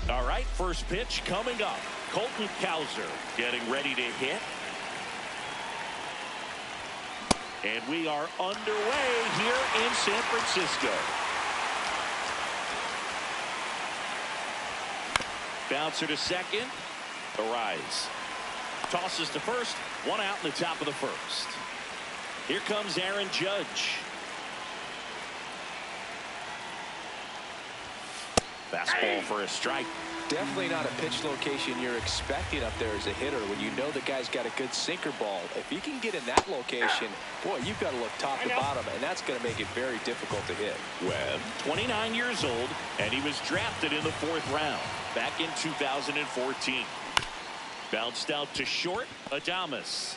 All right, first pitch coming up. Colton Cowser getting ready to hit. And we are underway here in San Francisco. Bouncer to second. Arise. Tosses to first. One out in the top of the first. Here comes Aaron Judge. Fastball for a strike. Definitely not a pitch location you're expecting up there as a hitter when you know the guy's got a good sinker ball. If you can get in that location, boy, you've got to look top to bottom, and that's going to make it very difficult to hit. Webb, 29 years old, and he was drafted in the 4th round back in 2014. Bounced out to short. Adames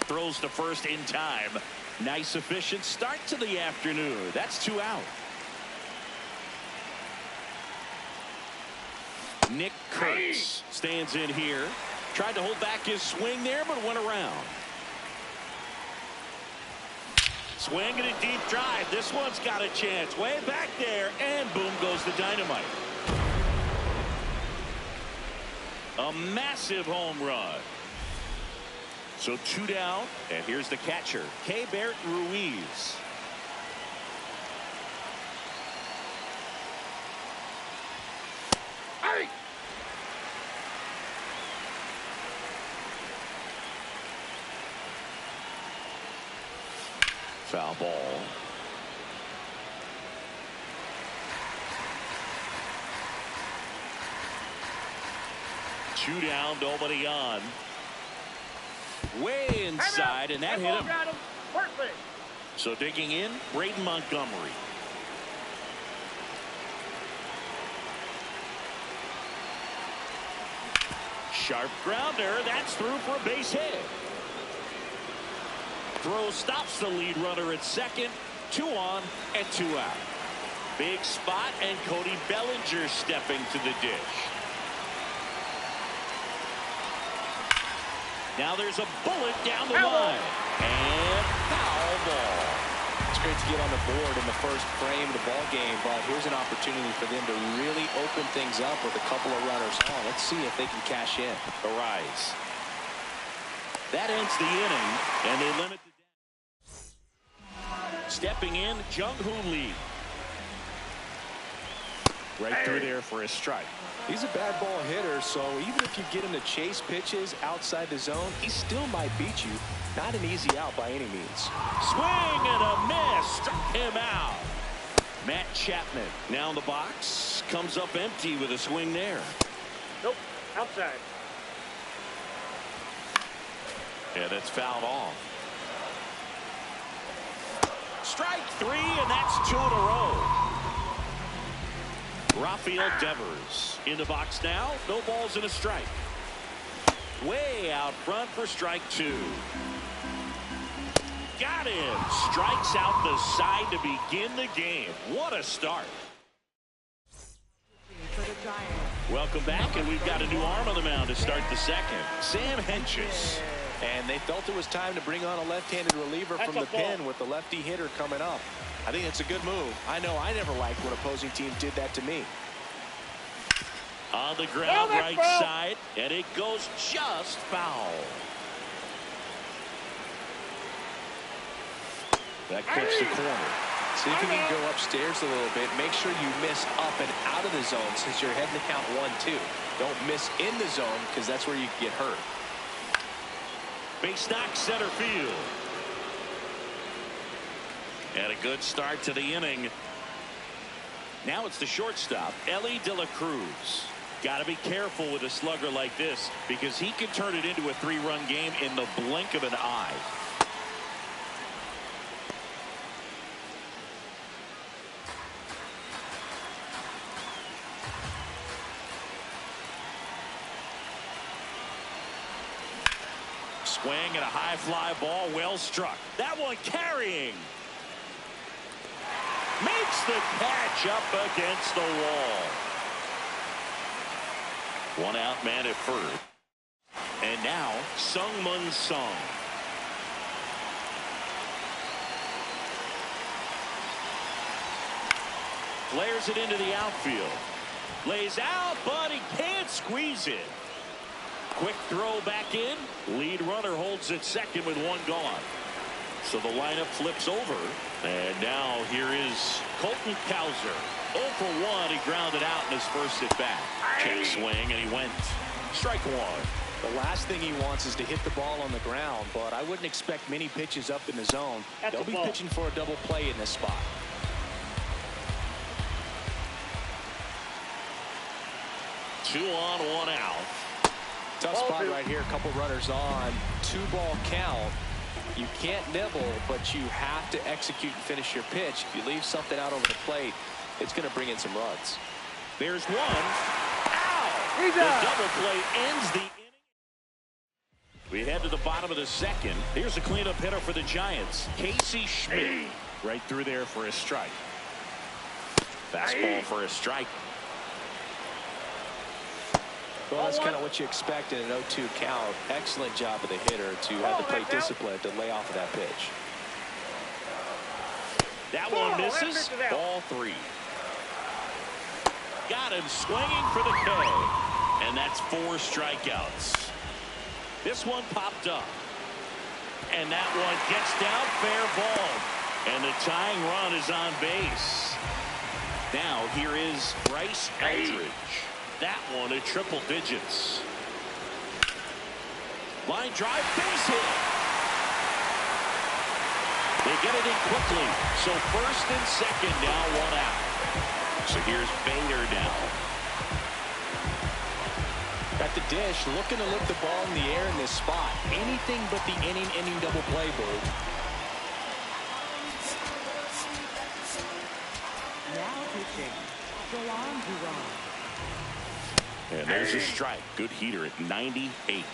throws to first in time. Nice efficient start to the afternoon. That's 2 out. Nick Kurtz stands in here. Tried to hold back his swing there, but went around. Swing and a deep drive. This one's got a chance. Way back there, and boom goes the dynamite. A massive home run. So 2 down, and here's the catcher, Keibert Ruiz. Foul ball. Two down, nobody on. Way inside, and that hit him. So digging in, Braden Montgomery. Sharp grounder, that's through for a base hit. Throw stops the lead runner at second. 2 on and 2 out. Big spot, and Cody Bellinger stepping to the dish. Now there's a bullet down the line. And foul ball. Patriots get on the board in the first frame of the ball game, but here's an opportunity for them to really open things up with a couple of runners on. Let's see if they can cash in. The rise. That ends the inning, and they limit the damage. Stepping in, Jung-Hoo Lee. Right through there for a strike. He's a bad ball hitter, so even if you get him to chase pitches outside the zone, he still might beat you. Not an easy out by any means. Swing and a miss. Struck him out. Matt Chapman now in the box. Comes up empty with a swing there. Nope. Outside. Yeah, that's fouled off. Strike three, and that's 2 in a row. Rafael Devers in the box now. No balls and a strike. Way out front for strike 2. Got him. Strikes out the side to begin the game. What a start. Welcome back, and we've got a new arm on the mound to start the second. Sam Hentges. And they felt it was time to bring on a left-handed reliever from the pen with the lefty hitter coming up. I think it's a good move. I know I never liked when opposing teams did that to me. On the ground, right side, and it goes just foul. That clips the corner. See if you can go upstairs a little bit. Make sure you miss up and out of the zone since you're heading to count 1-2. Don't miss in the zone because that's where you get hurt. Base knock center field. And a good start to the inning. Now it's the shortstop, Ellie De La Cruz. Got to be careful with a slugger like this because he can turn it into a 3-run game in the blink of an eye. Swing and a high fly ball, well struck. That one carrying. Makes the catch up against the wall. 1 out, man at first. And now Sung-Mun Sung. Flares it into the outfield. Lays out, but he can't squeeze it. Quick throw back in. Lead runner holds it second with 1 gone. So the lineup flips over. And now here is Colton Cowser. 0 for 1. He grounded out in his first at bat. Check swing, and he went. Strike 1. The last thing he wants is to hit the ball on the ground, but I wouldn't expect many pitches up in the zone. They'll be pitching for a double play in this spot. Two on, 1 out. Tough spot right here. A couple runners on. 2-ball count. You can't nibble, but you have to execute and finish your pitch. If you leave something out over the plate, it's going to bring in some runs. There's one. Ow! The double play ends the inning. We head to the bottom of the second. Here's a cleanup hitter for the Giants, Casey Schmidt. Right through there for a strike. Fastball for a strike. Well, that's kind of what you expect in an 0-2 count. Excellent job of the hitter to have the plate discipline to lay off of that pitch. That one misses. Ball 3. Got him swinging for the K. And that's 4 strikeouts. This one popped up. And that one gets down, fair ball. And the tying run is on base. Now here is Bryce Eldridge. That one at triple digits. Line drive, base hit. They get it in quickly. So first and second now, 1 out. So here's Bader now. At the dish, looking to lift the ball in the air in this spot. Anything but the inning double play, Bird. Now pitching, Jawan Duran. And there's a strike. Good heater at 98.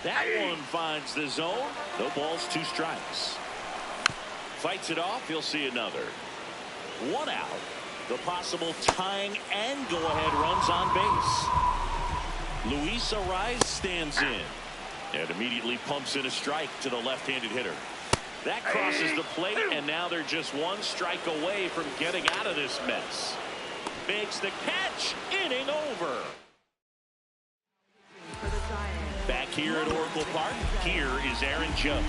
That one finds the zone. No balls, 2 strikes. Fights it off. He'll see another. 1 out. The possible tying and go-ahead runs on base. Luis Ariz stands in and immediately pumps in a strike to the left-handed hitter. That crosses the plate, and now they're just one strike away from getting out of this mess. Makes the catch. Inning over. Back here at Oracle Park, here is Aaron Judge.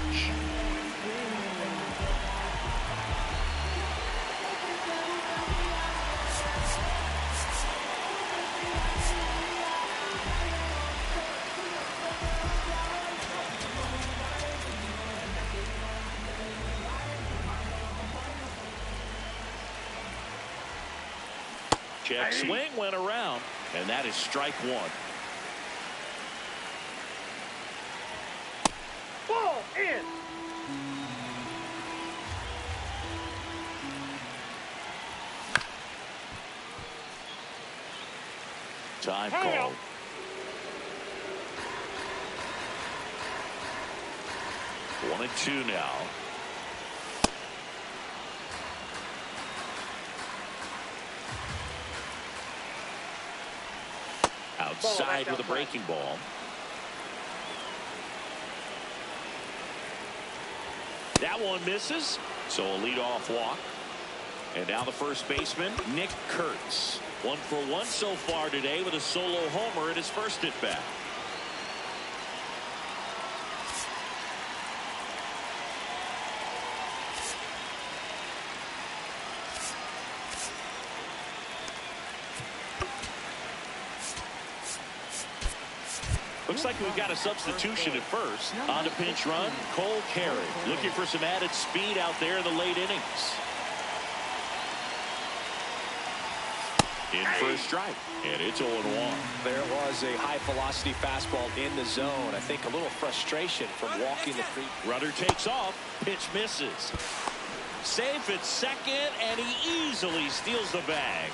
Check swing went around, and that is strike one. Ball in. Time called. One and two now. Outside with a breaking ball. That one misses, so a leadoff walk. And now the first baseman, Nick Kurtz. 1 for 1 so far today with a solo homer at his first at bat. Looks like we've got a substitution at first. On a pinch run, Cole Carey. Looking for some added speed out there in the late innings. In for a strike, and it's 0-1. There was a high-velocity fastball in the zone. I think a little frustration from walking the creek. Runner takes off. Pitch misses. Safe at second, and he easily steals the bag.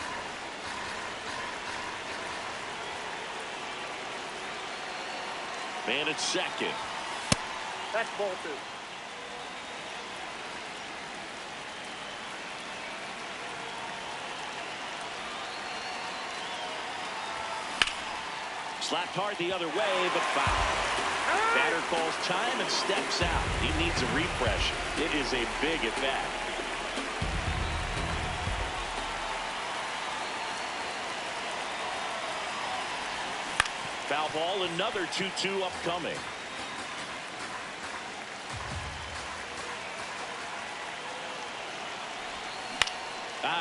Man at second. That's ball two. Slapped hard the other way, but foul. Batter calls time and steps out. He needs a refresh. It is a big at bat. Foul ball, another 2-2 upcoming.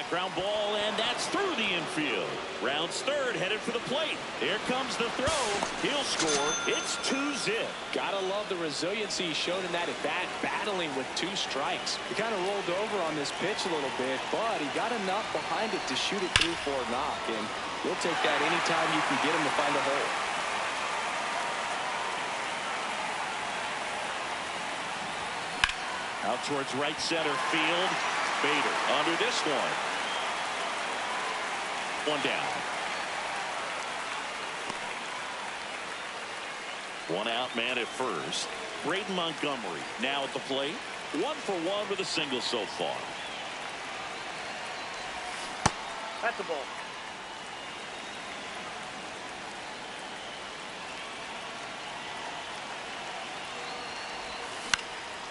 Ground ball, and that's through the infield. Rounds third, headed for the plate. Here comes the throw. He'll score. It's 2-zip. Gotta love the resiliency he showed in that at bat, battling with 2 strikes. He kind of rolled over on this pitch a little bit, but he got enough behind it to shoot it through for a knock, and you'll take that anytime you can get him to find a hole. Out towards right center field. Bader under this one. One down. One out, man at first. Braden Montgomery now at the plate. 1 for 1 with a single so far. That's a ball.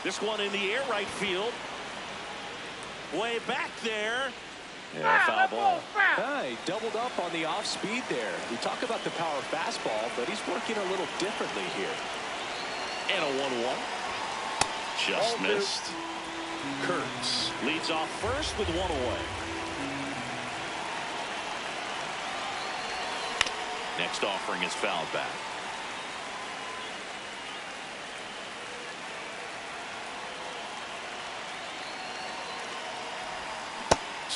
This one in the air, right field. Way back there. Yeah, foul ball. He doubled up on the off speed there. We talk about the power fastball, but he's working a little differently here. And a 1-1. Just missed. Kurtz leads off first with 1 away. Next offering is fouled back.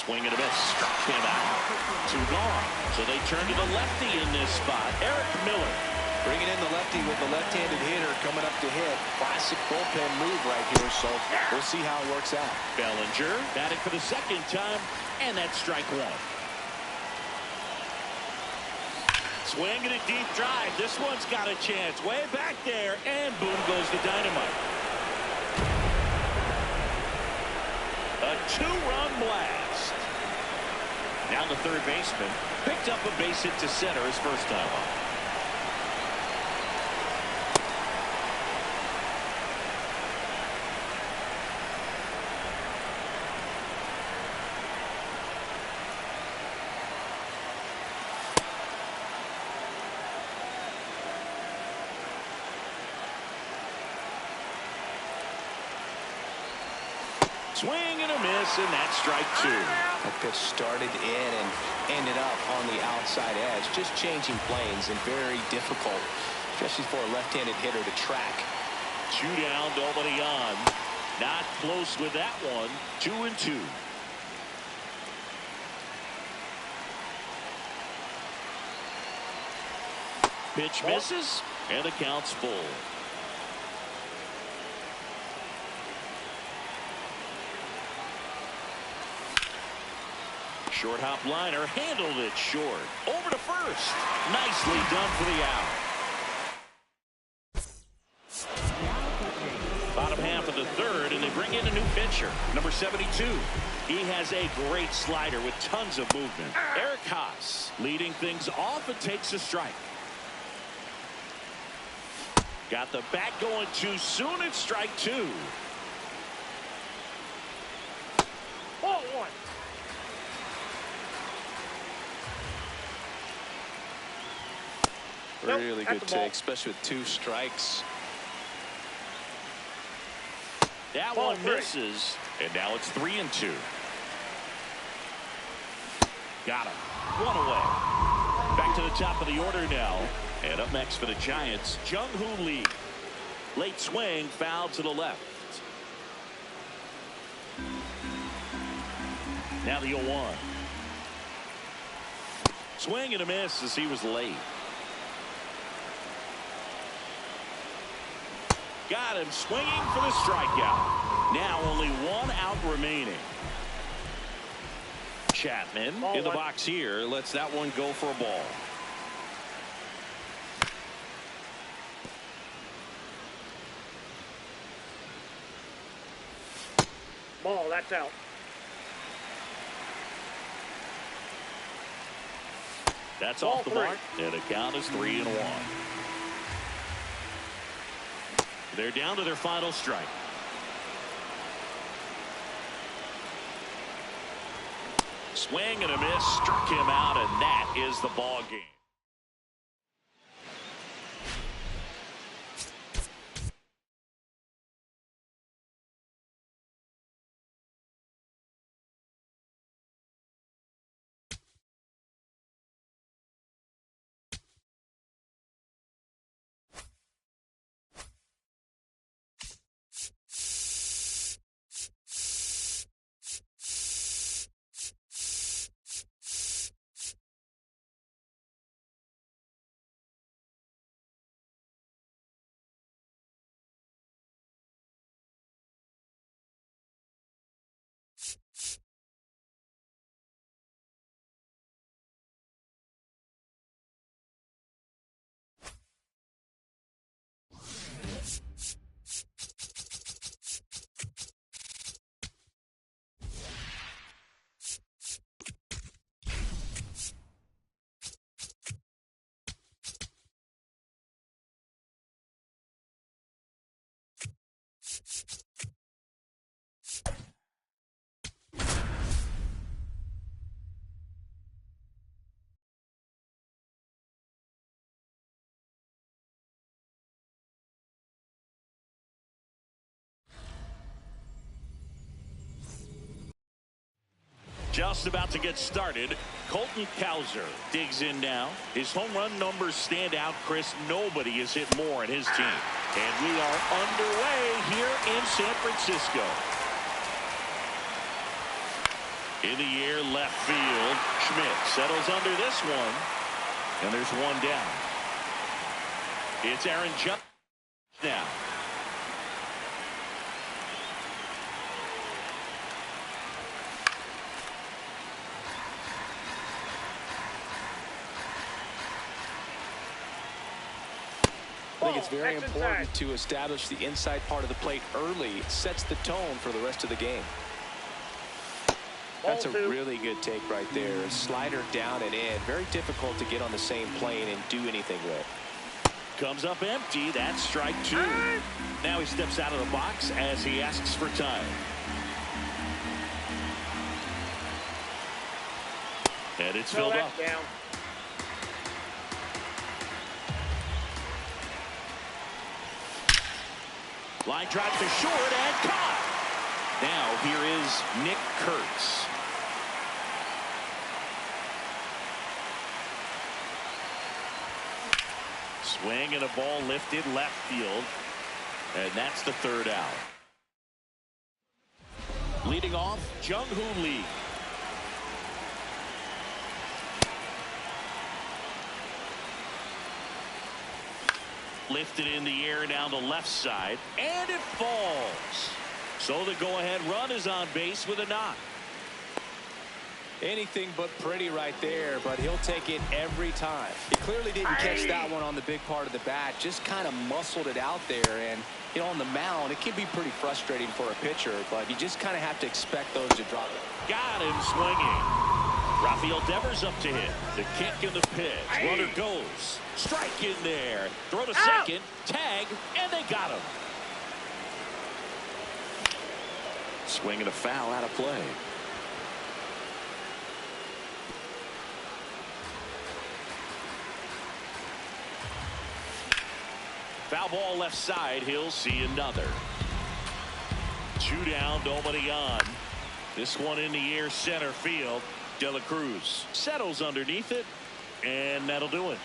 Swing and a miss. Struck him out. 2 gone. So they turn to the lefty in this spot. Eric Miller. Bringing in the lefty with the left-handed hitter coming up to hit. Classic bullpen move right here, so we'll see how it works out. Bellinger batting for the second time, and that's strike 1. Swing and a deep drive. This one's got a chance. Way back there, and boom goes the dynamite. A 2-run blast. Now the third baseman picked up a base hit to center his first time up. Swing and a miss, and that's strike two. That pitch started in and ended up on the outside edge. Just changing planes and very difficult, especially for a left-handed hitter to track. 2 down, nobody on. Not close with that one. 2-2. Pitch misses, and the count's full. Short hop liner, handled it short. Over to first. Nicely done for the out. Bottom half of the third, and they bring in a new pitcher, number 72. He has a great slider with tons of movement. Eric Haas leading things off and takes a strike. Got the bat going too soon. It's strike two. Ball one. Really good take, especially with 2 strikes. That one misses, and now it's 3-2. Got him. 1 away. Back to the top of the order now. And up next for the Giants, Jung-Hoo Lee. Late swing, foul to the left. Now the 0-1. Swing and a miss as he was late. Got him swinging for the strikeout. Now only 1 out remaining. Chapman in the box here. Lets that one go for a ball. Ball, that's out. That's off the mark, and the count is 3-1. They're down to their final strike. Swing and a miss, struck him out, and that is the ball game. Just about to get started. Colton Cowser digs in now. His home run numbers stand out, Chris. Nobody has hit more in his team. And we are underway here in San Francisco. In the air, left field. Schmidt settles under this one. And there's one down. It's Aaron Judge now. I think it's very important to establish the inside part of the plate early. It sets the tone for the rest of the game. That's a really good take right there. A slider down and in. Very difficult to get on the same plane and do anything with. Comes up empty. That's strike two. Now he steps out of the box as he asks for time. And it's filled up. Line drive to short and caught. Now here is Nick Kurtz. Swing and a ball lifted left field. And that's the third out. Leading off, Jung-Hoo Lee. Lifted in the air down the left side, and it falls. So the go-ahead run is on base with a knock. Anything but pretty right there, but he'll take it every time. He clearly didn't catch that one on the big part of the bat, just kind of muscled it out there. And, you know, on the mound, it can be pretty frustrating for a pitcher, but you just kind of have to expect those to drop it. Got him swinging. Rafael Devers up to hit. The kick and the pitch. Runner goes. Strike in there. Throw to second. Tag, and they got him. Swing and a foul out of play. Foul ball left side. He'll see another. 2 down, nobody on. This one in the air center field. De La Cruz settles underneath it, and that'll do it.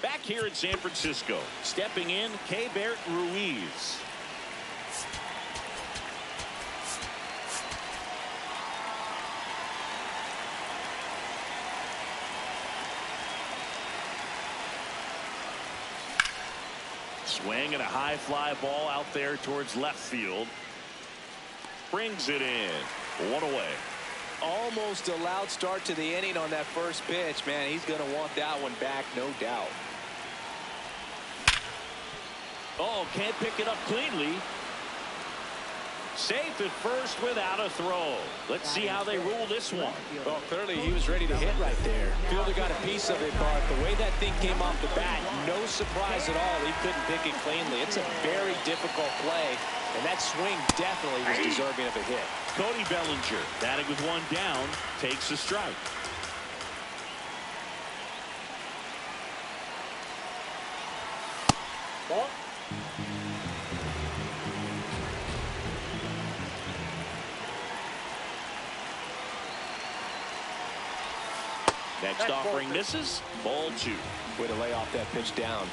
Back here in San Francisco, stepping in, Keibert Ruiz. Swing and a high fly ball out there towards left field. Brings it in. 1 away. Almost a loud start to the inning on that first pitch. Man, he's going to want that one back, no doubt. Oh, can't pick it up cleanly. Safe at first without a throw. Let's see how they rule this one. Well, clearly he was ready to hit right there. Fielder got a piece of it, but the way that thing came off the bat, no surprise at all. He couldn't pick it cleanly. It's a very difficult play, and that swing definitely was deserving of a hit. Cody Bellinger, batting with 1 down, takes a strike. Ball. Next offering misses. Ball 2. Way to lay off that pitch down.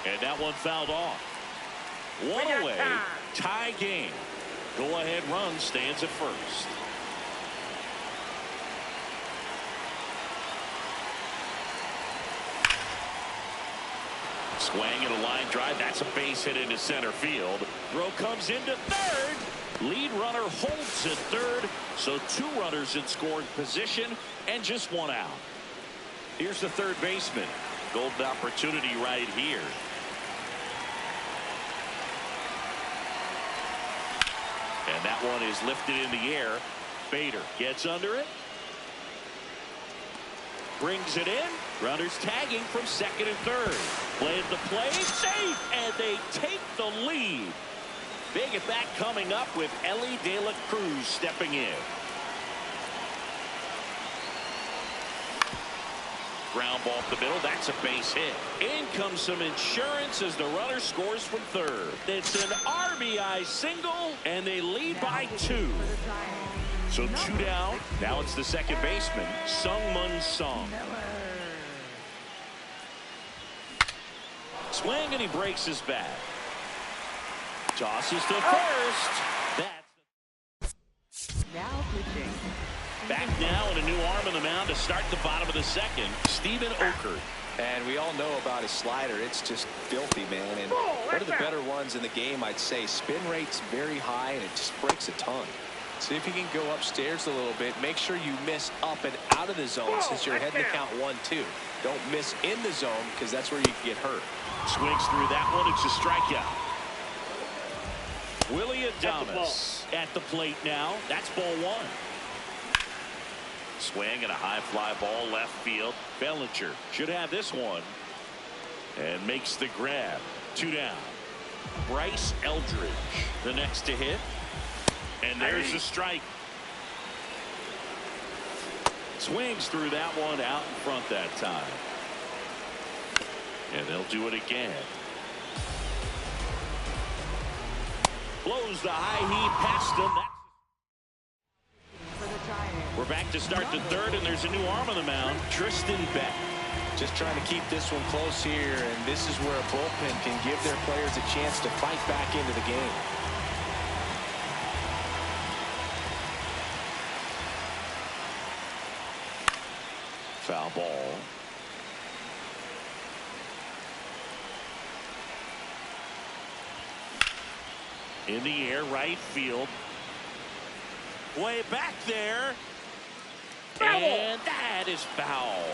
And that one fouled off. 1 away. Tie game. Go-ahead run stands at first. Swing and a line drive. That's a base hit into center field. Throw comes into third. Lead runner holds at third. So 2 runners in scoring position and just 1 out. Here's the third baseman. Golden opportunity right here. And that one is lifted in the air. Bader gets under it. Brings it in. Runners tagging from second and third. Play at the plate. Safe. And they take the lead. Big at bat coming up with Ellie De La Cruz stepping in. Ground ball up the middle. That's a base hit. In comes some insurance as the runner scores from third. It's an RBI single, and they lead by 2. So 2 down. Now it's the second baseman, Sung-Mun Song. Swing, and he breaks his bat. Tosses to first. That's Now pitching. back now, and a new arm on the mound to start the bottom of the second. Stephen Okert. And we all know about his slider. It's just filthy, man. And one of the better ones in the game, I'd say. Spin rate's very high, and it just breaks a ton. See if you can go upstairs a little bit. Make sure you miss up and out of the zone since you're heading to count 1-2. Don't miss in the zone because that's where you can get hurt. Swings through that one. It's a strikeout. Willie Adames at the plate now. That's ball 1. Swing and a high fly ball left field. Bellinger should have this one and makes the grab. 2 down. Bryce Eldridge the next to hit, and there's a strike. Swings through that one out in front that time. And they'll do it again. Blows the high heat past him. For the Giants. We're back to start the third, and there's a new arm on the mound, Tristan Beck. Just trying to keep this one close here, and this is where a bullpen can give their players a chance to fight back into the game. Foul ball. In the air, right field. Way back there. And that is foul.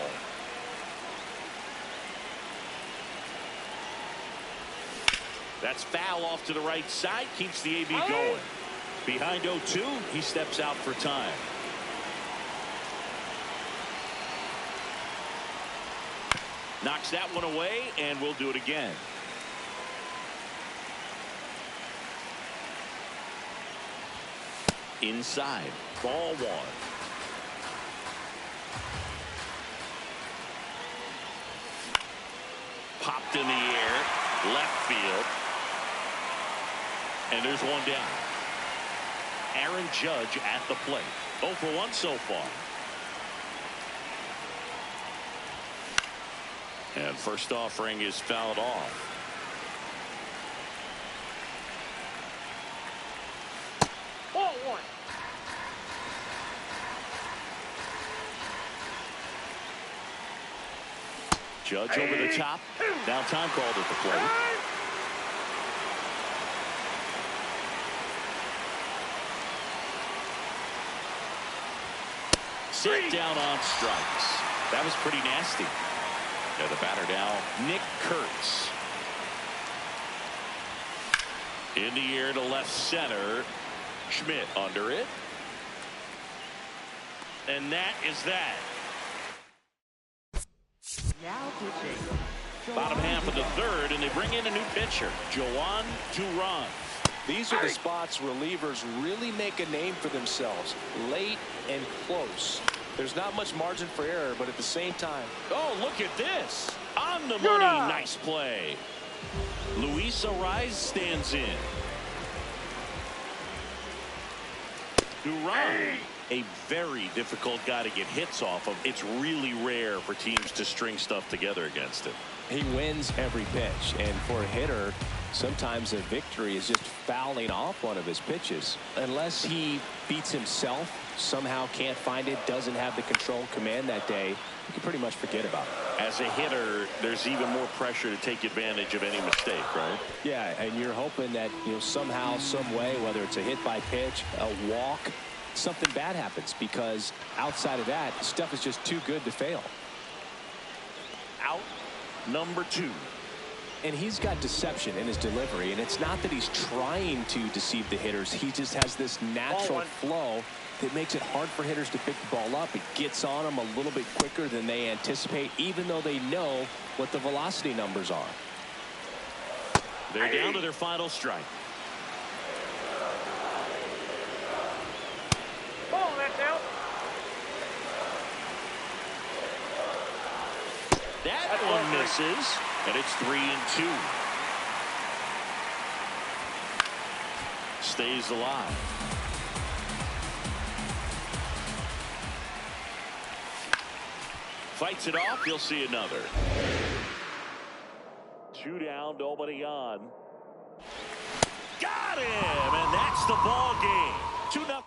That's foul off to the right side. Keeps the AB going. Behind 0-2, he steps out for time. Knocks that one away, and we'll do it again. Inside, ball one. Popped in the air, left field. And there's one down. Aaron Judge at the plate. 0 for 1 so far. And first offering is fouled off. Ball one. Judge over the top. Now time called at the plate. Sit down on strikes. That was pretty nasty. And the batter now, Nick Kurtz. In the air to left center. Schmidt under it. And that is that. Now pitching. Bottom half of the third, and they bring in a new pitcher, Joan Duran. These are the spots relievers really make a name for themselves. Late and close. There's not much margin for error, but at the same time. Oh, look at this. On the money. Nice play. Luis Ariz stands in. Duran, a very difficult guy to get hits off of. It's really rare for teams to string stuff together against him. He wins every pitch, and for a hitter, sometimes a victory is just fouling off one of his pitches. Unless he beats himself, somehow can't find it, doesn't have the control command that day, you can pretty much forget about it. As a hitter, there's even more pressure to take advantage of any mistake, right? Yeah, and you're hoping that, somehow, some way, whether it's a hit by pitch, a walk, something bad happens, because outside of that, stuff is just too good to fail. Out number 2. And he's got deception in his delivery, and it's not that he's trying to deceive the hitters. He just has this natural flow that makes it hard for hitters to pick the ball up. It gets on them a little bit quicker than they anticipate, even though they know what the velocity numbers are. They're down to their final strike. Ball, that's out. That one misses, and it's 3-2. Stays alive. Fights it off. You'll see another. 2 down, nobody on. Got him, and that's the ball game. 2-0.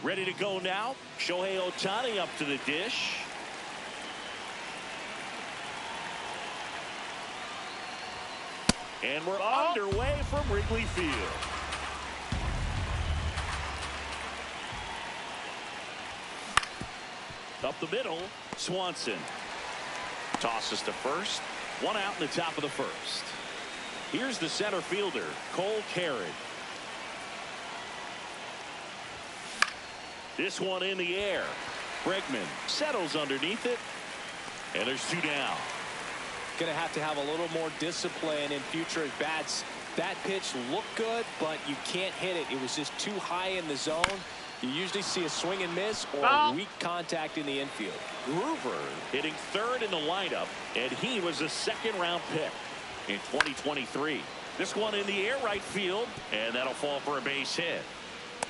Ready to go now. Shohei Ohtani up to the dish. And we're underway from Wrigley Field. Up the middle, Swanson. Tosses to first. One out in the top of the first. Here's the center fielder, Cole Carrick. This one in the air. Bregman settles underneath it. And there's two down. Going to have a little more discipline in future at bats. That pitch looked good, but you can't hit it. It was just too high in the zone. You usually see a swing and miss or weak contact in the infield. Groover hitting third in the lineup, and he was a second-round pick in 2023. This one in the air right field, and that'll fall for a base hit.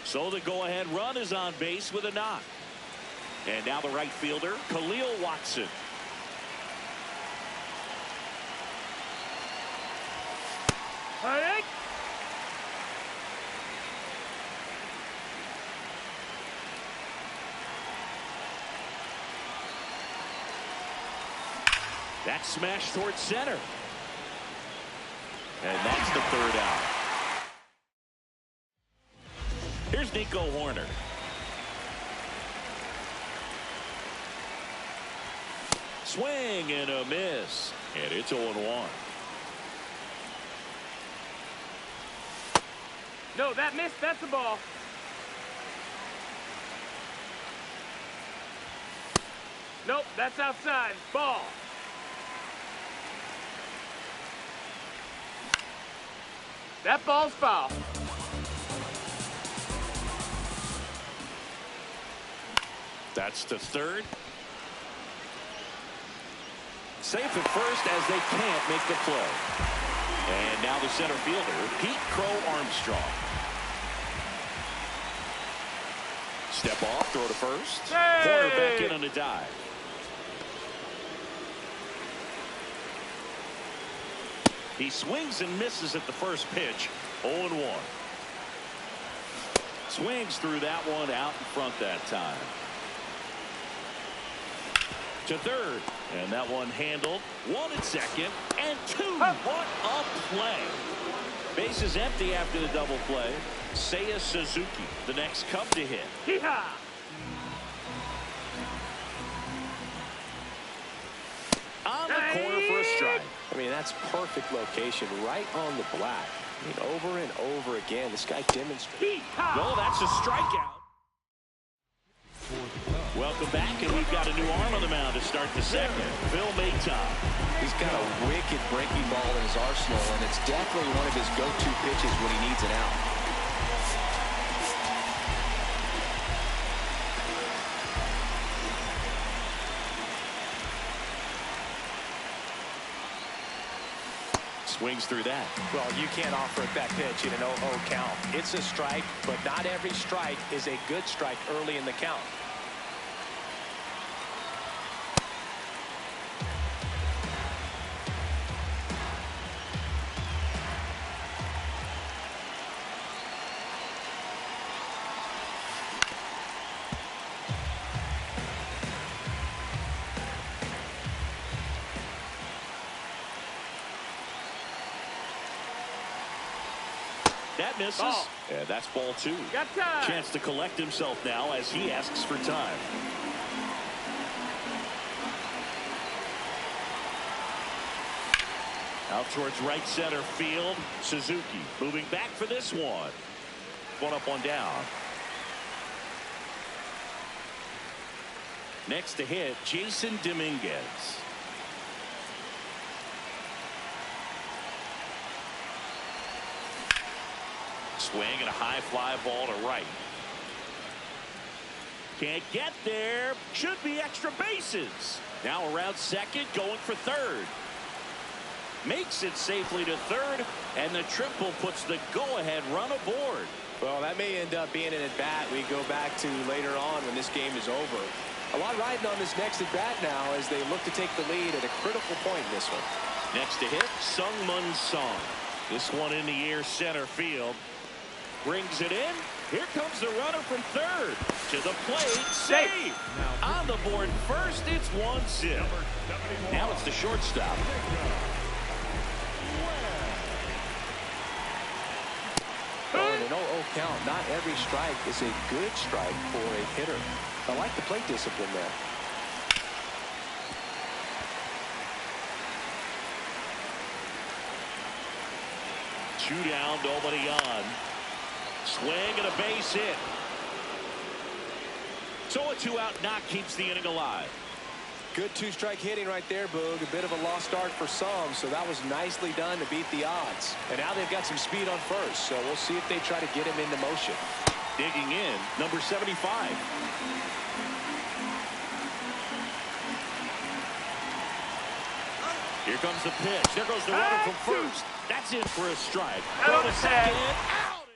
So the go-ahead run is on base with a knock. And now the right fielder, Khalil Watson. Hey! That smash towards center. And that's the third out. Here's Nico Horner. Swing and a miss. And it's 0-1. No, that missed. That's the ball. Nope, that's outside. Ball. That ball's foul. That's to third. Safe at first as they can't make the play. And now the center fielder, Pete Crow Armstrong. Step off, throw to first. Hey! Corner back in on a dive. He swings and misses at the first pitch. 0-1. Swings through that one out in front that time. To third. And that one handled. One at second. And two. What a play. Base is empty after the double play. Seiya Suzuki, the next Cub to hit. Hee-haw! On the corner for a strike. I mean, that's perfect location right on the black. I mean, over and over again, this guy demonstrates. Hee-haw! No, that's a strikeout. Welcome back, and we've got a new arm on the mound to start the second. Phil Maytop. He's got a wicked breaking ball in his arsenal, and it's definitely one of his go-to pitches when he needs an out. Swings through that. Well, you can't offer it that pitch in an 0-0 count. It's a strike, but not every strike is a good strike early in the count. That misses. Ball. And that's ball 2. Got time. Chance to collect himself now as he asks for time. Out towards right center field. Suzuki moving back for this one. One up, one down. Next to hit, Jason Dominguez. Swing and a high fly ball to right. Can't get there. Should be extra bases. Now around second, going for third. Makes it safely to third, and the triple puts the go-ahead run aboard. Well, that may end up being an at-bat we go back to later on when this game is over. A lot riding on this next at-bat now as they look to take the lead at a critical point in this one. Next to hit, Sung-Mun Song. This one in the air center field. Brings it in. Here comes the runner from third. To the plate. Save. On the board first, it's 1-0. Now it's the shortstop. Well, in an 0-0 count, not every strike is a good strike for a hitter. I like the plate discipline there. Two down, nobody on. Swing and a base hit. So a 2-out knock keeps the inning alive. Good two-strike hitting right there, Boog. A bit of a lost start for some, so that was nicely done to beat the odds. And now they've got some speed on first, so we'll see if they try to get him into motion. Digging in, number 75. Here comes the pitch. There goes the runner from first. That's in for a strike. Throw to second. Out.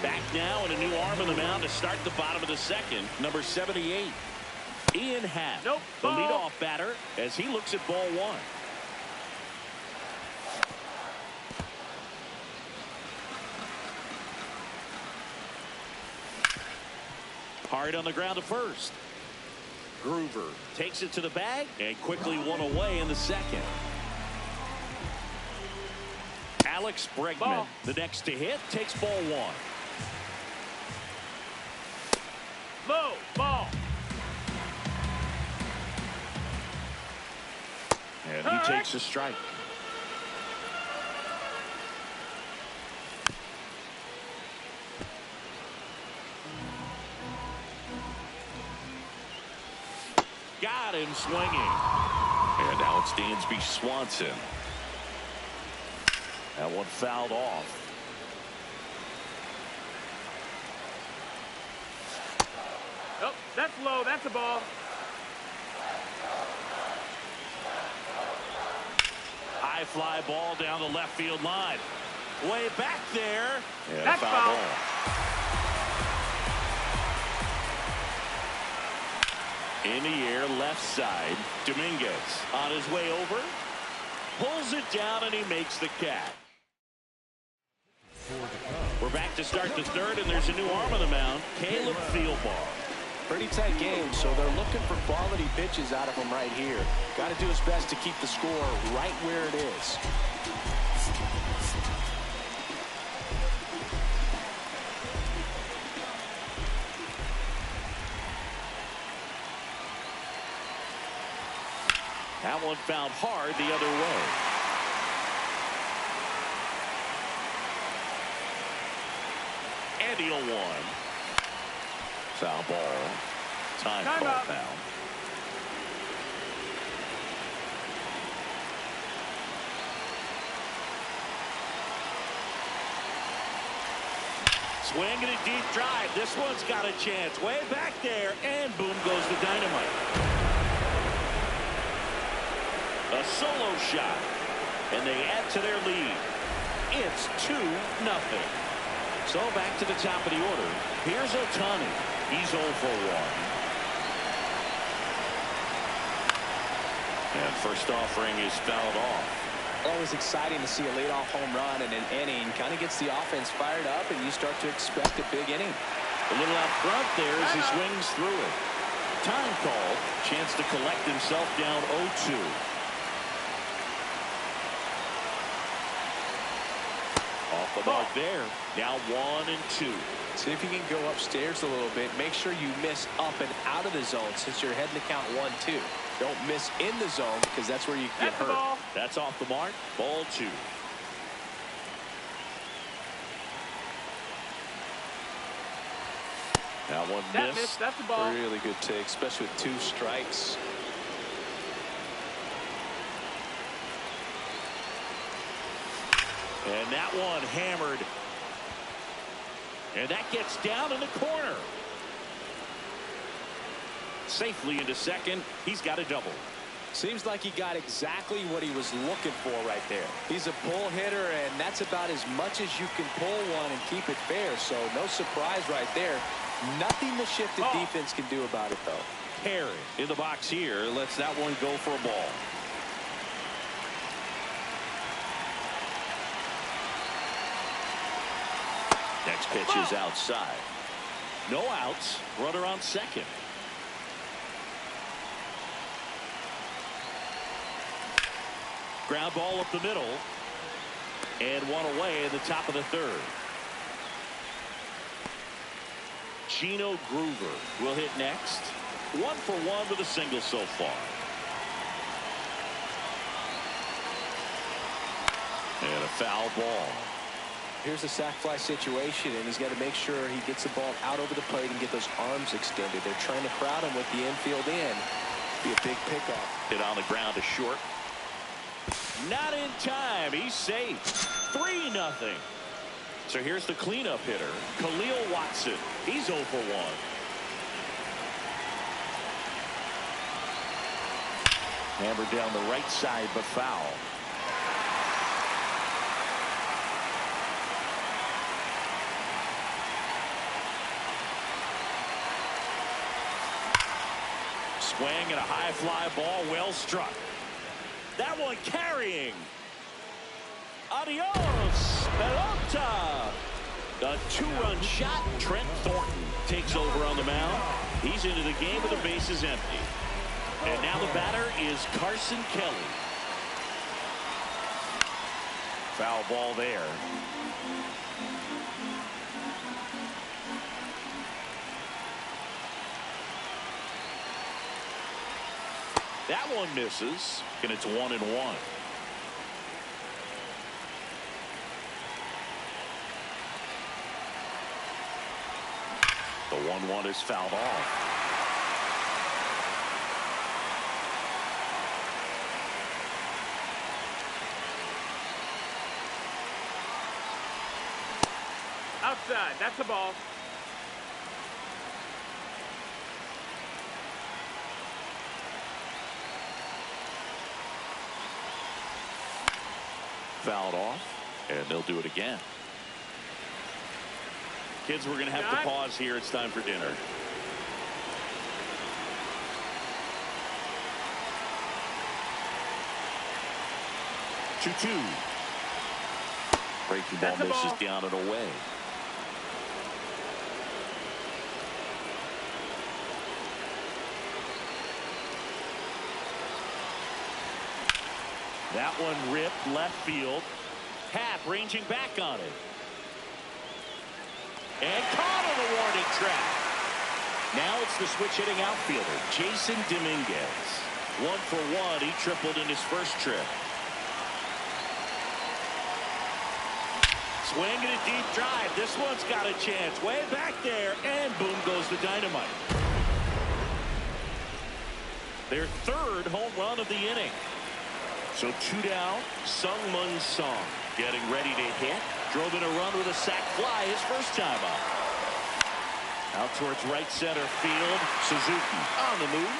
Back now and a new arm on the mound to start the bottom of the second. Number 78. Ian Happ, Nope. the leadoff batter, as he looks at ball 1. Hard on the ground to first. Groover takes it to the bag and quickly one away in the second. Alex Bregman, Ball. the next to hit, takes ball 1. Low. Ball. And he takes a strike. Got him swinging. And now it's Dansby Swanson. That one fouled off. Oh, that's low. That's a ball. High fly ball down the left field line. Way back there. And That's foul foul. ball. In the air, left side. Dominguez on his way over. Pulls it down, and he makes the catch. We're back to start the third, and there's a new arm on the mound, Caleb Thielbar. Pretty tight game, so they're looking for quality pitches out of him right here. Got to do his best to keep the score right where it is. That one found hard the other way. And he'll one. Foul ball. Time call out. foul. Swing and a deep drive. This one's got a chance. Way back there. And boom goes the dynamite. A solo shot. And they add to their lead. It's 2-0. So back to the top of the order. Here's Ohtani. He's 0 for 1. And first offering is fouled off. Always exciting to see a leadoff home run in an inning. Kind of gets the offense fired up, and you start to expect a big inning. A little out front there as he swings through it. Time called. Chance to collect himself down 0-2. Off the mark there. Now 1-2. See if you can go upstairs a little bit. Make sure you miss up and out of the zone since you're heading to count 1-2. Don't miss in the zone because that's where you get hurt. Ball. That's off the mark. Ball 2. That one missed. That's the ball. Really good take, especially with 2 strikes. And that one hammered. And that gets down in the corner. Safely into second. He's got a double. Seems like he got exactly what he was looking for right there. He's a pull hitter, and that's about as much as you can pull one and keep it fair. So no surprise right there. Nothing the shifted defense can do about it, though. Perry in the box here lets that one go for a ball. Next pitch is outside. No outs. Runner on second. Ground ball up the middle. And one away in the top of the 3rd. Gino Groover will hit next. 1 for 1 with a single so far. And a foul ball. Here's a sac fly situation, and he's got to make sure he gets the ball out over the plate and get those arms extended. They're trying to crowd him with the infield in. Be a big pickoff. Hit on the ground to short. Not in time. He's safe. 3-0. So here's the cleanup hitter, Khalil Watson. He's 0 for 1. Hammered down the right side, but foul. Swing and a high fly ball, well struck. That one carrying. Adios, pelota. A 2-run shot. Trent Thornton takes over on the mound. He's into the game with the bases empty. And now the batter is Carson Kelly. Foul ball there. That one misses, and it's 1-1. The 1-1 is fouled off. Outside. That's the ball. Fouled off, and they'll do it again. Kids, we're going to have to pause here. It's time for dinner. Two. Breaking ball misses down and away. That one ripped left field. Happ ranging back on it. And caught on the warning track. Now it's the switch hitting outfielder, Jason Dominguez. 1 for 1. He tripled in his first trip. swing and a deep drive. This one's got a chance. Way back there, and boom goes the dynamite. Their third home run of the inning. So 2 down. Sung-Mun Song getting ready to hit. Drove in a run with a sac fly his first time up. Out towards right center field. Suzuki on the move.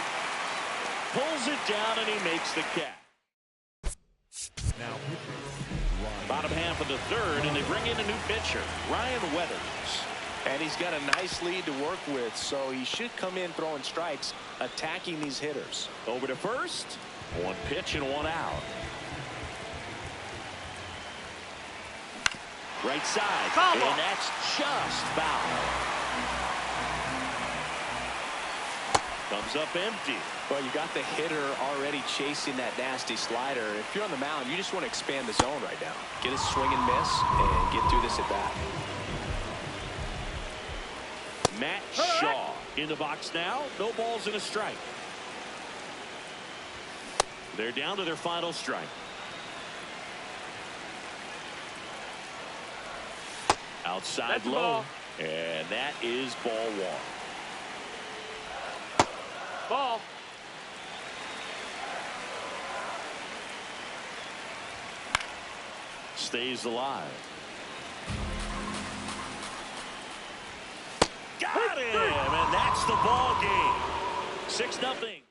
Pulls it down and he makes the catch. Now Bottom half of the third, and they bring in a new pitcher, Ryan Weathers. And he's got a nice lead to work with, so he should come in throwing strikes, attacking these hitters. Over to first. 1 pitch and 1 out. Right side. Foul ball. And that's just foul. Comes up empty. Well, you got the hitter already chasing that nasty slider. If you're on the mound, you just want to expand the zone right now. Get a swing and miss and get through this at bat. Matt Shaw in the box now. No balls and a strike. They're down to their final strike. Outside That's a low. ball. And that is ball 1. Ball. Stays alive. Got him, and that's the ball game. 6-0.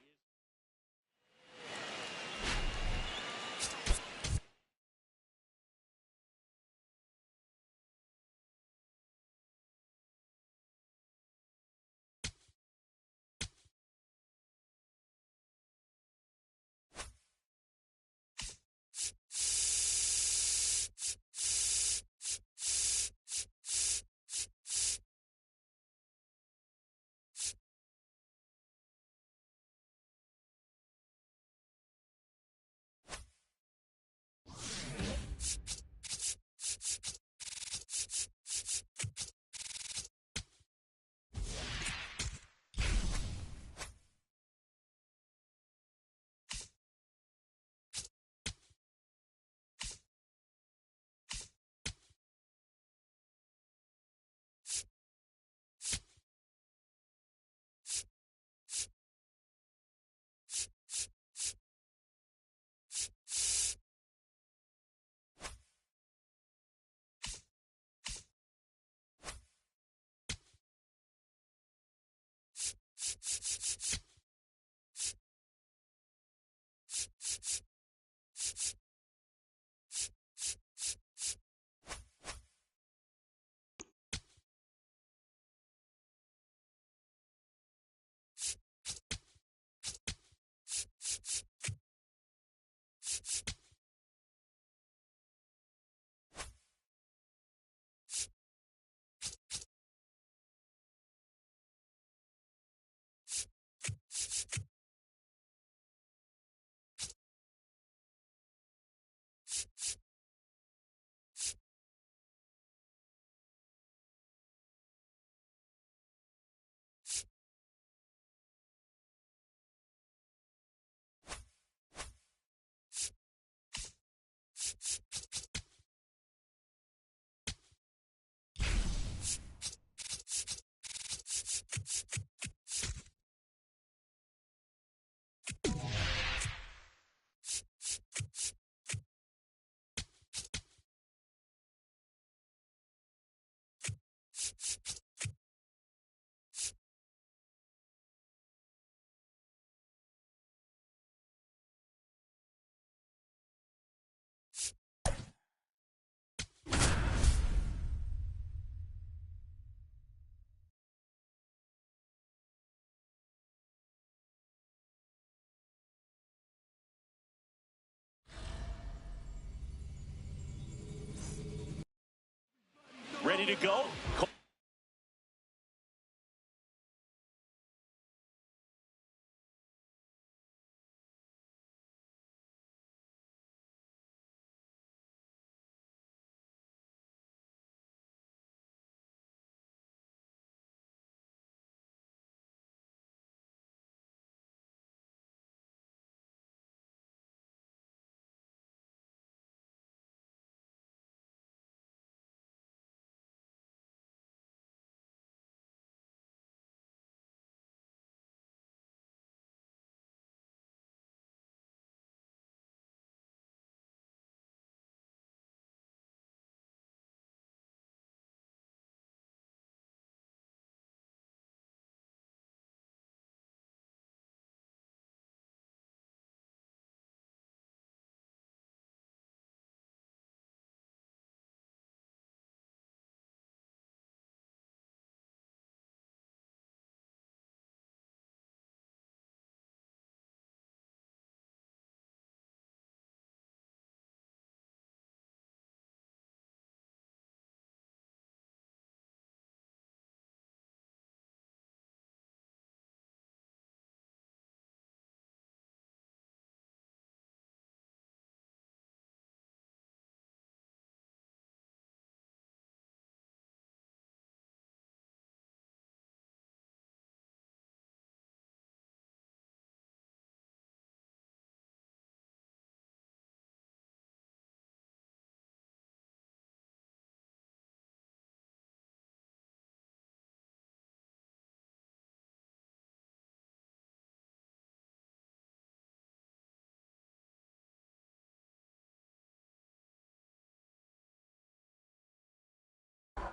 Ready to go.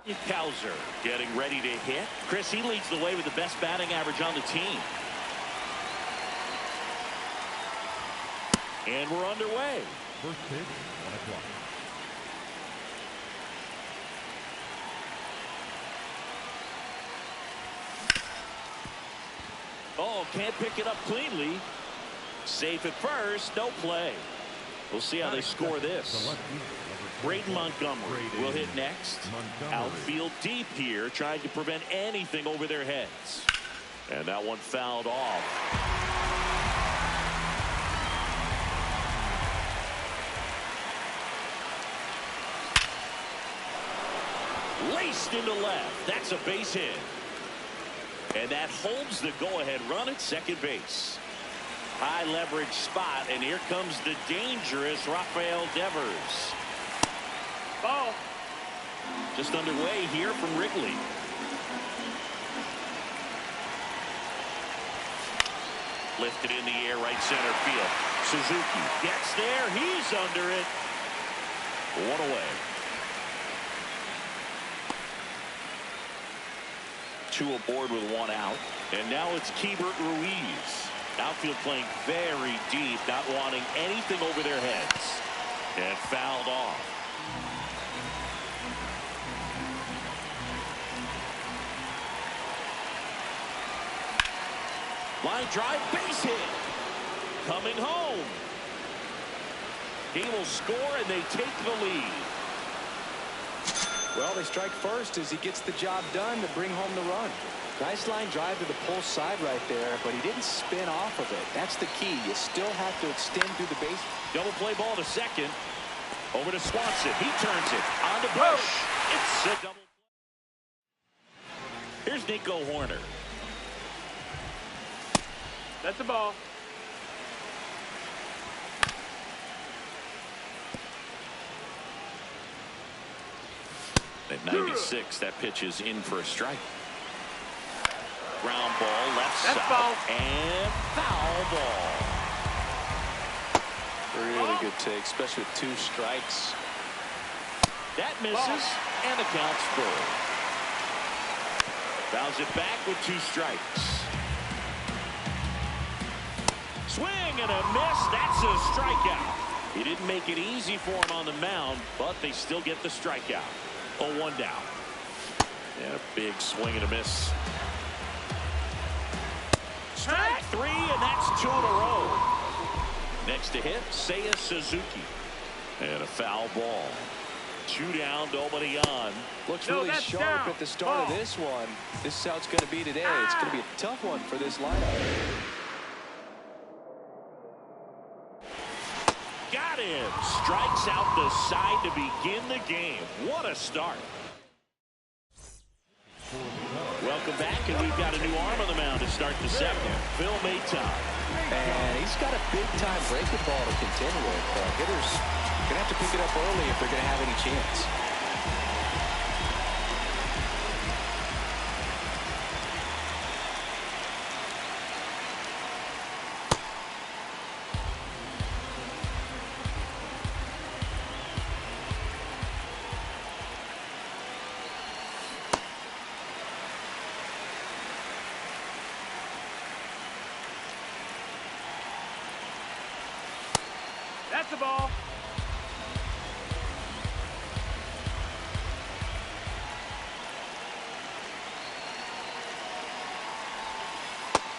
Cowser getting ready to hit. Chris, he leads the way with the best batting average on the team. And we're underway. First pitch, 1 o'clock. Oh, can't pick it up cleanly. Safe at first, no play. We'll see how they score this. Braden Montgomery will hit next. Outfield deep here, trying to prevent anything over their heads. And that one fouled off. Laced into left. That's a base hit. And that holds the go-ahead run at second base. High leverage spot, and here comes the dangerous Rafael Devers. Ball. Just underway here from Wrigley. Lifted in the air, right center field. Suzuki gets there. He's under it. One away. 2 aboard with 1 out. And now it's Keibert Ruiz. Outfield playing very deep, not wanting anything over their heads. And fouled off. Line drive, base hit. Coming home. He will score, and they take the lead. Well, they strike first as he gets the job done to bring home the run. Nice line drive to the pull side right there, but he didn't spin off of it. That's the key. You still have to extend through the base. Double play ball to second. Over to Swanson. He turns it on to Bush. It's a double. Here's Nico Horner. That's a ball. At 96, that pitch is in for a strike. Ground ball, left That's side, foul. and foul ball. Really good take, especially with 2 strikes. That misses, and the count's full. Fouls it back with 2 strikes. Swing and a miss. That's a strikeout. He didn't make it easy for him on the mound, but they still get the strikeout. 0-1 down. And a big swing and a miss. Strike 3, and that's 2 in a row. Next to hit, Seiya Suzuki. And a foul ball. 2 down, nobody on. Looks No, really that's sharp down. at the start Ball. of this one. This is how it's going to be today. It's going to be a tough one for this lineup. Got him. Strikes out the side to begin the game. What a start. Welcome back, and we've got a new arm on the mound to start the 7th. Phil Mayton. And he's got a big-time breaking ball to contend with. Hitters going to have to pick it up early if they're going to have any chance. That's the ball.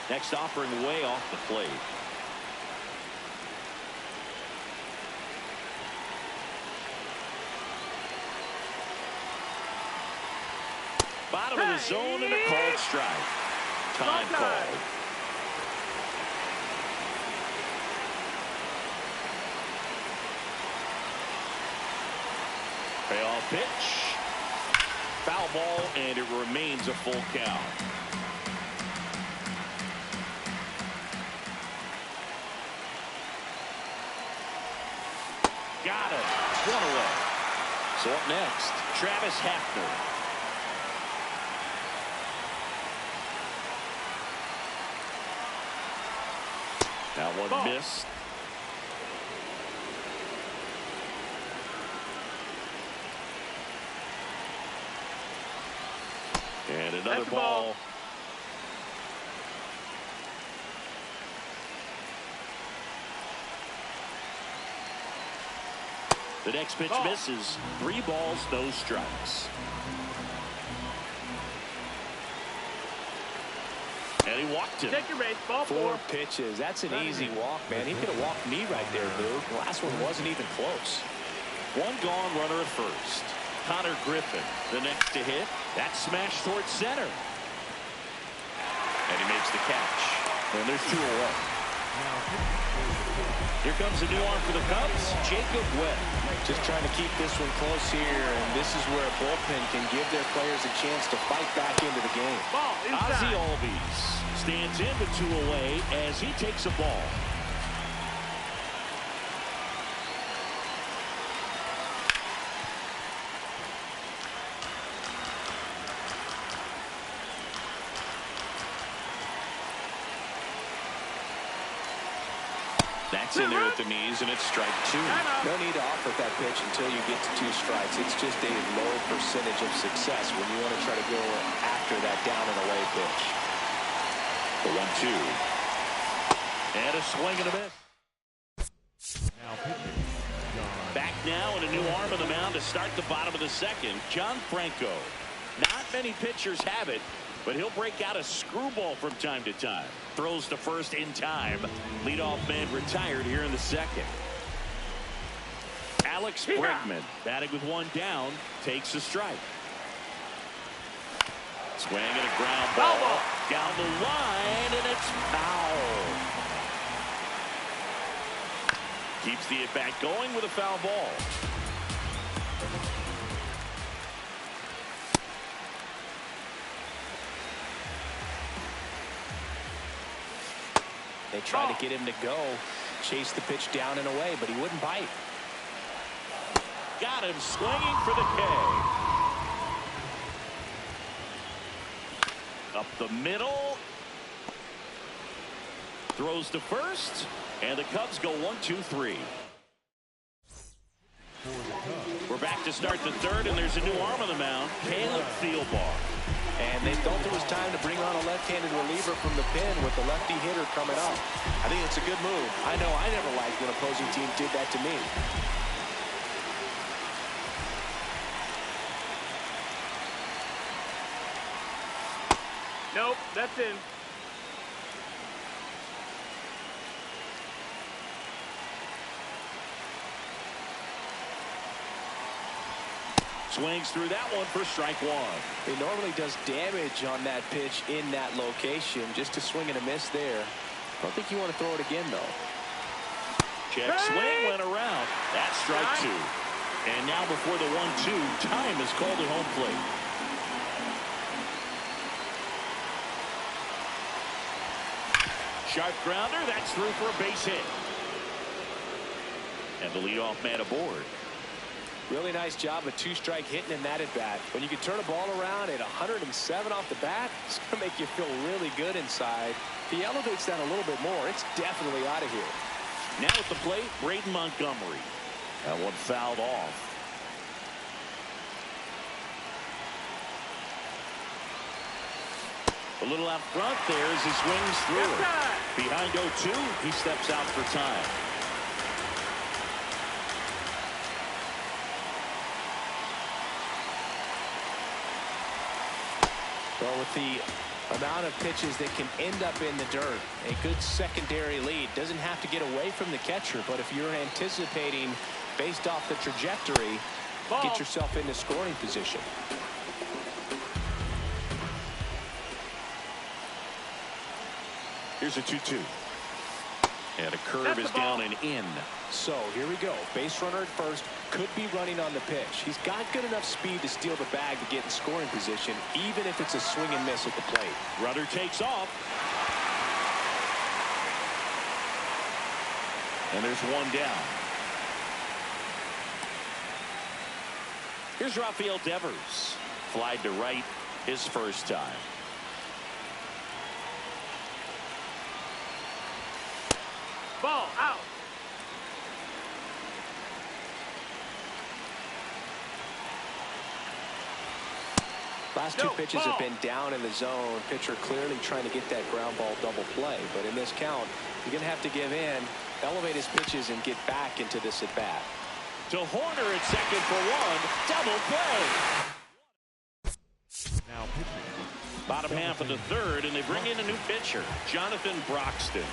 Next offering way off the plate. Bottom of the zone and a called strike. Time called. Payoff pitch. Foul ball, and it remains a full count. Got it. 1 away. So up next, Travis Hafner. That one Ball. missed. another That's the ball. ball. The next pitch Ball. misses. 3 balls, no strikes. And he walked him. Take your base. Ball 4 4. pitches. That's an easy walk, man. He could have walked me right there, Lou. The last one wasn't even close. 1 gone, runner at first. Connor Griffin, the next to hit. That smash towards center. And he makes the catch. And there's 2 away. Here comes a new arm for the Cubs, Jacob Webb. Just trying to keep this one close here, and this is where a bullpen can give their players a chance to fight back into the game. Ball Ozzie inside. Albies stands in with 2 away as he takes a ball. That's in there at the knees, and it's strike 2. No need to offer that pitch until you get to 2 strikes. It's just a low percentage of success when you want to try to go after that down and away pitch. The 1-2. And a swing and a miss. Now pitching, John. Back now and a new arm on the mound to start the bottom of the second. John Franco. Not many pitchers have it, but he'll break out a screwball from time to time. Throws to first in time. Leadoff man retired here in the second. Alex Bregman batting with 1 down takes a strike. Swing and a ground ball down the line, and it's foul. Keeps the at-bat going with a foul ball. They tried to get him to go, chase the pitch down and away, but he wouldn't bite. Got him swinging for the K. Up the middle. Throws to first. And the Cubs go 1-2-3. We're back to start the third, and there's a new arm on the mound. Caleb Thielbar. And they felt it was time to bring on a left-handed reliever from the pen with the lefty hitter coming up. I think it's a good move. I know I never liked when opposing teams did that to me. Nope, that's in. Swings through that one for strike 1. He normally does damage on that pitch in that location. Just a swing and a miss there. I don't think you want to throw it again, though. Check swing went around. That's strike 2. And now before the 1-2, time is called at home plate. Sharp grounder. That's through for a base hit. And the leadoff man aboard. Really nice job of 2-strike hitting in that at bat. When you can turn a ball around at 107 off the bat, it's going to make you feel really good inside. If he elevates that a little bit more, it's definitely out of here. Now at the plate, Braden Montgomery. That one fouled off. A little out front there as he swings through it. Behind 0-2, he steps out for time. Well, with the amount of pitches that can end up in the dirt, a good secondary lead doesn't have to get away from the catcher, but if you're anticipating based off the trajectory, get yourself into scoring position. Here's a 2-2. And a curve is down and in. So here we go. Base runner at first, could be running on the pitch. He's got good enough speed to steal the bag to get in scoring position, even if it's a swing and miss at the plate. Runner takes off. And there's 1 down. Here's Rafael Devers. Flied to right his first time. Ball out. Last two pitches have been down in the zone. Pitcher clearly trying to get that ground ball double play. But in this count, you're going to have to give in, elevate his pitches, and get back into this at bat. To Horner at second for one. Double play. Now pitching. Bottom half of the third, and they bring in a new pitcher, Jonathan Broxton.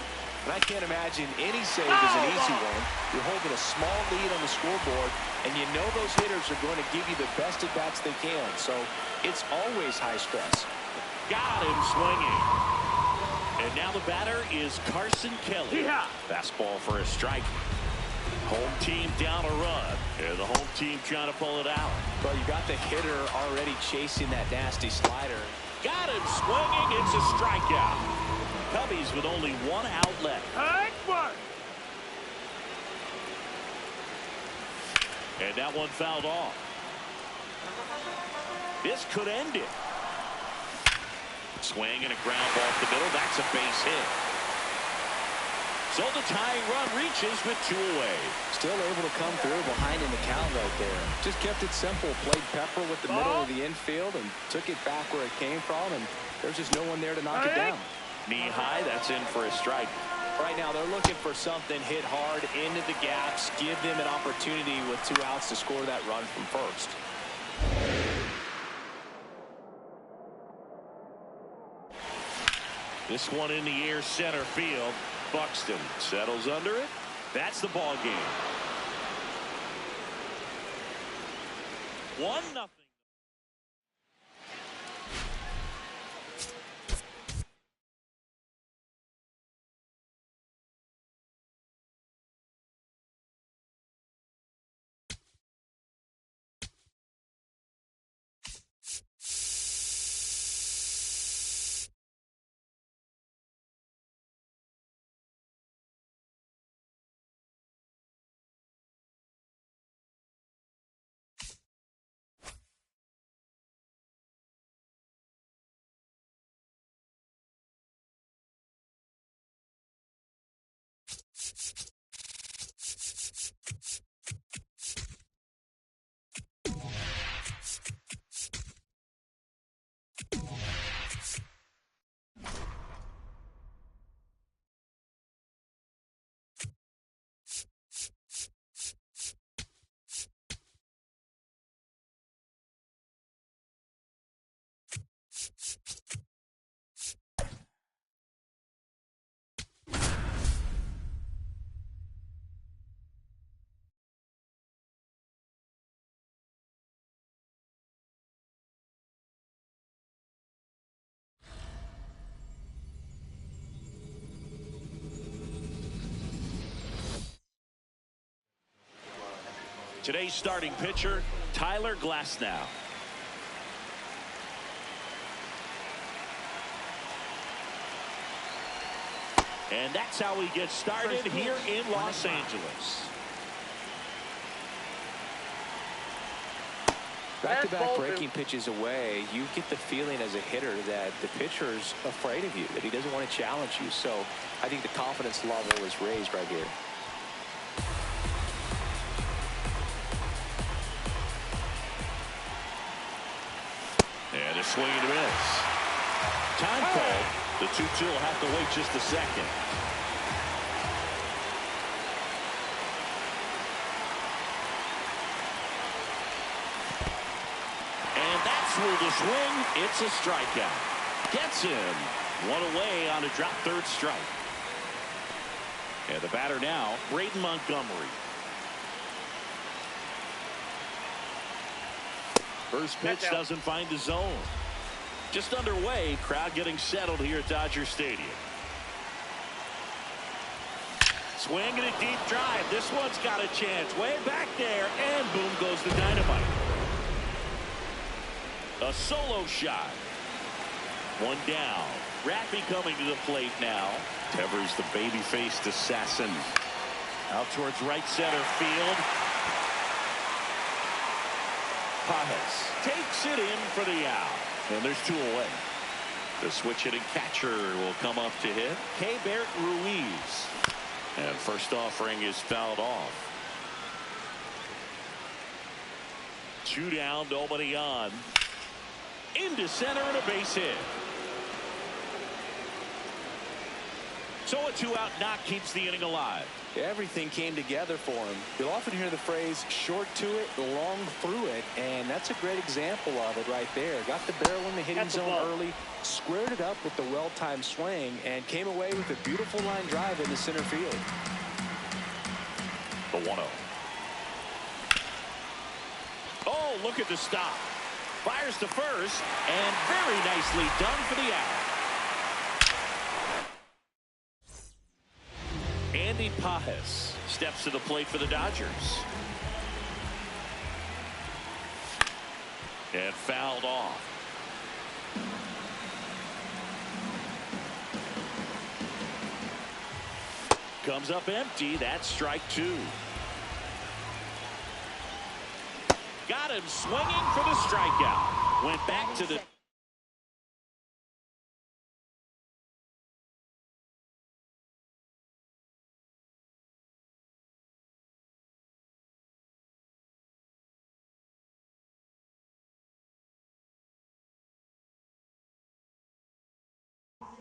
And I can't imagine any save is an easy one. You're holding a small lead on the scoreboard, and you know those hitters are going to give you the best at-bats they can. So it's always high stress. Got him swinging. And now the batter is Carson Kelly. Fastball for a strike. Home team down a run. And the home team trying to pull it out. Well, you got the hitter already chasing that nasty slider. Got him swinging. It's a strikeout. Cubbies with only one out left. And that one fouled off. This could end it. Swing and a ground ball up the middle. That's a base hit. So the tying run reaches with 2 away. Still able to come through behind in the count right there. Just kept it simple. Played pepper with the middle of the infield and took it back where it came from. And there's just no one there to knock it down. Knee high. That's in for a strike. Right now they're looking for something hit hard into the gaps. Give them an opportunity with 2 outs to score that run from first. This one in the air center field. Buxton settles under it. That's the ball game. 1-0. Today's starting pitcher, Tyler Glasnow. And that's how we get started here in Los Angeles. Back-to-back breaking pitches away, you get the feeling as a hitter that the pitcher's afraid of you, that he doesn't want to challenge you. So I think the confidence level is raised right here. And a swing and a miss. Time call. The 2-2 will have to wait just a second. And that's where the swing. It's a strikeout. Gets him. 1 away on a drop third strike. And the batter now, Braden Montgomery. First pitch doesn't find the zone. Just underway, crowd getting settled here at Dodger Stadium. Swing and a deep drive. This one's got a chance. Way back there, and boom goes the dynamite. A solo shot. 1 down. Raffy coming to the plate now. Devers, the baby-faced assassin. Out towards right center field. Pajes takes it in for the out. And there's 2 away. The switch hitting catcher will come up to hit. Keibert Ruiz. And first offering is fouled off. 2 down, nobody on. into center and a base hit. So a 2-out knock keeps the inning alive. Everything came together for him. You'll often hear the phrase short to it, long through it, and that's a great example of it right there. Got the barrel in the hitting zone early, squared it up with the well-timed swing, and came away with a beautiful line drive into center field. The 1-0. Oh, look at the stop. Fires to first, and very nicely done for the out. Andy Pajes steps to the plate for the Dodgers. And fouled off. Comes up empty. That's strike 2. Got him swinging for the strikeout. Went back to the...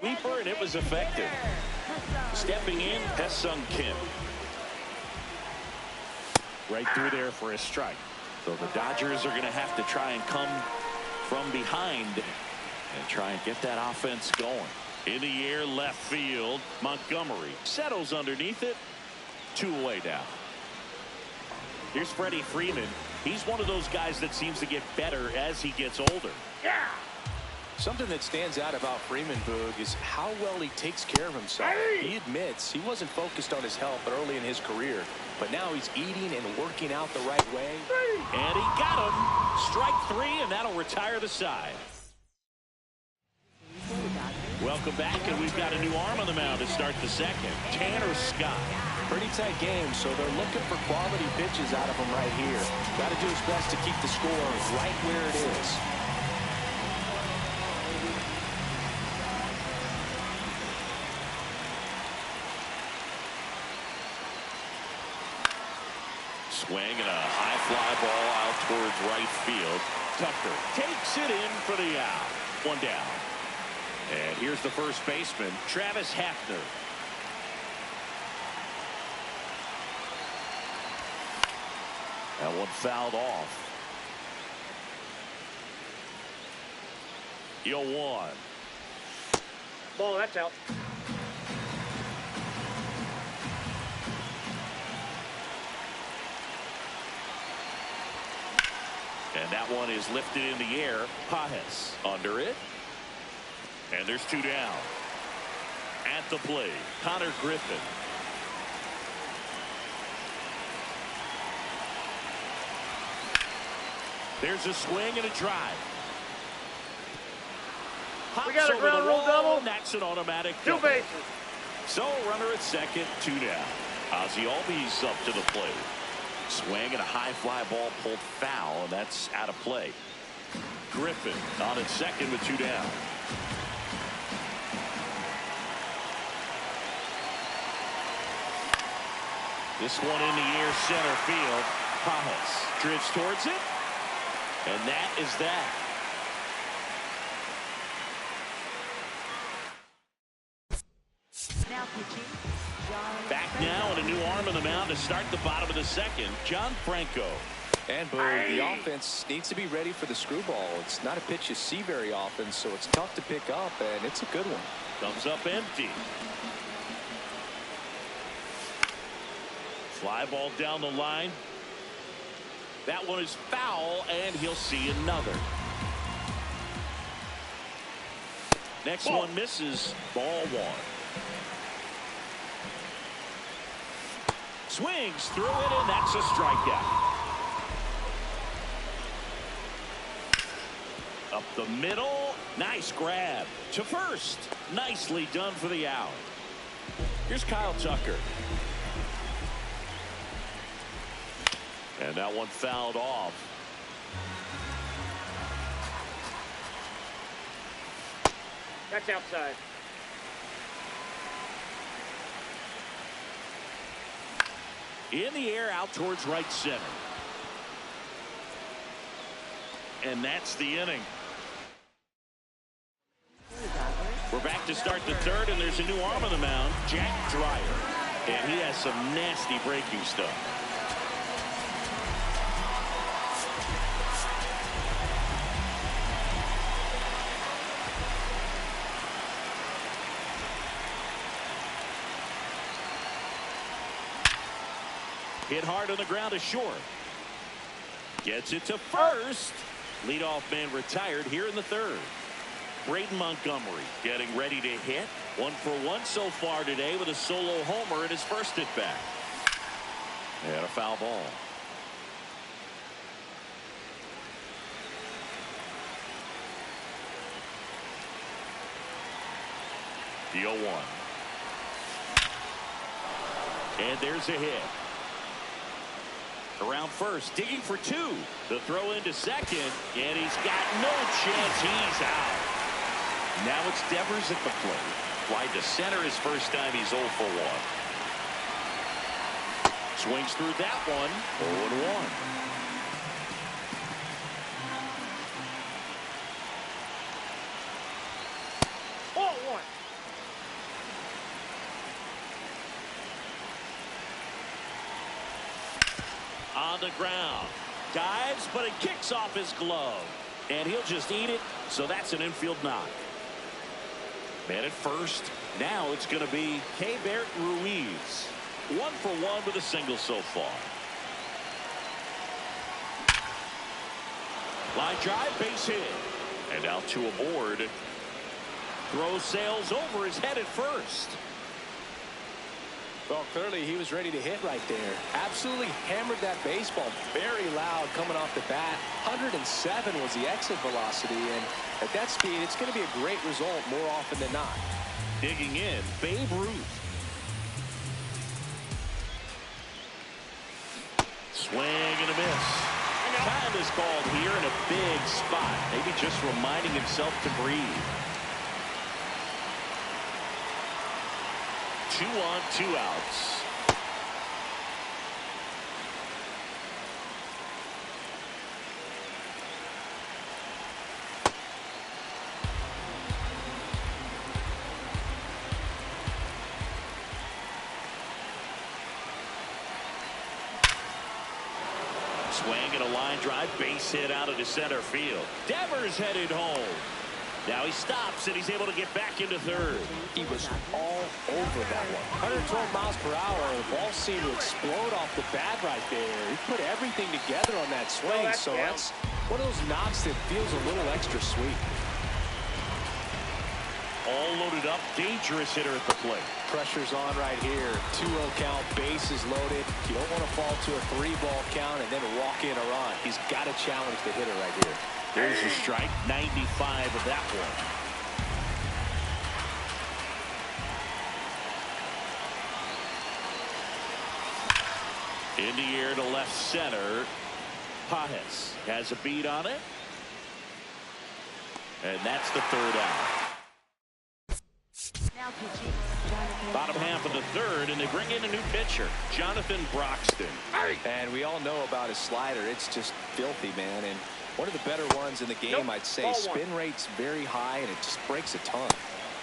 Leaper, and it was effective. Stepping in, Hesung Kim. Right through there for a strike. So the Dodgers are going to have to try and come from behind and try and get that offense going. In the air, left field. Montgomery settles underneath it. 2 away now. Here's Freddie Freeman. He's one of those guys that seems to get better as he gets older. Yeah. Something that stands out about Freeman, Boog, is how well he takes care of himself. He admits he wasn't focused on his health early in his career, but now he's eating and working out the right way. And he got him. Strike 3, and that'll retire the side. Welcome back, and we've got a new arm on the mound to start the second. Tanner Scott. Pretty tight game, so they're looking for quality pitches out of him right here. Got to do his best to keep the score right where it is. Swing and a high fly ball out towards right field. Tucker takes it in for the out. 1 down. And here's the first baseman, Travis Hafner. That one fouled off. 0-1. Ball, that's out. And that one is lifted in the air. Pajes under it. And there's 2 down. At the plate, Connor Griffin. There's a swing and a drive. We got a ground rule double. That's an automatic 2 double. bases. So runner at second, 2 down. Ozzie Albies up to the plate. Swing and a high fly ball pulled foul, and that's out of play. Griffin on at second with 2 down. This one in the air, center field. Pajes drifts towards it, and that is that. Now pitching, John Back now and a new arm on the mound to start the bottom of the second. John Franco. And Boog, the offense needs to be ready for the screwball. It's not a pitch you see very often, so it's tough to pick up, and it's a good one. Comes up empty. Fly ball down the line. That one is foul, and he'll see another. Next one misses. Ball 1. Swings through it, and that's a strikeout. Up the middle. Nice grab. To first. Nicely done for the out. Here's Kyle Tucker. And that one fouled off. That's outside. In the air, out towards right center. And that's the inning. We're back to start the third, and there's a new arm on the mound, Jack Dreyer. And he has some nasty breaking stuff. Hit hard on the ground to short. Gets it to first. Leadoff man retired here in the third. Braden Montgomery getting ready to hit. 1 for 1 so far today with a solo homer in his first at bat. And a foul ball. The 0-1. And there's a hit. Around first, digging for 2. The throw into second, and he's got no chance. He's out. Now it's Devers at the plate. Fly to center his first time. He's 0 for 1. Swings through that one. 0-1. On the ground. Dives, but it kicks off his glove. And he'll just eat it, so that's an infield knock. Man at first. Now it's going to be Keibert Ruiz. 1 for 1 with a single so far. Line drive, base hit. And out to aboard. Throw sails over his head at first. Well, clearly he was ready to hit right there. Absolutely hammered that baseball. Very loud coming off the bat. 107 was the exit velocity, and at that speed, it's going to be a great result more often than not. Digging in, Babe Ruth. Swing and a miss. Time is called here in a big spot. Maybe just reminding himself to breathe. 2 on, 2 outs. Swing and a line drive, base hit out into center field. Devers headed home. Now he stops, and he's able to get back into third. He was all over that one. 112 miles per hour. The ball seemed to explode off the bat right there. He put everything together on that swing, so that's one of those knocks that feels a little extra sweet. All loaded up, dangerous hitter at the plate. Pressure's on right here. 2-0 count, bases loaded. You don't want to fall to a 3-ball count and then walk in a run. He's got to challenge the hitter right here. There's a strike, 95 of that one. In the air to left center. Pajes has a beat on it. And that's the third out. Now pitching, Jonathan. Bottom half of the third, and they bring in a new pitcher, Jonathan Broxton. And we all know about his slider. It's just filthy, man. And one of the better ones in the game, I'd say. Spin rate's very high, and it just breaks a ton.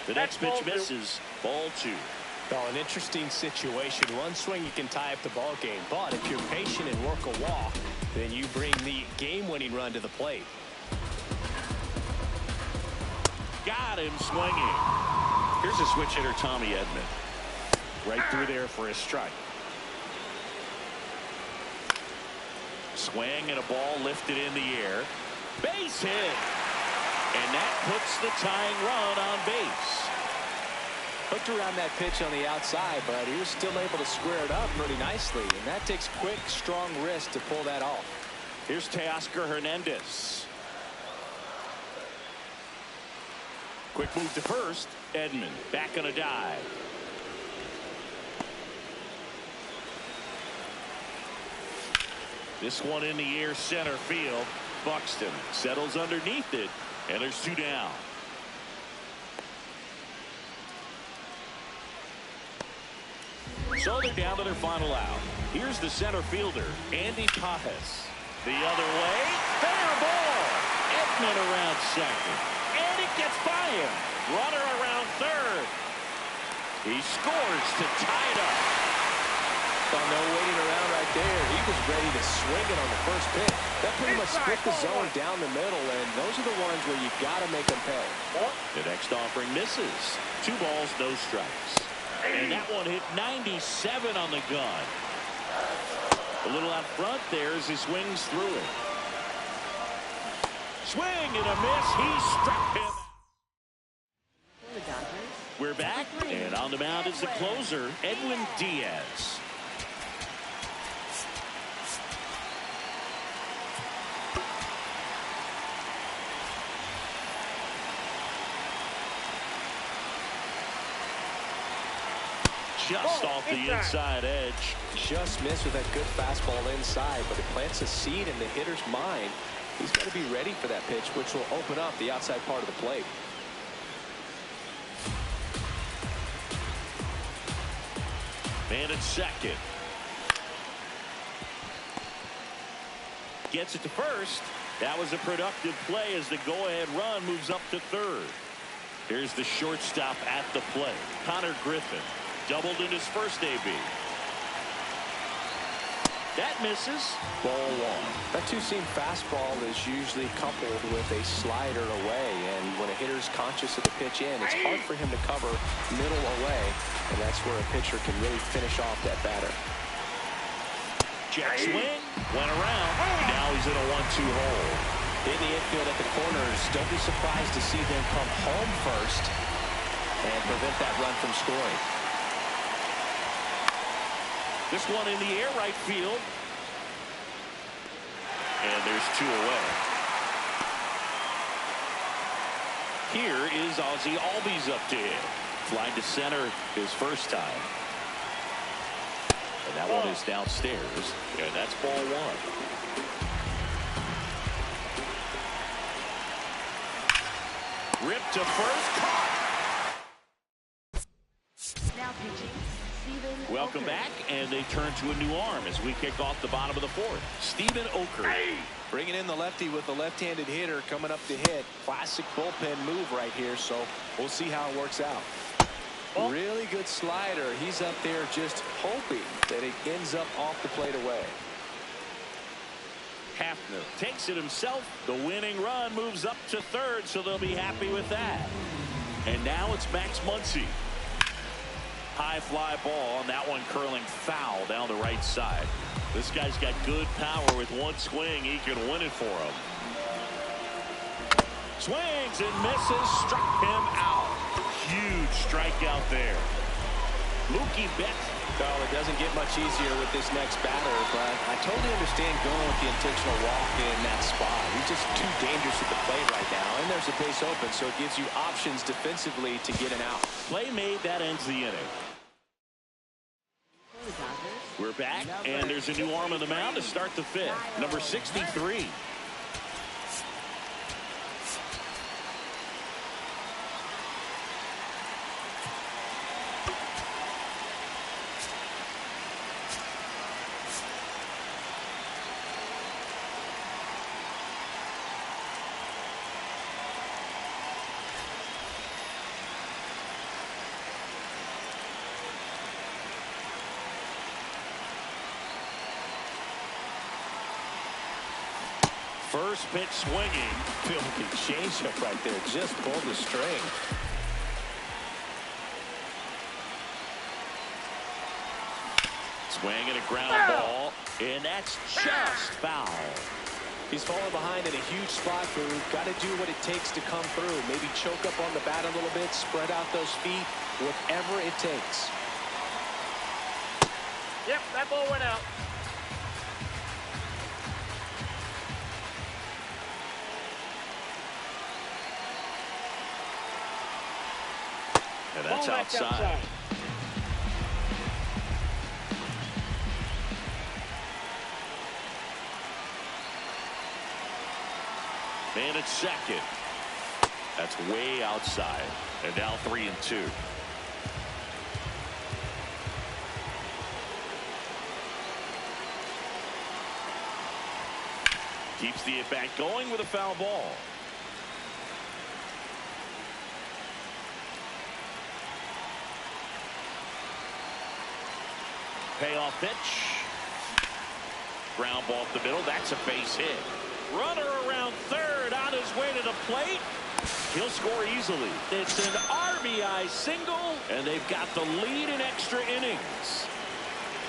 The next pitch misses. Ball 2. Well, an interesting situation. One swing, you can tie up the ball game. But if you're patient and work a walk, then you bring the game-winning run to the plate. Got him swinging. Here's a switch hitter, Tommy Edman. Right through there for a strike. Swing and a ball lifted in the air. Base hit. And that puts the tying run on base. Hooked around that pitch on the outside, but he was still able to square it up pretty nicely. And that takes quick, strong wrist to pull that off. Here's Teoscar Hernandez. Quick move to first. Edman back on a dive. This one in the air, center field. Buxton settles underneath it, and there's 2 down. So they're down to their final out. Here's the center fielder, Andy Pajes. The other way, fair ball. Edman around second, and it gets by him. Runner around He scores to tie it up. Oh, no waiting around right there. He was ready to swing it on the first pitch. That pretty much split the zone down the middle, and those are the ones where you got to make them pay. The next offering misses. 2 balls, no strikes. And that one hit 97 on the gun. A little out front there as he swings through it. Swing and a miss. He struck him. We're back, and on the mound is the closer, Edwin Diaz. Just off the inside edge. Just missed with that good fastball inside, but it plants a seed in the hitter's mind. He's got to be ready for that pitch, which will open up the outside part of the plate. Man at second. Gets it to first. That was a productive play as the go-ahead run moves up to third. Here's the shortstop at the plate. Connor Griffin doubled in his first AB. That misses. Ball 1. That two-seam fastball is usually coupled with a slider away, and when a hitter's conscious of the pitch in, it's hard for him to cover middle away, and that's where a pitcher can really finish off that batter. Jack swing, went around. Now he's in a 1-2 hole. In the infield at the corners, don't be surprised to see them come home first and prevent that run from scoring. This one in the air right field. And there's 2 away. Here is Ozzie Albies up to hit. Flying to center his first time. And that one is downstairs. And that's ball 1. Ripped to first. Caught. Now pitching. Welcome back, and they turn to a new arm as we kick off the bottom of the 4th. Stephen Oker. Bringing in the lefty with the left-handed hitter coming up to hit. Classic bullpen move right here, so we'll see how it works out. Really good slider. He's up there just hoping that it ends up off the plate away. Hafner takes it himself. The winning run moves up to third, so they'll be happy with that. And now it's Max Muncy. High fly ball, and that one curling foul down the right side. This guy's got good power. With one swing, he can win it for him. Swings and misses, struck him out. Huge strikeout there. Mookie Betts. Well, it doesn't get much easier with this next batter, but I totally understand going with the intentional walk in that spot. He's just too dangerous at the plate right now, and there's a base open, so it gives you options defensively to get an out. Play made, that ends the inning. We're back, and there's a new arm on the mound to start the 5th. Number 63. First pitch swinging. Filthy changeup right there. Just pulled the string. Swing and a ground ball. And that's just foul. He's falling behind in a huge spot, Boo. Got to do what it takes to come through. Maybe choke up on the bat a little bit, spread out those feet, whatever it takes. Yep, that ball went out. And that's outside. Man at second. That's way outside. And now 3-2. Keeps the at-bat going with a foul ball. Payoff pitch. Ground ball up the middle. That's a base hit. Runner around third on his way to the plate. He'll score easily. It's an RBI single, and they've got the lead in extra innings.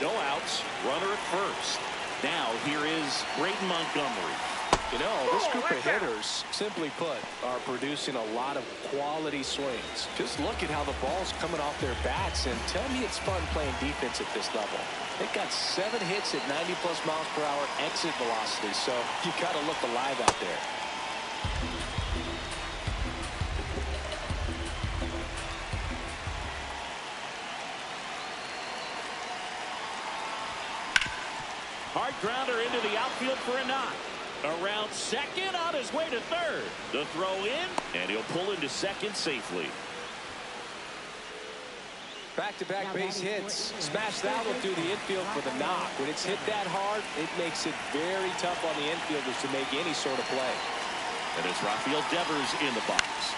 No outs. Runner at first. Now here is Braden Montgomery. You know, this group of hitters, simply put, are producing a lot of quality swings. Just look at how the ball's coming off their bats, and tell me it's fun playing defense at this level. They've got 7 hits at 90+ miles per hour exit velocity, so you got to look alive out there. Hard grounder into the outfield for a knock. Around second, on his way to third. The throw in, and he'll pull into second safely. Back-to-back base hits. Smash that one through the infield for the knock. When it's hit that hard, it makes it very tough on the infielders to make any sort of play. And it's Rafael Devers in the box.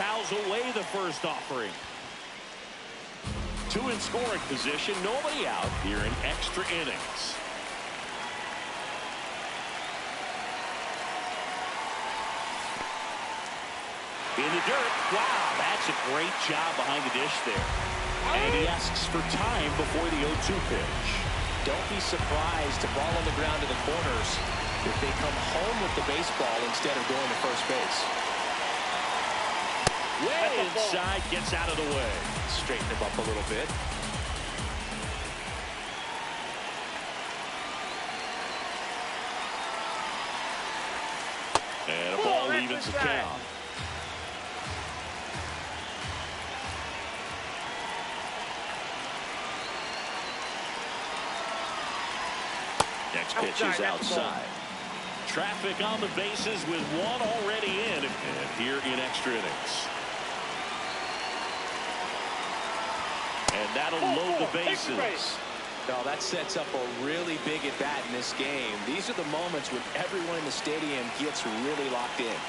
Fouls away the first offering. 2 in scoring position, nobody out here in extra innings. In the dirt. Wow, that's a great job behind the dish there. And he asks for time before the 0-2 pitch. Don't be surprised to ball on the ground to the corners if they come home with the baseball instead of going to first base. Way inside, gets out of the way. Straighten him up a little bit. And a ball evens the count. Next pitch is outside. Traffic on the bases with 1 already in, and here in extra innings. And that'll load the bases. No, that sets up a really big at bat in this game. These are the moments when everyone in the stadium gets really locked in.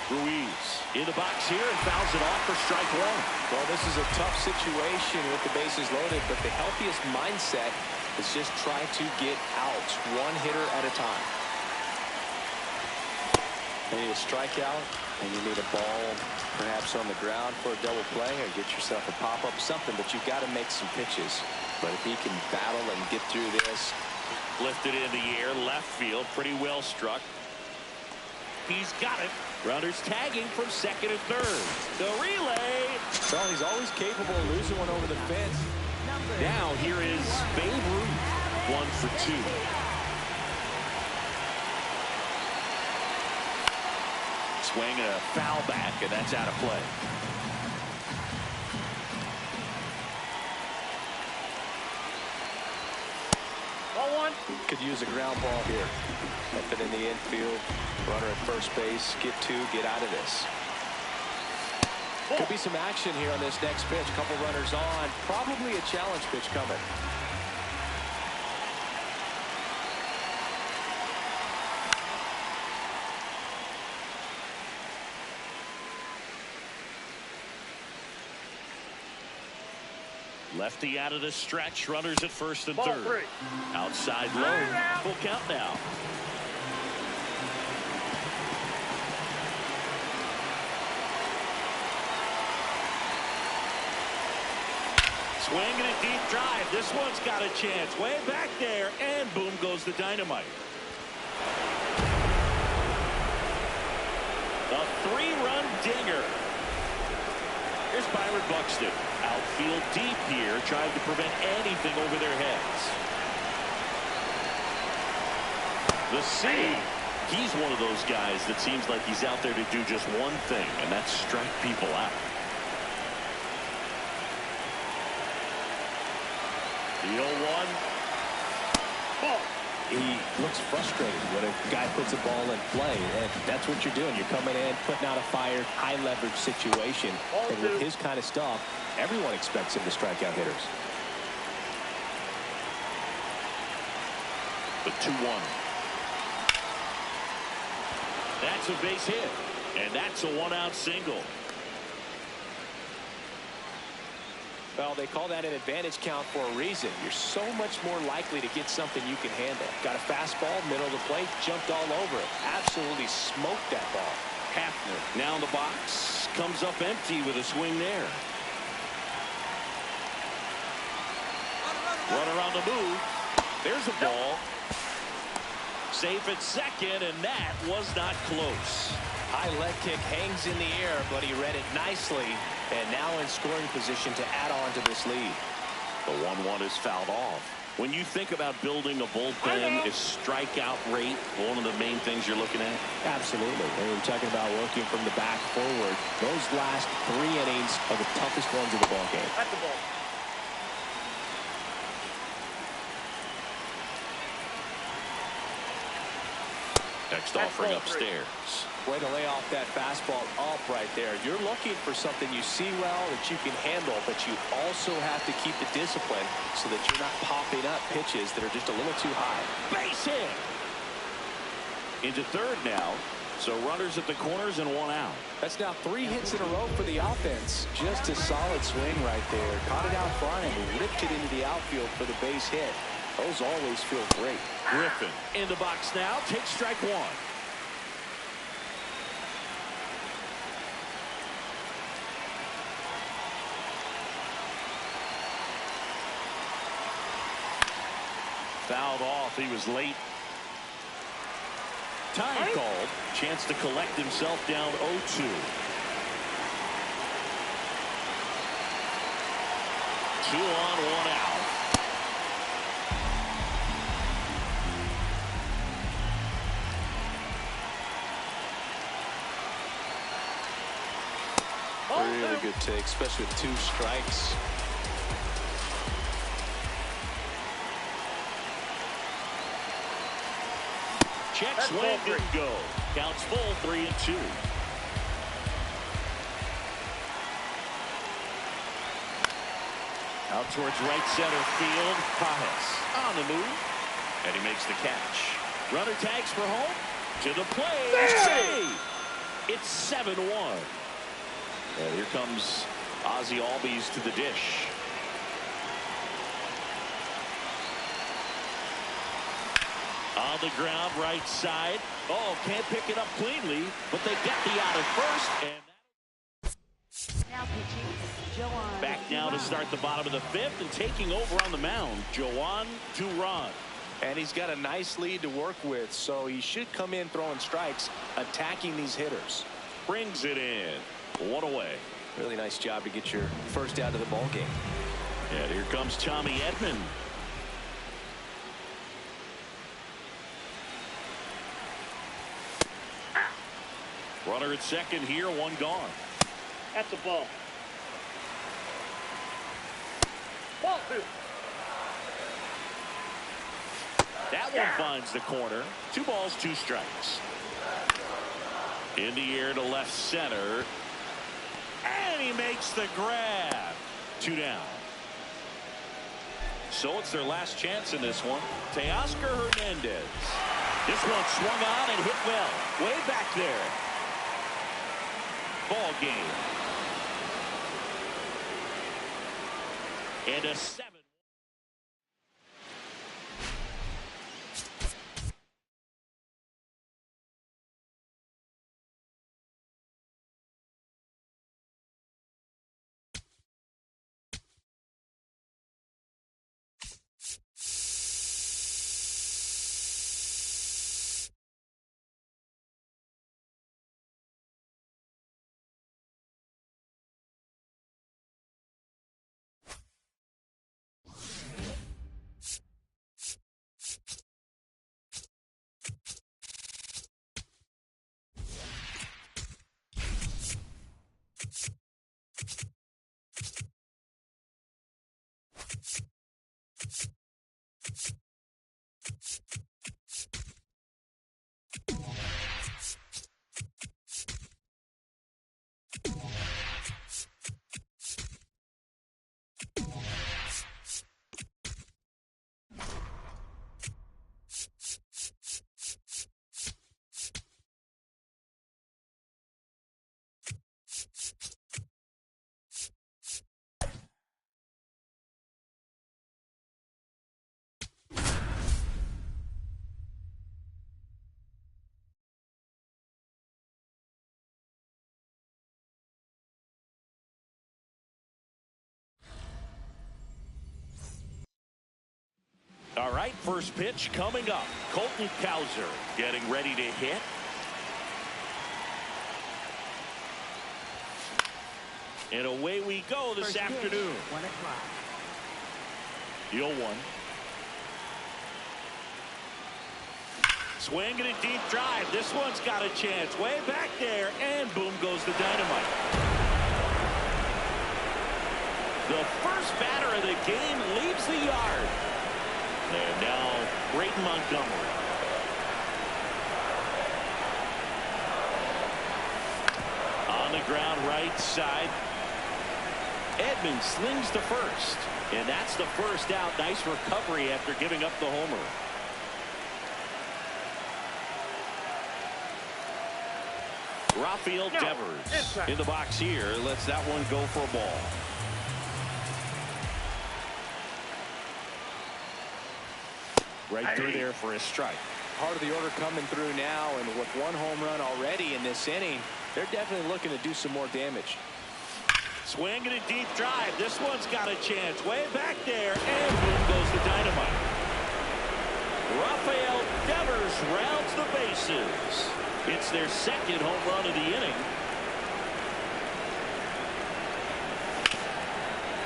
Ruiz in the box here and fouls it off for strike 1. Well, this is a tough situation with the bases loaded, but the healthiest mindset is just try to get out 1 hitter at a time. You need a strikeout, and you need a ball perhaps on the ground for a double play, or get yourself a pop-up, something, but you've got to make some pitches. But if he can battle and get through this. Lifted in the air, left field, pretty well struck. He's got it. Runners tagging from second and third. The relay. Well, he's always capable of losing one over the fence. Now here is Babe Ruth. 1 for 2. Swing and a foul back, and that's out of play. Ball 1. Could use a ground ball here. Up in the infield. Runner at first base. Get 2. Get out of this. Could be some action here on this next pitch. Couple runners on. Probably a challenge pitch coming. Lefty out of the stretch. Runners at first and Ball third. 3. Outside low. Full count now. Swinging a deep drive. This one's got a chance. Way back there. And boom goes the dynamite. A 3-run dinger. Here's Byron Buxton. Outfield deep here, trying to prevent anything over their heads. The C. He's one of those guys that seems like he's out there to do just one thing, and that's strike people out. The 0-1. Ball. He looks frustrated when a guy puts a ball in play, and that's what you're doing. You're coming in, putting out a fire, high-leverage situation. And with his kind of stuff, everyone expects him to strike out hitters. The 2-1. That's a base hit, and that's a 1-out single. Well, they call that an advantage count for a reason. You're so much more likely to get something you can handle. Got a fastball, middle of the plate, jumped all over it. Absolutely smoked that ball. Hafner now in the box. Comes up empty with a swing there. Runner on the move. There's a ball. Safe at second, and that was not close. High leg kick hangs in the air, but he read it nicely, and now in scoring position to add on to this lead. The 1-1 is fouled off. When you think about building a bullpen, is strikeout rate one of the main things you're looking at? Absolutely. And we're talking about working from the back forward. Those last 3 innings are the toughest ones of the ball game. At the ball. Next offering upstairs. Way to lay off that fastball up right there. You're looking for something you see well that you can handle, but you also have to keep the discipline so that you're not popping up pitches that are just a little too high. Base hit. Into third now. So runners at the corners and 1 out. That's now 3 hits in a row for the offense. Just a solid swing right there. Caught it out front and ripped it into the outfield for the base hit. Those always feel great. Griffin in the box now. Takes strike 1. Fouled off. He was late. Time called. Chance to collect himself down 0-2. 2 on, 1 out. Really good take, especially with 2 strikes. Check swing, good go. Counts full, 3-2. Out towards right center field. Pajes on the move. And he makes the catch. Runner tags for home. To the plate. Save! It's 7-1. And here comes Ozzie Albies to the dish. On the ground, right side. Oh, can't pick it up cleanly, but they get the out at first. And Now pitching, Joan. back now to start the bottom of the 5th, and taking over on the mound, Joan Duran. And he's got a nice lead to work with, so he should come in throwing strikes, attacking these hitters. Brings it in. 1 away. Really nice job to get your first out of the ball game. And here comes Tommy Edman. Runner at second here, 1 gone. That's a ball. Ball 2. That one finds the corner. 2 balls, 2 strikes. In the air to left center. And he makes the grab. 2 down. So it's their last chance in this one. Teoscar Hernandez. This one swung on and hit well. Way back there. Ball game. And a 7. first pitch coming up. Colton Cowser getting ready to hit. And away we go this afternoon. 1 o'clock. 0-1. Swing and a deep drive. This one's got a chance. Way back there. And boom goes the dynamite. The first batter of the game leaves the yard. And now Brayton Montgomery. On the ground right side. Edmonds slings to first. And that's the first out. Nice recovery after giving up the homer. Rafael Devers in the box here. Lets that one go for a ball. Right through there for a strike. Part of the order coming through now, and with 1 home run already in this inning, they're definitely looking to do some more damage. Swing and a deep drive. This one's got a chance. Way back there. And boom goes the dynamite. Rafael Devers rounds the bases. It's their second home run of the inning.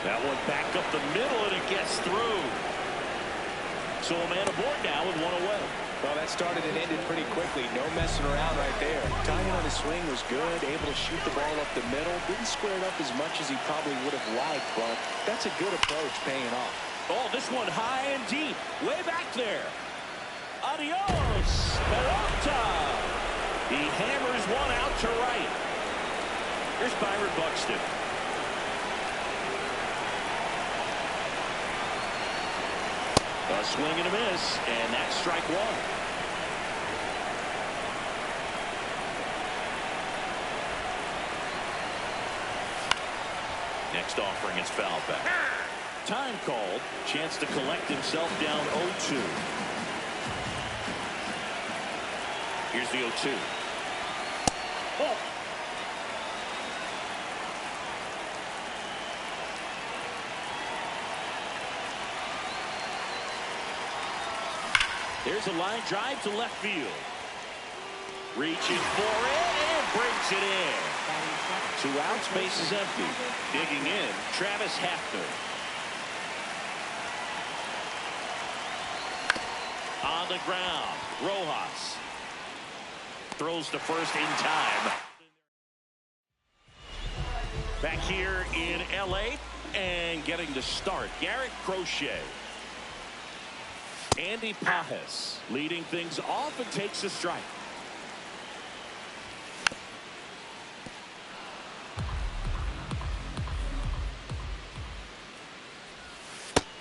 That one back up the middle, and it gets through. So a man aboard now with 1 away. Well, that started and ended pretty quickly. No messing around right there. Timing on his swing was good. Able to shoot the ball up the middle. Didn't square it up as much as he probably would have liked, but that's a good approach paying off. Oh, this one high and deep. Way back there. Adios, Peralta. He hammers one out to right. Here's Byron Buxton. A swing and a miss, and that's strike 1. Next offering is foul back. Time called. Chance to collect himself down 0-2. Here's the 0-2. Oh. There's a line drive to left field. Reaching for it and brings it in. 2 outs, base is empty. Digging in, Travis Hafner. On the ground, Rojas throws to first in time. Back here in LA and getting the start, Garrett Crochet. Andy Pajes leading things off and takes a strike.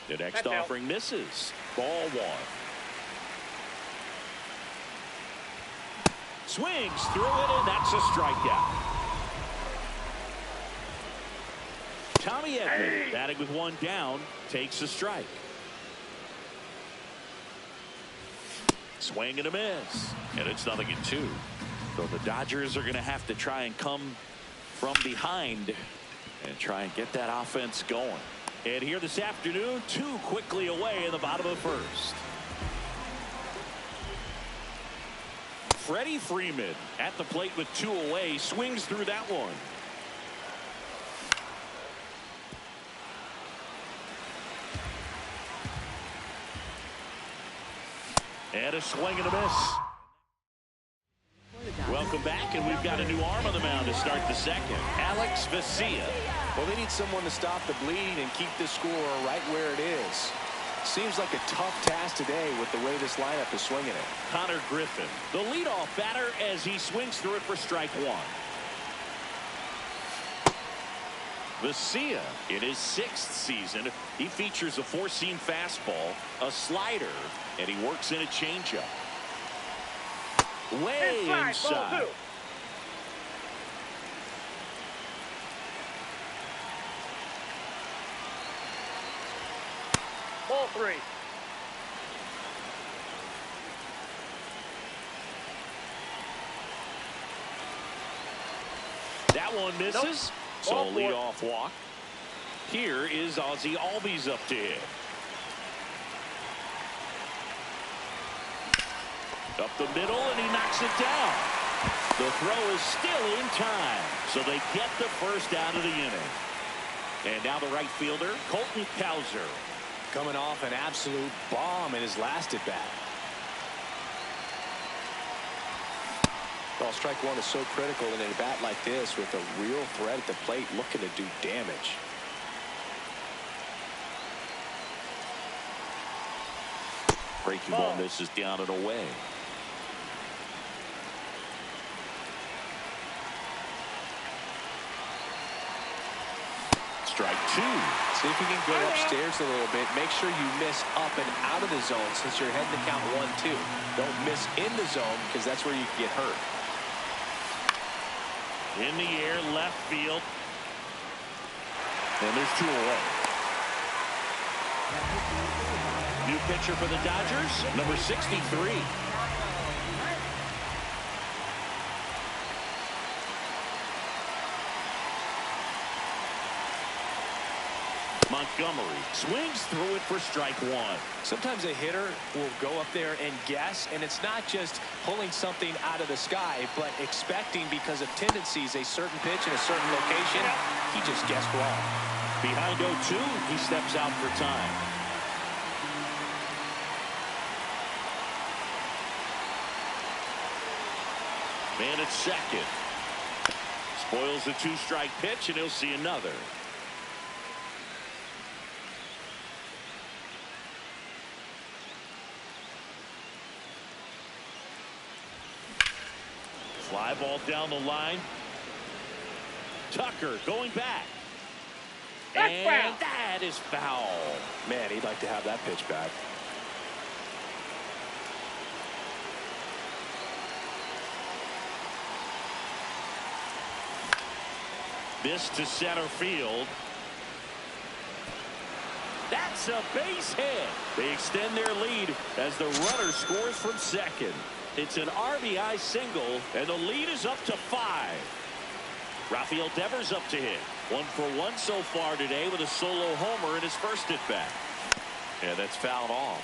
The next offering misses. Ball 1. Swings through it, and that's a strikeout. Tommy Edman batting with 1 down takes a strike. Swing and a miss, and it's 0-2. So the Dodgers are going to have to try and come from behind and try and get that offense going. And here this afternoon, 2 quickly away in the bottom of the first. Freddie Freeman at the plate with 2 away, swings through that one. And a swing and a miss. Welcome back, and we've got a new arm on the mound to start the second. Alex Vesia. Well, they need someone to stop the bleed and keep the score right where it is. Seems like a tough task today with the way this lineup is swinging it. Connor Griffin, the leadoff batter, as he swings through it for strike 1. Vesia, in his 6th season, he features a 4-seam fastball, a slider, and he works in a changeup. Way inside. Ball 3. That one misses. So leadoff walk. Here is Ozzie Albies up to hit. Up the middle, and he knocks it down. The throw is still in time, so they get the first out of the inning. And now the right fielder, Colton Cowser. Coming off an absolute bomb in his last at bat. Well, strike one is so critical in a bat like this with a real threat at the plate looking to do damage. Breaking ball misses down and away. Strike two. See if you can go upstairs a little bit. Make sure you miss up and out of the zone since you're heading to count 1-2. Don't miss in the zone because that's where you can get hurt. In the air, left field. And there's 2 away. New pitcher for the Dodgers, number 63. Montgomery swings through it for strike one. Sometimes a hitter will go up there and guess, and it's not just pulling something out of the sky, but expecting because of tendencies a certain pitch in a certain location. He just guessed wrong. Behind 0-2, he steps out for time. Man at second. Spoils the 2-strike pitch, and he'll see another. Fly ball down the line. Tucker going back. And that is foul. Man, he'd like to have that pitch back. This to center field. That's a base hit. They extend their lead as the runner scores from second. It's an RBI single, and the lead is up to 5. Rafael Devers up to hit. 1 for 1 so far today with a solo homer in his first at bat. And that's fouled off.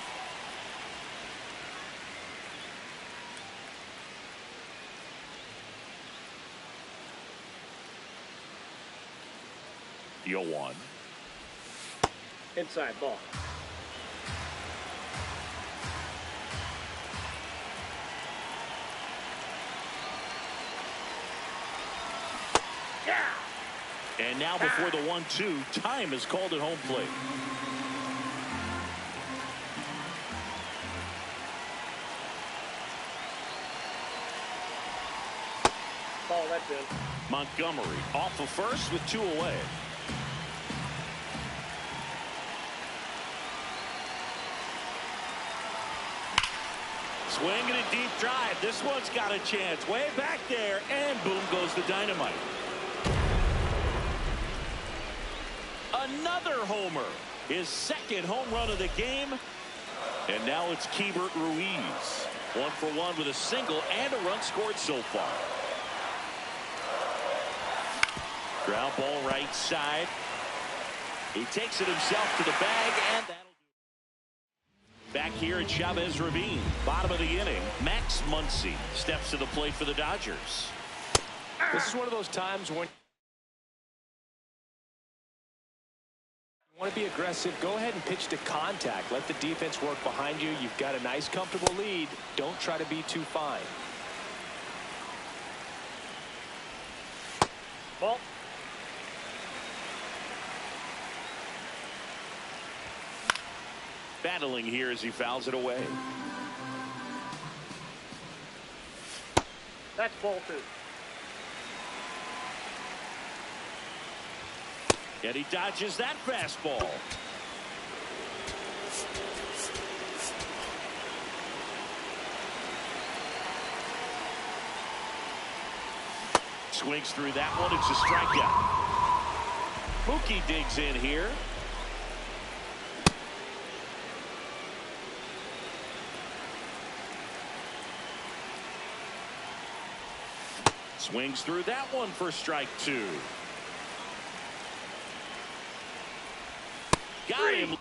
The 0-1. Inside ball. And now before the 1-2, time is called at home plate. Ball, that's in. Montgomery off of first with 2 away. Swing and a deep drive. This one's got a chance. Way back there, and boom goes the dynamite. Another homer. His second home run of the game. And now it's Keibert Ruiz. 1 for 1 with a single and a run scored so far. Ground ball right side. He takes it himself to the bag, and that'll do it. Back here at Chavez Ravine, bottom of the inning, Max Muncy steps to the plate for the Dodgers. This is one of those times when you want to be aggressive. Go ahead and pitch to contact. Let the defense work behind you. You've got a nice, comfortable lead. Don't try to be too fine. Ball. Battling here as he fouls it away. That's ball 2. And he dodges that fastball. Swings through that one. It's a strikeout. Mookie digs in here. Swings through that one for strike 2. Got him.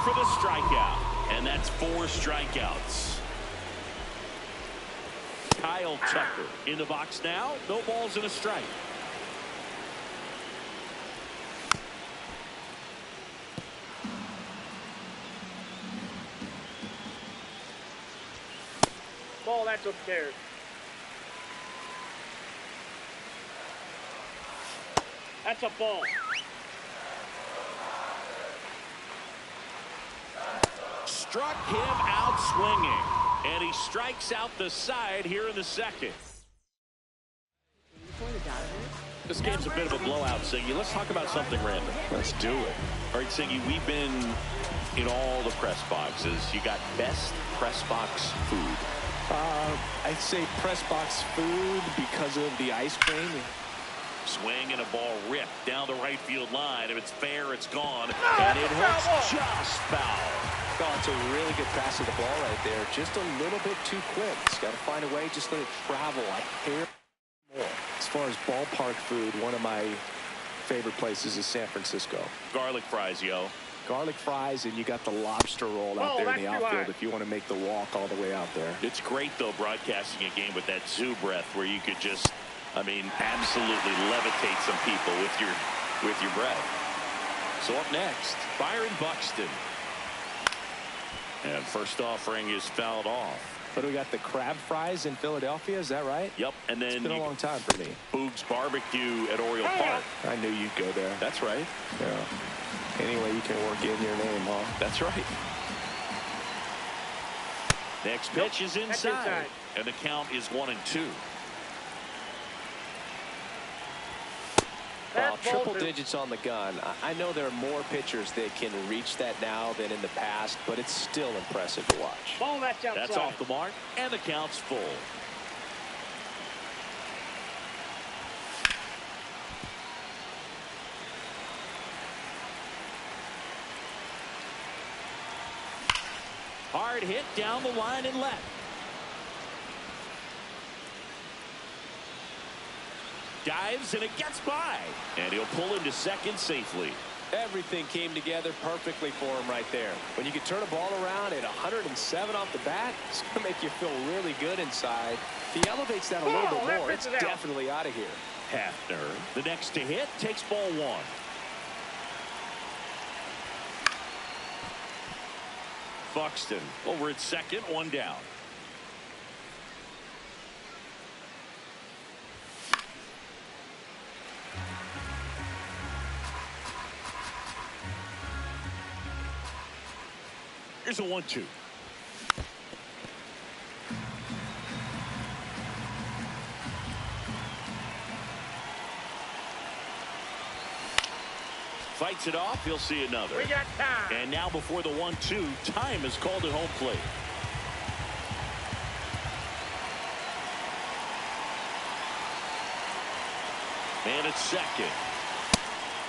for the strikeout. And that's 4 strikeouts. Kyle Tucker in the box now. No balls and a strike. Ball, that's upstairs. That's a ball. Struck him out swinging. And he strikes out the side here in the second. This game's a bit of a blowout, Singy. Let's talk about something random. Let's do it. All right, Singy, we've been in all the press boxes. You got best press box food. I'd say press box food because of the ice cream. Swing and a ball ripped down the right field line. If it's fair, it's gone. And it hurts just foul. Oh, it's a really good pass of the ball right there. Just a little bit too quick. It's got to find a way. Just let it travel a hair more. As far as ballpark food, one of my favorite places is San Francisco. Garlic fries, yo. Garlic fries, and you got the lobster roll out there in the outfield if you want to make the walk all the way out there. It's great, though, broadcasting a game with that zoo breath where you could just, I mean, absolutely levitate some people with your breath. So up next, Byron Buxton. And first offering is fouled off. But we got the crab fries in Philadelphia, is that right? Yep, and then it's been a long time for me. Boog's Barbecue at Oriole Park. I knew you'd go there. That's right. Yeah. Anyway, you can work in your name, huh? That's right. Next pitch is inside. And the count is 1-2. Well, triple digits on the gun. I know there are more pitchers that can reach that now than in the past, but it's still impressive to watch. Ball, that's outside. That's off the mark, and the count's full. Hard hit down the line and left. Dives and it gets by, and he'll pull into second safely. Everything came together perfectly for him right there. When you can turn a ball around at 107 off the bat, it's going to make you feel really good inside. If he elevates that a little bit more, it's definitely out of here. Hafner, the next to hit, takes ball 1. Buxton over at second, 1 down. Here's a 1-2. Fights it off. He'll see another. We got time. And now before the 1-2, time is called at home plate. And it's second.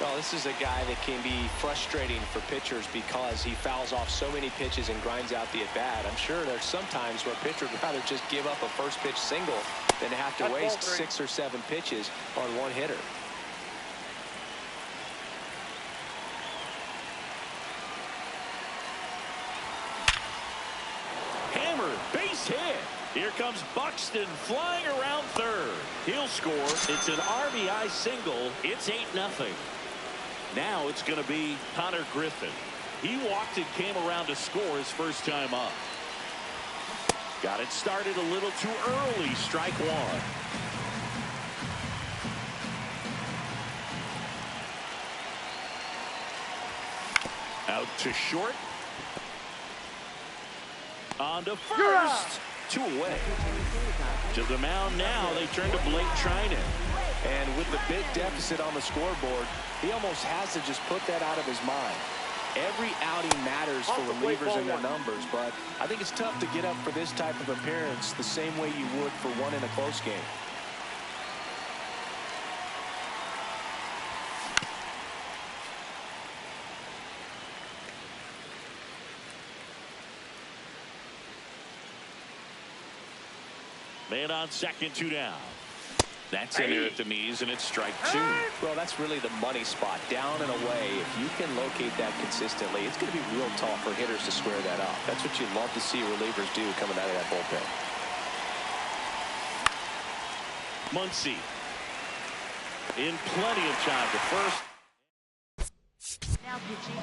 Well, this is a guy that can be frustrating for pitchers because he fouls off so many pitches and grinds out the at-bat. I'm sure there's some times where a pitcher would rather just give up a first pitch single than to have to waste 6 or 7 pitches on one hitter. Hammer, base hit. Here comes Buxton flying around third. He'll score. It's an RBI single. It's 8-0. Now it's going to be Connor Griffin. He walked and came around to score his first time up. Got it started a little too early. Strike 1. Out to short. On to first. 2 away. To the mound now. They turn to Blake Trinan. And with the big deficit on the scoreboard, he almost has to just put that out of his mind. Every outing matters for relievers and their numbers, but I think it's tough to get up for this type of appearance the same way you would for one in a close game. Man on second, 2 down. That's in there at the knees, and it's strike 2. Well, that's really the money spot, down and away. If you can locate that consistently, it's going to be real tough for hitters to square that up. That's what you love to see relievers do coming out of that bullpen. Muncy in plenty of time to first. Now pitching,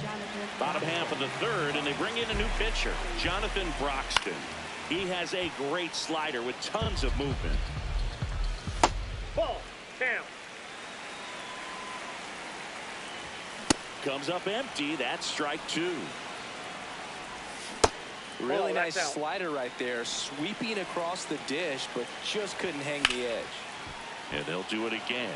Jonathan. Bottom half of the third, and they bring in a new pitcher, Jonathan Broxton. He has a great slider with tons of movement. Ball. Count. Comes up empty. That's strike 2. Really that's nice out. slider right there, sweeping across the dish, but just couldn't hang the edge. And they'll do it again.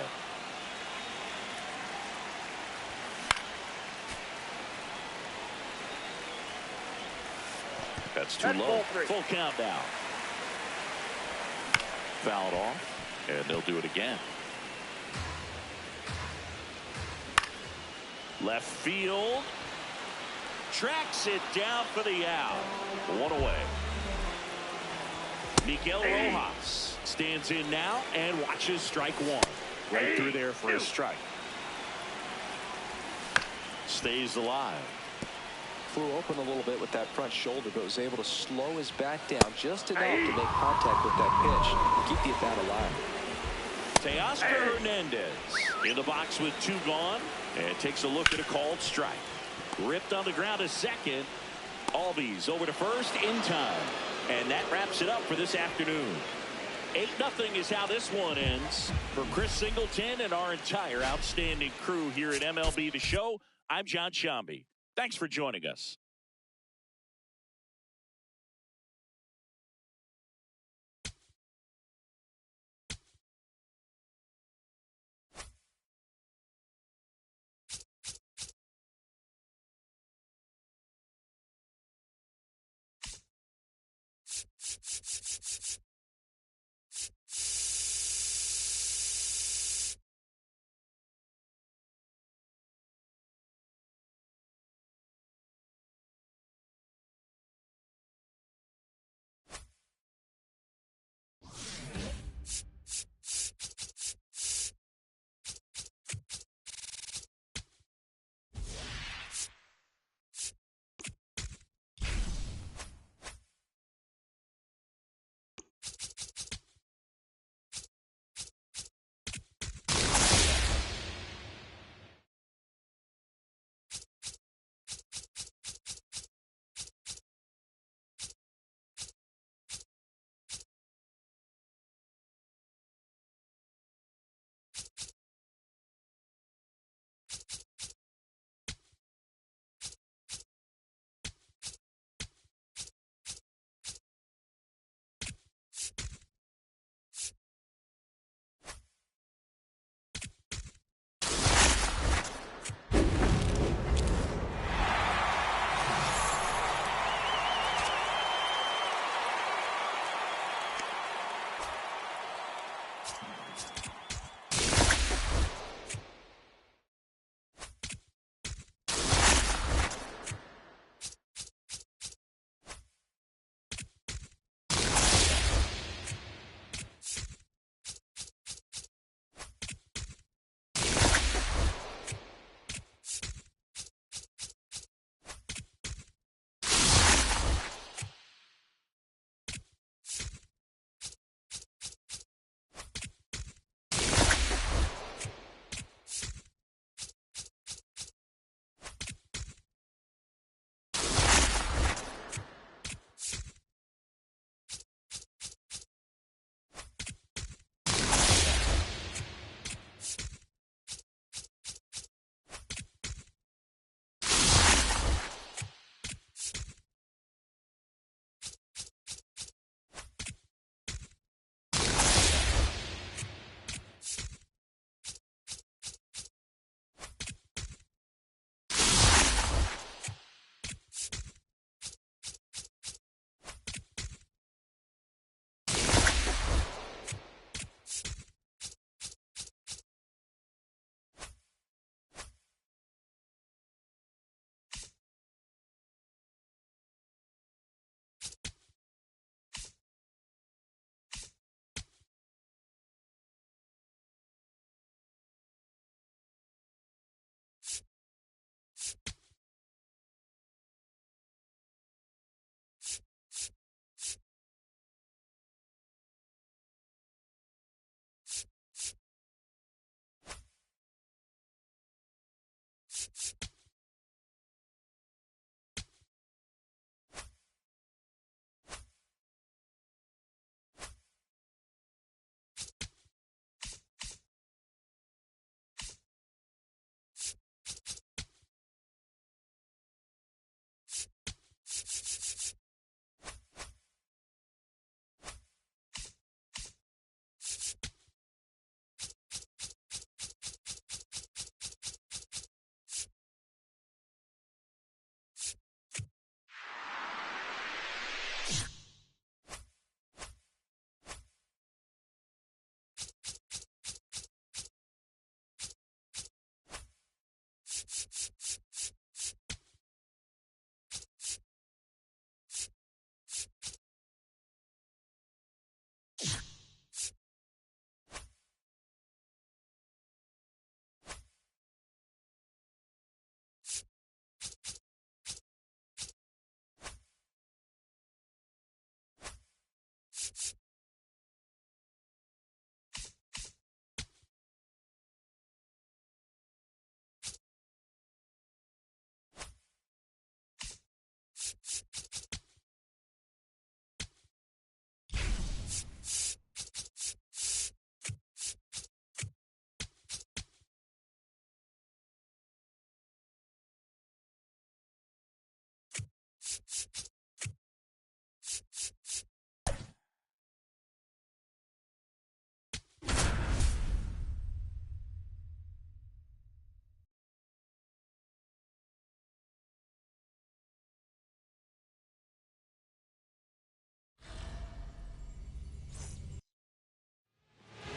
That's too That's low. ball 3. Full count now. Fouled off. And they'll do it again. Left field. Tracks it down for the out. One away. Miguel Rojas stands in now and watches strike 1. Right through there for a strike. Stays alive. Flew open a little bit with that front shoulder, but was able to slow his bat down just enough to make contact with that pitch and keep the at-bat alive. Teoscar Hernandez in the box with 2 gone, and takes a look at a called strike. Ripped on the ground to second. Albies over to first in time, and that wraps it up for this afternoon. 8-0 is how this one ends. For Chris Singleton and our entire outstanding crew here at MLB The Show, I'm John Shambi. Thanks for joining us.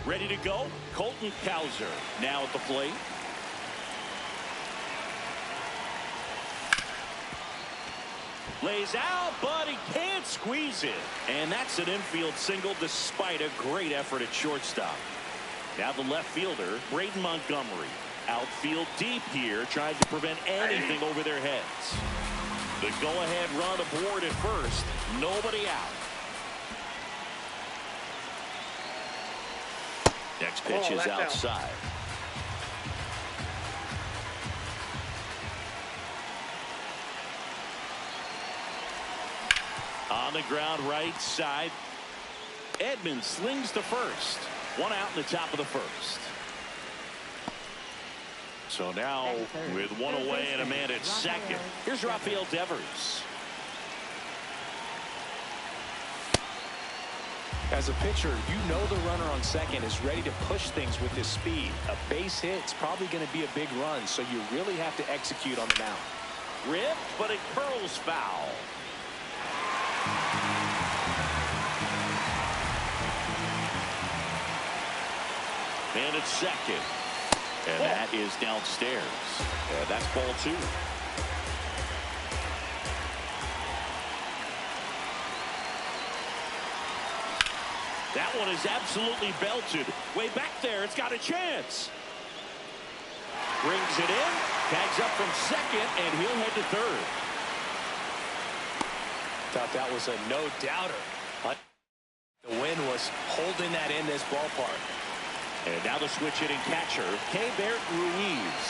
Ready to go. Colton Cowser now at the plate. Lays out, but he can't squeeze it. And that's an infield single despite a great effort at shortstop. Now the left fielder, Braden Montgomery. Outfield deep here, trying to prevent anything over their heads. The go-ahead run aboard at first. Nobody out. Next pitch is outside. On the ground right side. Edmonds slings to first. One out in the top of the first. So now with one away and a man at second. Here's Rafael Devers. As a pitcher, you know the runner on second is ready to push things with his speed. A base hit's probably going to be a big run, so you really have to execute on the mound. Ripped, but it curls foul. And it's second. And that is downstairs. And that's ball 2. That one is absolutely belted. Way back there, it's got a chance. Brings it in, tags up from second, and he'll head to third. Thought that was a no-doubter. But the wind was holding that in this ballpark. And now the switch hitting catcher, Keibert Ruiz.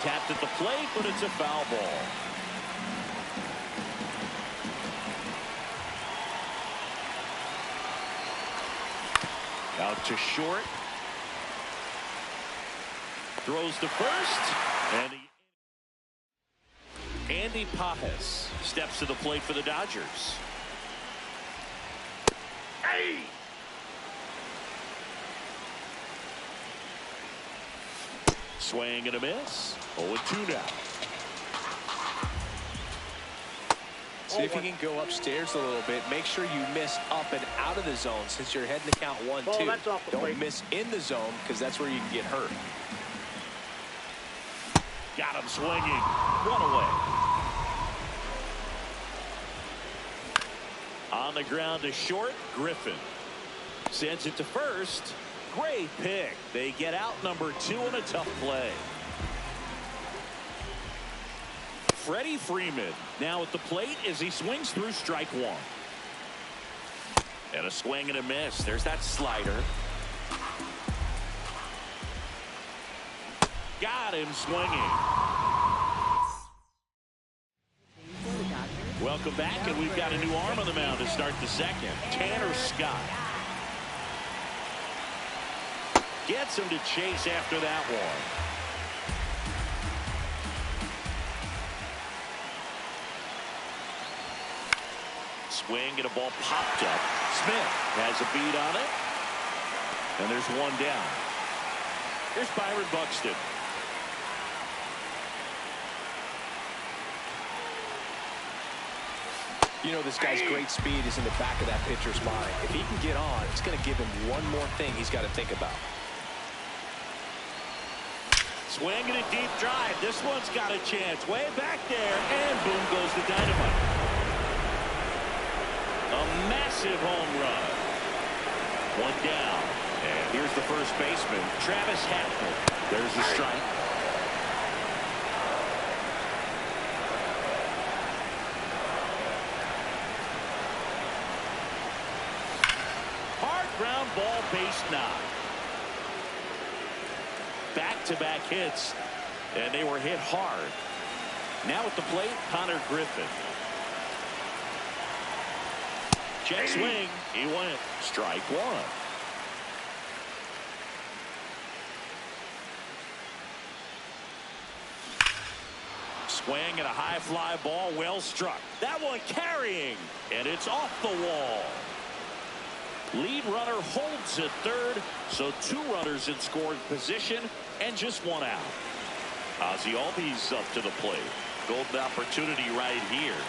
Tapped at the plate, but it's a foul ball. Out to short. Throws to first. And Andy Pajes steps to the plate for the Dodgers. Hey! Swing and a miss. 0-2 now. See if you can go upstairs a little bit. Make sure you miss up and out of the zone since you're heading to count 1-2. Don't miss in the zone because that's where you can get hurt. Got him swinging. Run away. On the ground to short. Griffin sends it to first. Great pick. They get out number 2 on a tough play. Freddie Freeman now at the plate as he swings through strike 1. And a swing and a miss. There's that slider. got him swinging. Welcome back, and we've got a new arm on the mound to start the second. Tanner Scott gets him to chase after that one. Swing and a ball popped up. Smith has a beat on it, and there's one down. Here's Byron Buxton. You know, this guy's great speed is in the back of that pitcher's mind. If he can get on, it's going to give him one more thing he's got to think about. Swing and a deep drive. This one's got a chance. Way back there, and boom goes the dynamite. A massive home run. One down. And here's the first baseman, Travis Hafner. There's the strike. Hard ground ball, base knock. Back-to-back hits, and they were hit hard. Now at the plate, Connor Griffin. Check swing. He went. Strike one. Swing and a high fly ball, well struck. That one carrying, and it's off the wall. Lead runner holds at third, so 2 runners in scoring position and just 1 out. Ozzie Albies up to the plate. Golden opportunity right here.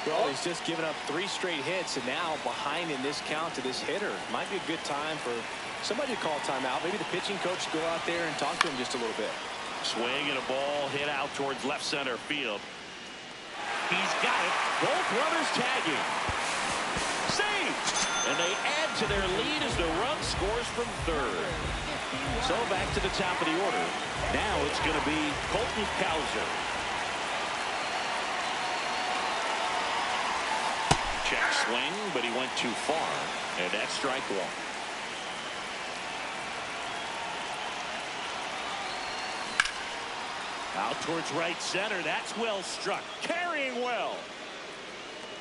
Well, he's just given up 3 straight hits, and now behind in this count to this hitter. Might be a good time for somebody to call timeout. Maybe the pitching coach go out there and talk to him just a little bit. Swing and a ball hit out towards left center field. He's got it. Both runners tagging. Saved! And they add to their lead as the run scores from third. So back to the top of the order. Now it's going to be Colton Cowser. Check swing, but he went too far. And that's strike one. Out towards right center. That's well struck. Carrying well.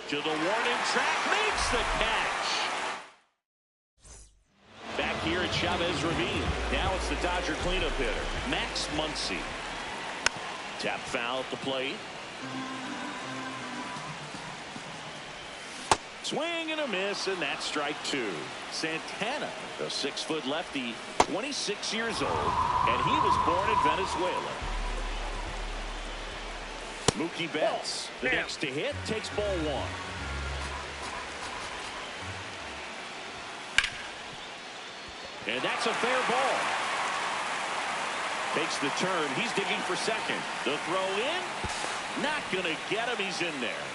To the warning track. Makes the catch. Back here at Chavez Ravine. Now it's the Dodger cleanup hitter, Max Muncy. Tap foul at the plate. Swing and a miss, and that's strike 2. Santana, a 6-foot lefty, 26 years old, and he was born in Venezuela. Mookie Betts, the next to hit, takes ball 1. And that's a fair ball. Takes the turn. He's digging for second. The throw in. Not going to get him. He's in there.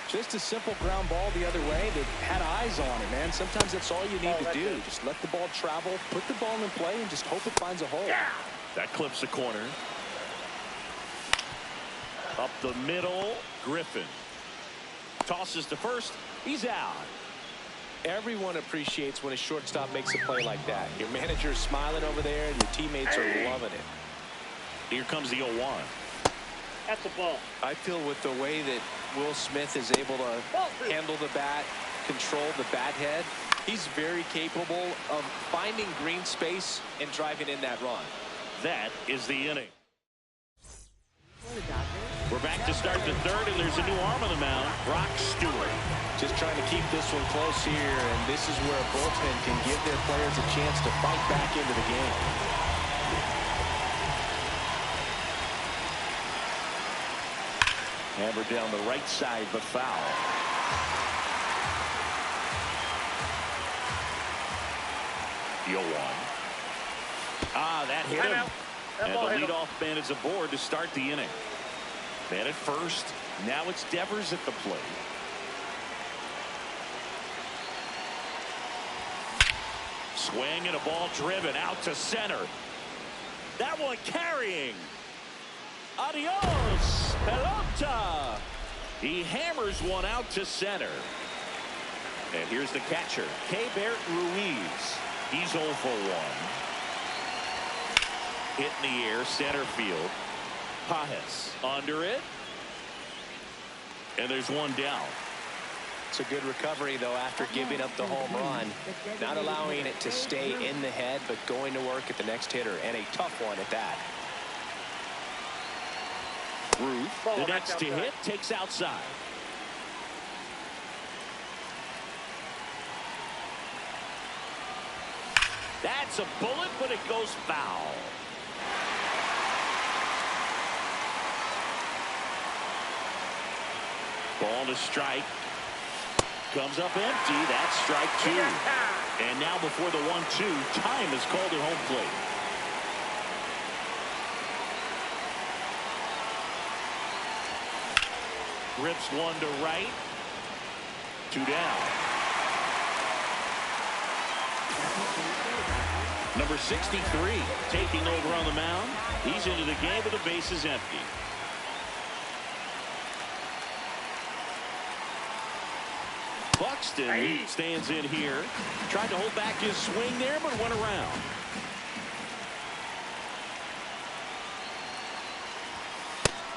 Just a simple ground ball the other way that had eyes on it, man. Sometimes that's all you need to do. Just let the ball travel, put the ball in play, and just hope it finds a hole. That clips the corner. Up the middle, Griffin. Tosses to first. He's out. Everyone appreciates when a shortstop makes a play like that. Your manager's smiling over there, and your teammates are loving it. Here comes the 0-1. That's a ball. I feel with the way that Will Smith is able to handle the bat, control the bat head, he's very capable of finding green space and driving in that run. That is the inning. We're back to start the third, and there's a new arm on the mound, Brock Stewart. Just trying to keep this one close here, and this is where a bullpen can give their players a chance to fight back into the game. Hammered down the right side, but foul. The 0-1. That hit him. And the leadoff man is aboard to start the inning. Man at first. Now it's Devers at the plate. Swing and a ball driven out to center. That one carrying. Adios, pelota. He hammers one out to center. And here's the catcher, Keibert Ruiz. He's 0 for 1. Hit in the air, center field. Pajes under it. And there's one down. It's a good recovery, though, after giving up the home run. Not allowing it to stay in the head, but going to work at the next hitter, and a tough one at that. Ruth, the next to hit, takes outside. That's a bullet, but it goes foul. Ball to strike. Comes up empty. That's strike two. And now before the 1-2, time is called at home plate. Rips one to right. Two down. Number 63 taking over on the mound. He's into the game with the bases empty. Buxton stands in here. Tried to hold back his swing there, but went around.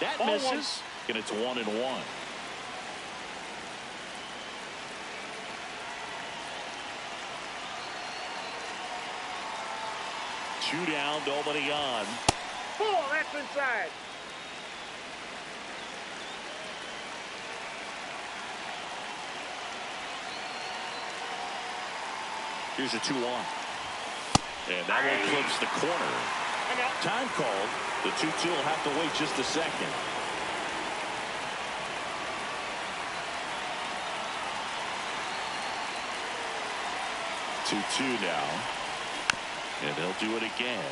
That misses, and it's 1-1. Two down, nobody on. Ball, that's inside. Here's a 2-1. And that one clips the corner. Time called. The 2-2 will have to wait just a second. Two now. And they'll do it again.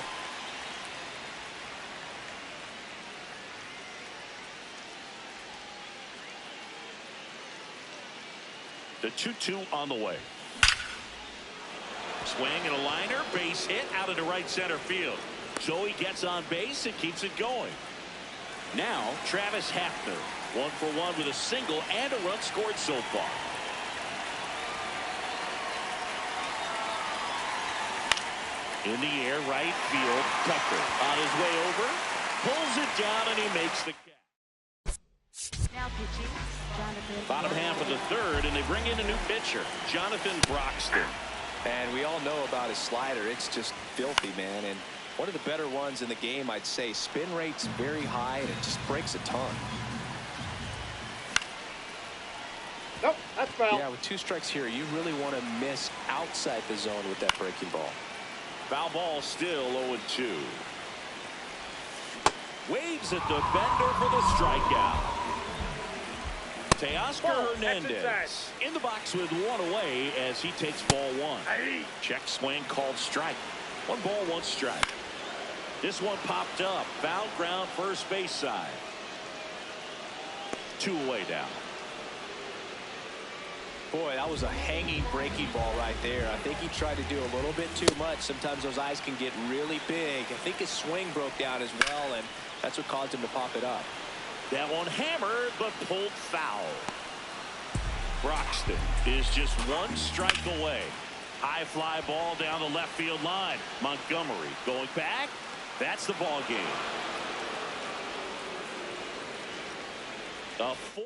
The 2-2 on the way. Swing and a liner, base hit out into right center field. Joey gets on base and keeps it going. Now Travis Hafner, 1 for 1 with a single and a run scored so far. In the air, right field. Tucker on his way over, pulls it down, and he makes the catch. Now pitching, Jonathan. Bottom half of the third, and they bring in a new pitcher, Jonathan Broxton. And we all know about his slider. It's just filthy, man. And one of the better ones in the game, I'd say. Spin rate's very high, and it just breaks a ton. Nope, that's foul. Yeah, with 2 strikes here, you really want to miss outside the zone with that breaking ball. Foul ball still 0-2. Waves at the defender for the strikeout. Teoscar Hernandez in the box with one away as he takes ball one. Check swing called strike. 1 ball, 1 strike. This one popped up. Foul ground first base side. 2 away now. Boy, that was a hanging breaking ball right there. I think he tried to do a little bit too much. Sometimes those eyes can get really big. I think his swing broke down as well, and that's what caused him to pop it up. That one hammered, but pulled foul. Broxton is just 1 strike away. High fly ball down the left field line. Montgomery going back. That's the ball game. A 4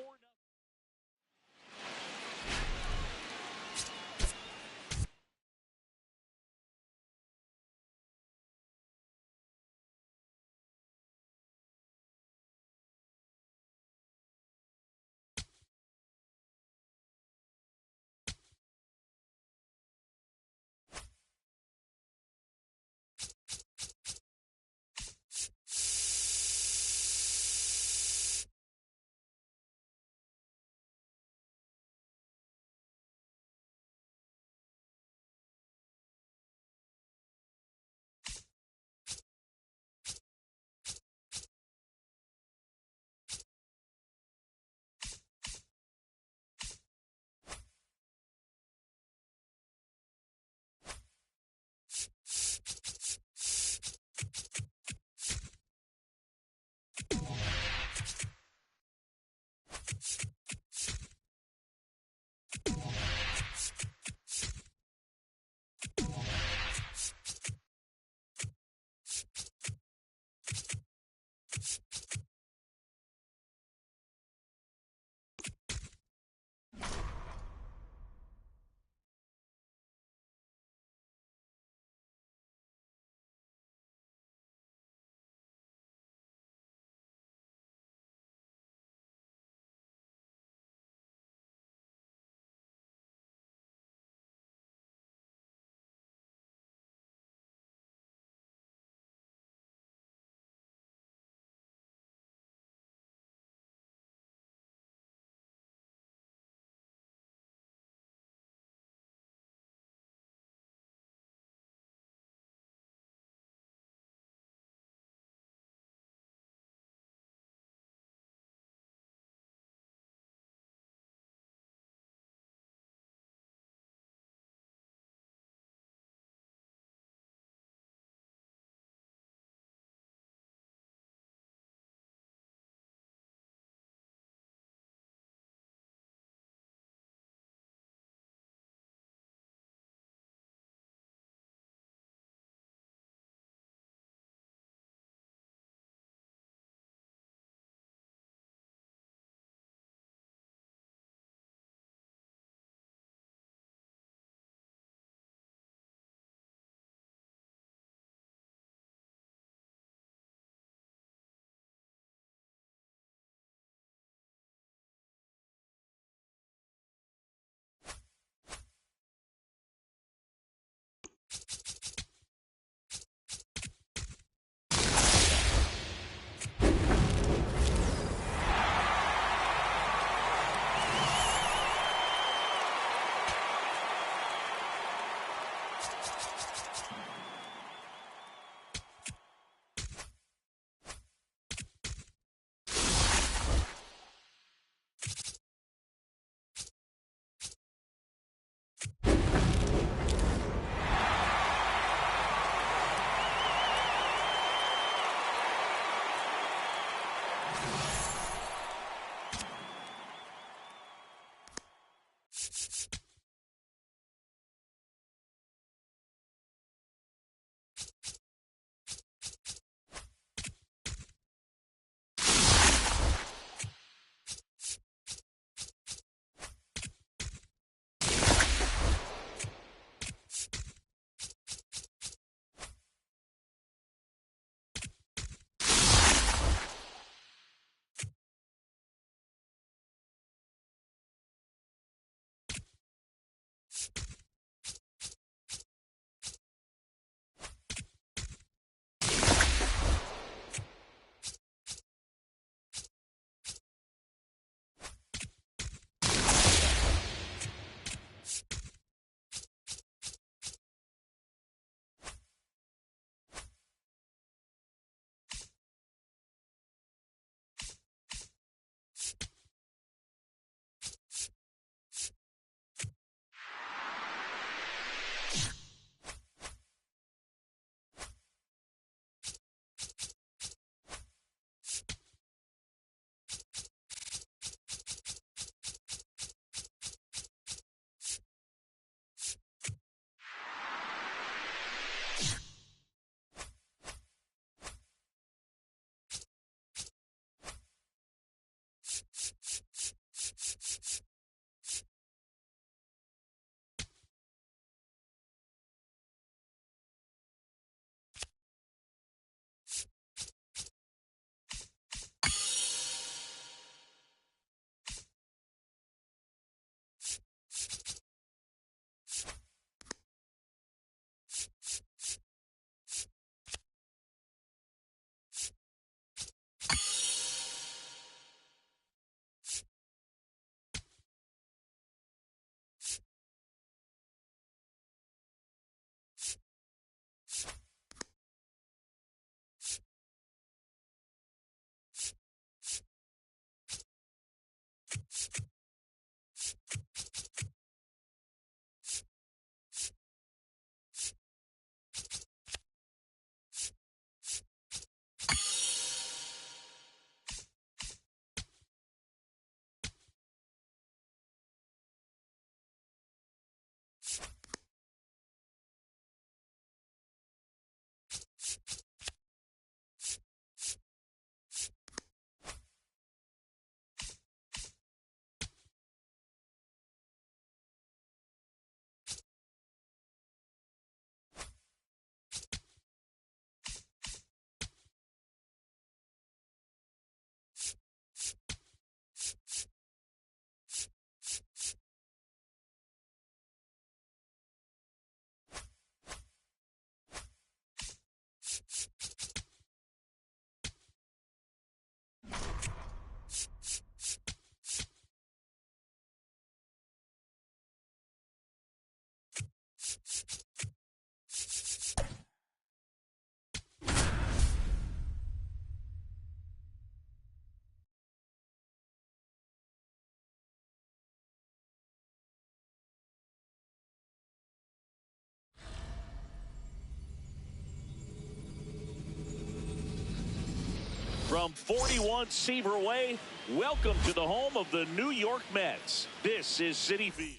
From 41 Seaver Way, welcome to the home of the New York Mets. This is Citi Field.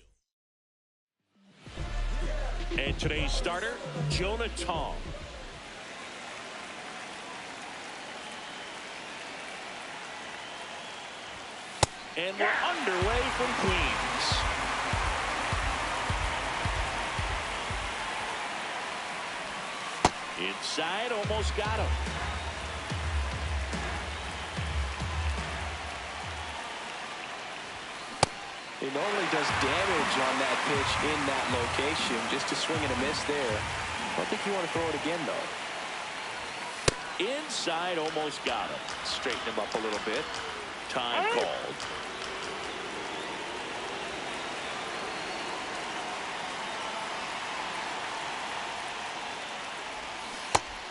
And today's starter, Jonah Tong. And we're underway from Queens. Inside, almost got him. He normally does damage on that pitch in that location. Just a swing and a miss there. I don't think you want to throw it again, though. Inside, almost got him. Straighten him up a little bit. Time called.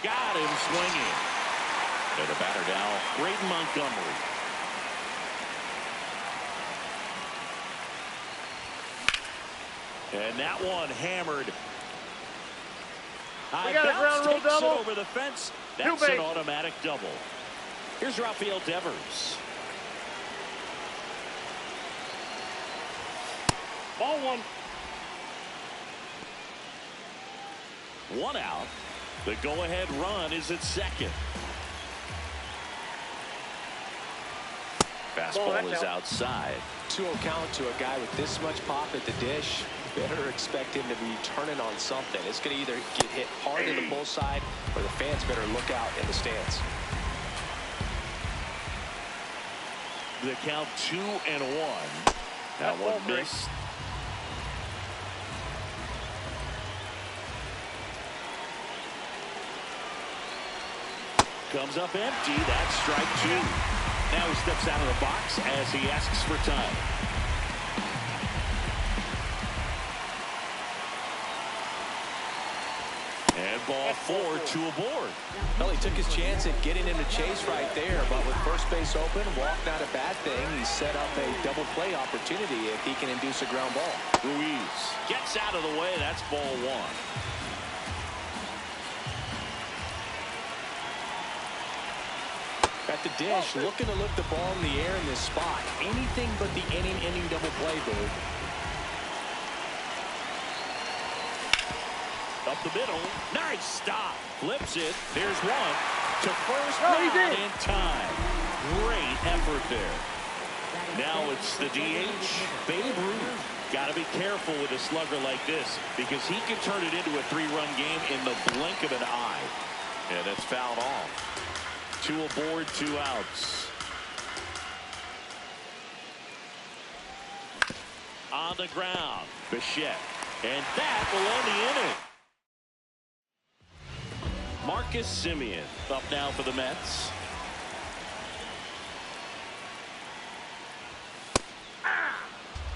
Got him swinging. And the batter now, Braden Montgomery. And that one hammered. We got a ground rule double. It over the fence. That's an automatic double. Here's Rafael Devers. Ball one. One out. The go-ahead run is at second. Fastball is outside. 2-0 count to a guy with this much pop at the dish. Better expect him to be turning on something. It's going to either get hit hard in the bull side, or the fans better look out in the stands. The count 2-1. That one missed. Comes up empty. That's strike two. Now he steps out of the box as he asks for time. And ball four, two aboard. Well, he took his chance at getting him to chase right there, but with first base open, walk not a bad thing. He set up a double play opportunity if he can induce a ground ball. Ruiz gets out of the way. That's ball one. At the dish, looking to lift the ball in the air in this spot. Anything but the inning double play, dude. Up the middle. Nice stop. Flips it. There's one. To first down in time. Great effort there. Now it's the DH, Babe Ruth. Got to be careful with a slugger like this because he can turn it into a three-run game in the blink of an eye. And that's fouled off. 2 aboard, 2 outs. On the ground, Bichette. And that will end the inning. Marcus Semien up now for the Mets.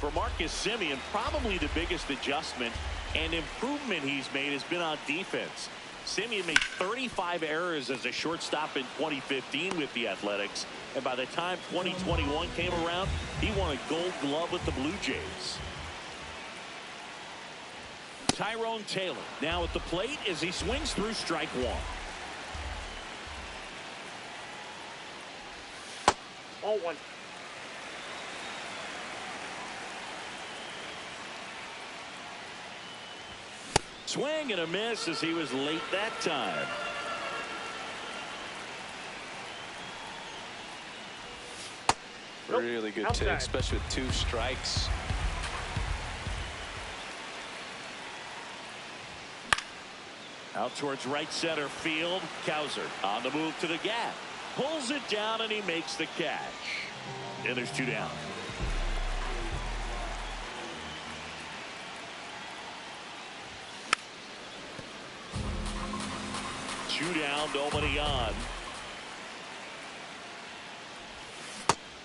For Marcus Semien, probably the biggest adjustment and improvement he's made has been on defense. Semien made 35 errors as a shortstop in 2015 with the Athletics, and by the time 2021 came around, he won a Gold Glove with the Blue Jays. Tyrone Taylor now at the plate as he swings through strike one. Ball one. Swing and a miss as he was late that time. Really good take, especially with 2 strikes. Out towards right center field. Cowser on the move to the gap. Pulls it down and he makes the catch. And there's 2 down. Two down, nobody on.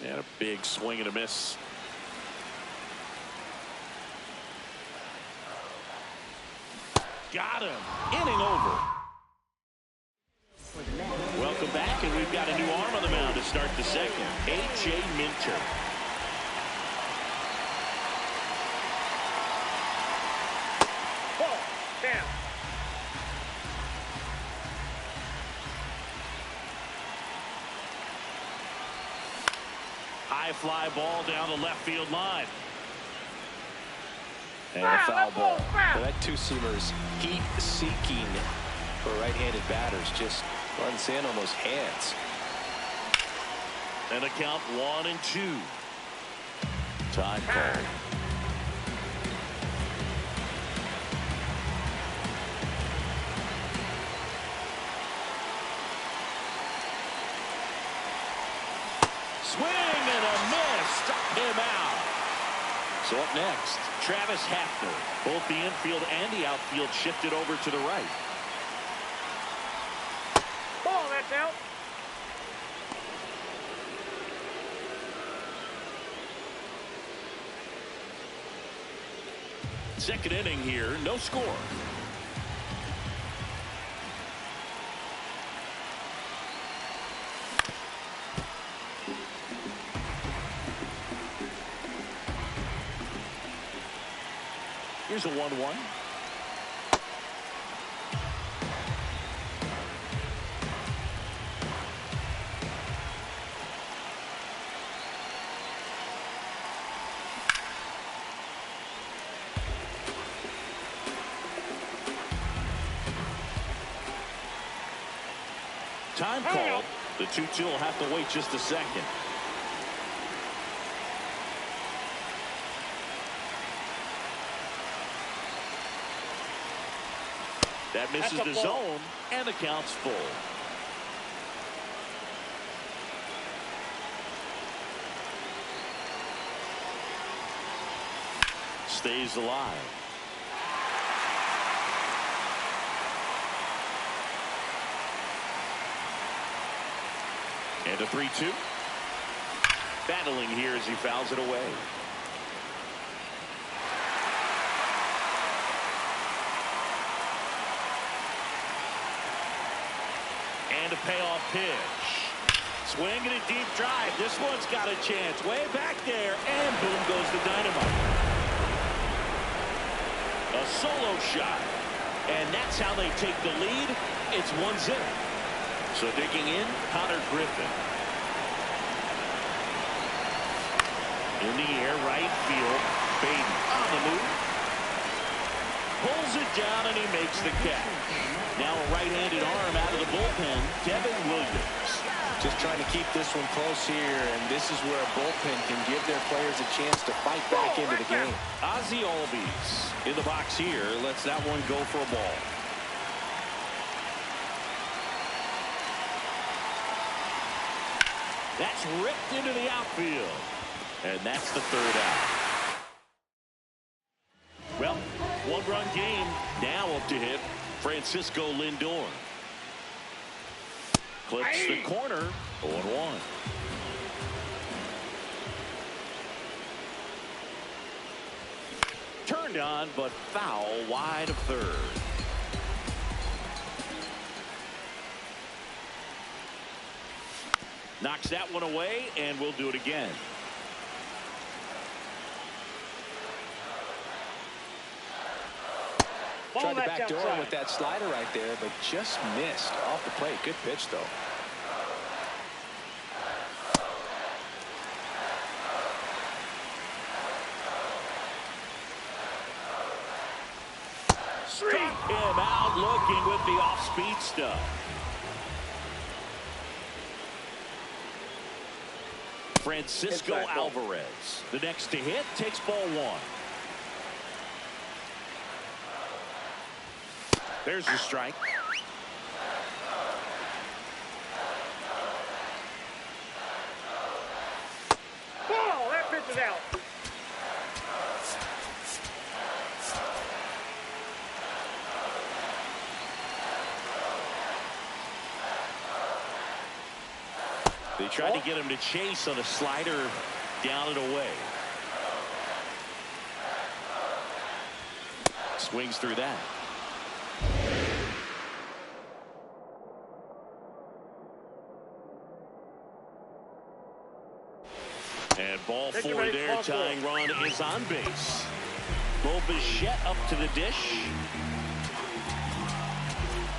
And a big swing and a miss. Got him. Inning over. Welcome back, and we've got a new arm on the mound to start the second. A.J. Minter. Ball. Down. High fly ball down the left field line. And a foul ball. Well, that two-seamer's heat-seeking for right-handed batters. Just runs in on those hands. And a count 1-2. Time call. Swing and a miss. Struck him out. So up next, Travis Hafner. Both the infield and the outfield shifted over to the right. Ball. That's out. Second inning here, no score. Here's a 1-1. Time called. The 2-2 will have to wait just a second. That misses the zone, and the count's full. Stays alive. And a 3-2. Battling here as he fouls it away. And a payoff pitch. Swing and a deep drive. This one's got a chance. Way back there. And boom goes the dynamite. A solo shot. And that's how they take the lead. It's 1-0. So digging in, Connor Griffin. In the air, right field. Baden on the move. Pulls it down and he makes the catch. Now a right-handed arm out of the bullpen, Devin Williams. Just trying to keep this one close here, and this is where a bullpen can give their players a chance to fight back into the game. Ozzie Albies in the box here. Lets that one go for a ball. That's ripped into the outfield. And that's the third out. Well, one-run game. Now up to hit Francisco Lindor. Clips the corner. 0-1. Turned on, but foul wide of third. Knocks that one away, and we'll do it again. Tried to backdoor him with that slider right there, but just missed off the plate. Good pitch, though. Struck him out looking with the off-speed stuff. Francisco Alvarez, the next to hit, takes ball one. There's the strike. Ball. That pitch is out. They tried to get him to chase on a slider down and away. Swings through that. And ball Take it 4 ready, there. ball four. Tying run is on base. Bo Bichette up to the dish.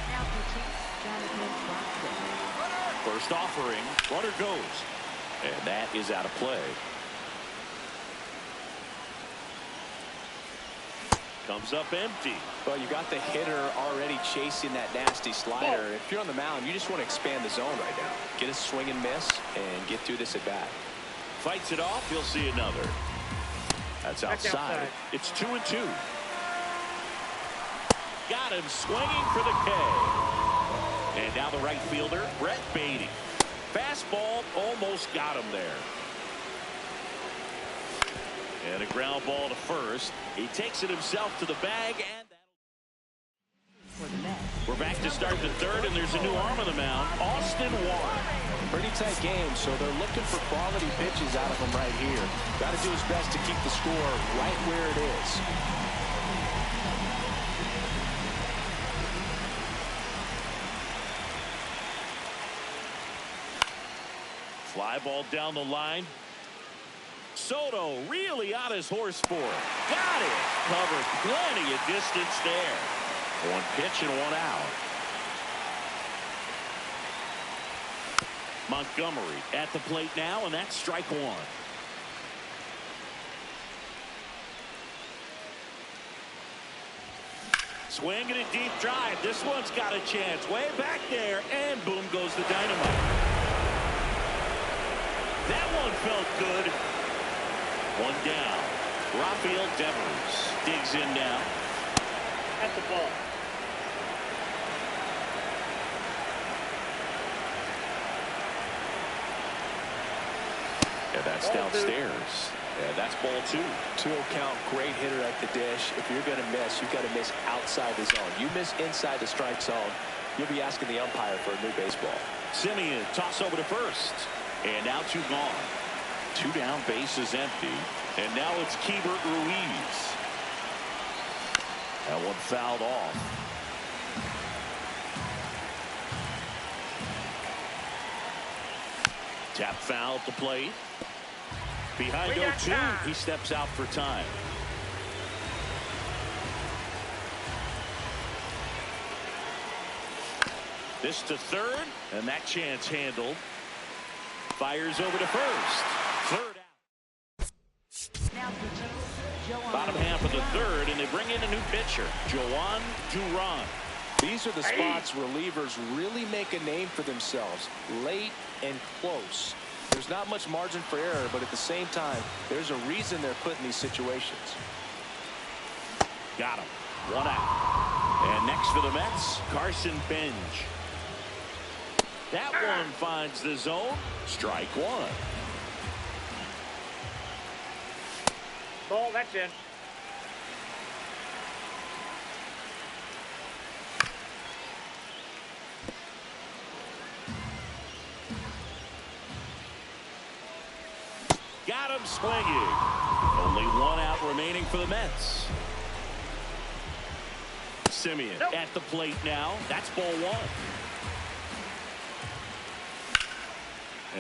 Now pitching, Jonathan Boxer. First offering. Runner goes. And that is out of play. Comes up empty. Well, you got the hitter already chasing that nasty slider. If you're on the mound, you just want to expand the zone right now. Get a swing and miss and get through this at bat. Fights it off. He'll see another. That's outside. It's 2-2. Got him swinging for the K. And now the right fielder, Brett Beatty. Fastball almost got him there. And a ground ball to first. He takes it himself to the bag, and we're back to start the third, and there's a new arm on the mound, Austin Warren. Pretty tight game, so they're looking for quality pitches out of him right here. Got to do his best to keep the score right where it is. Fly ball down the line. Soto really on his horse for it. Got it. Covered plenty of distance there. One pitch and one out. Montgomery at the plate now, and that's strike one. Swinging a deep drive. This one's got a chance. Way back there, and boom goes the dynamite. That one felt good. One down. Rafael Devers digs in now. That's the ball. And that's downstairs. And that's ball 2. 2-0 count. Great hitter at the dish. If you're going to miss, you've got to miss outside the zone. You miss inside the strike zone, you'll be asking the umpire for a new baseball. Simeon toss over to first. And now 2 gone. 2 down, base is empty. And now it's Keibert Ruiz. That one fouled off. Tap foul at the plate. Behind 0-2, he steps out for time. This to third, and that chance handled. Fires over to first. Third out. Now pitching, Joan. Bottom half of the third, and they bring in a new pitcher, Joan Duran. These are the spots relievers really make a name for themselves. Late and close. There's not much margin for error, but at the same time, there's a reason they're put in these situations. Got him. 1 out. And next for the Mets, Carson Benj. That one finds the zone. Strike 1. Ball, that's in. Got him swinging. Only 1 out remaining for the Mets. Simeon at the plate now. That's ball 1.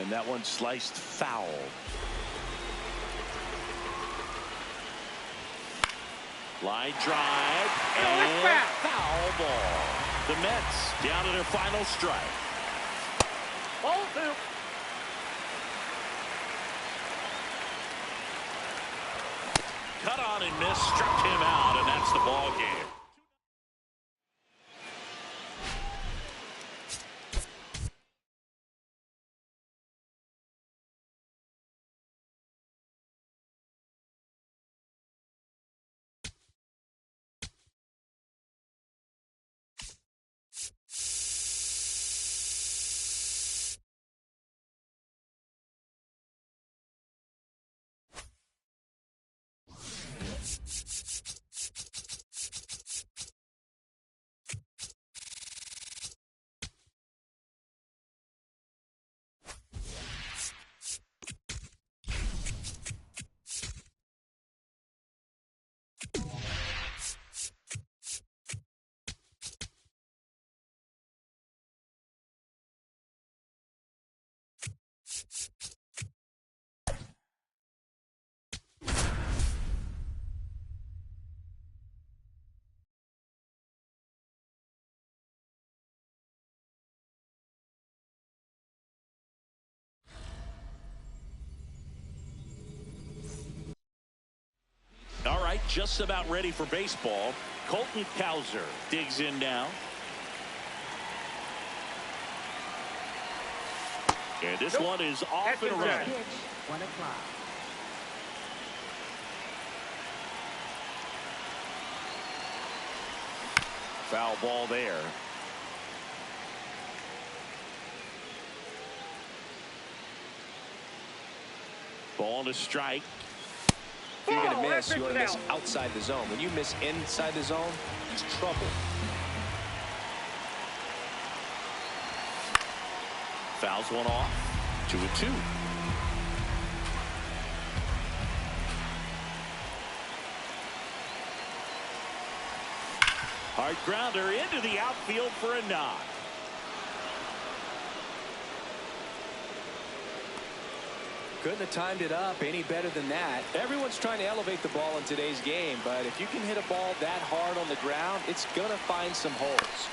And that one sliced foul. Line drive and foul ball. The Mets down to their final strike. Ball 2. Cut on and miss, struck him out, and that's the ball game. just about ready for baseball. Colton Cowser digs in now. And this one is off and running. Pitch, 1 o'clock. Foul ball there. Ball to strike. If you're going to miss, you want to miss outside the zone. When you miss inside the zone, it's trouble. Fouls one off. 2-2. Hard grounder into the outfield for a knock. Couldn't have timed it up any better than that. Everyone's trying to elevate the ball in today's game, but if you can hit a ball that hard on the ground, it's going to find some holes.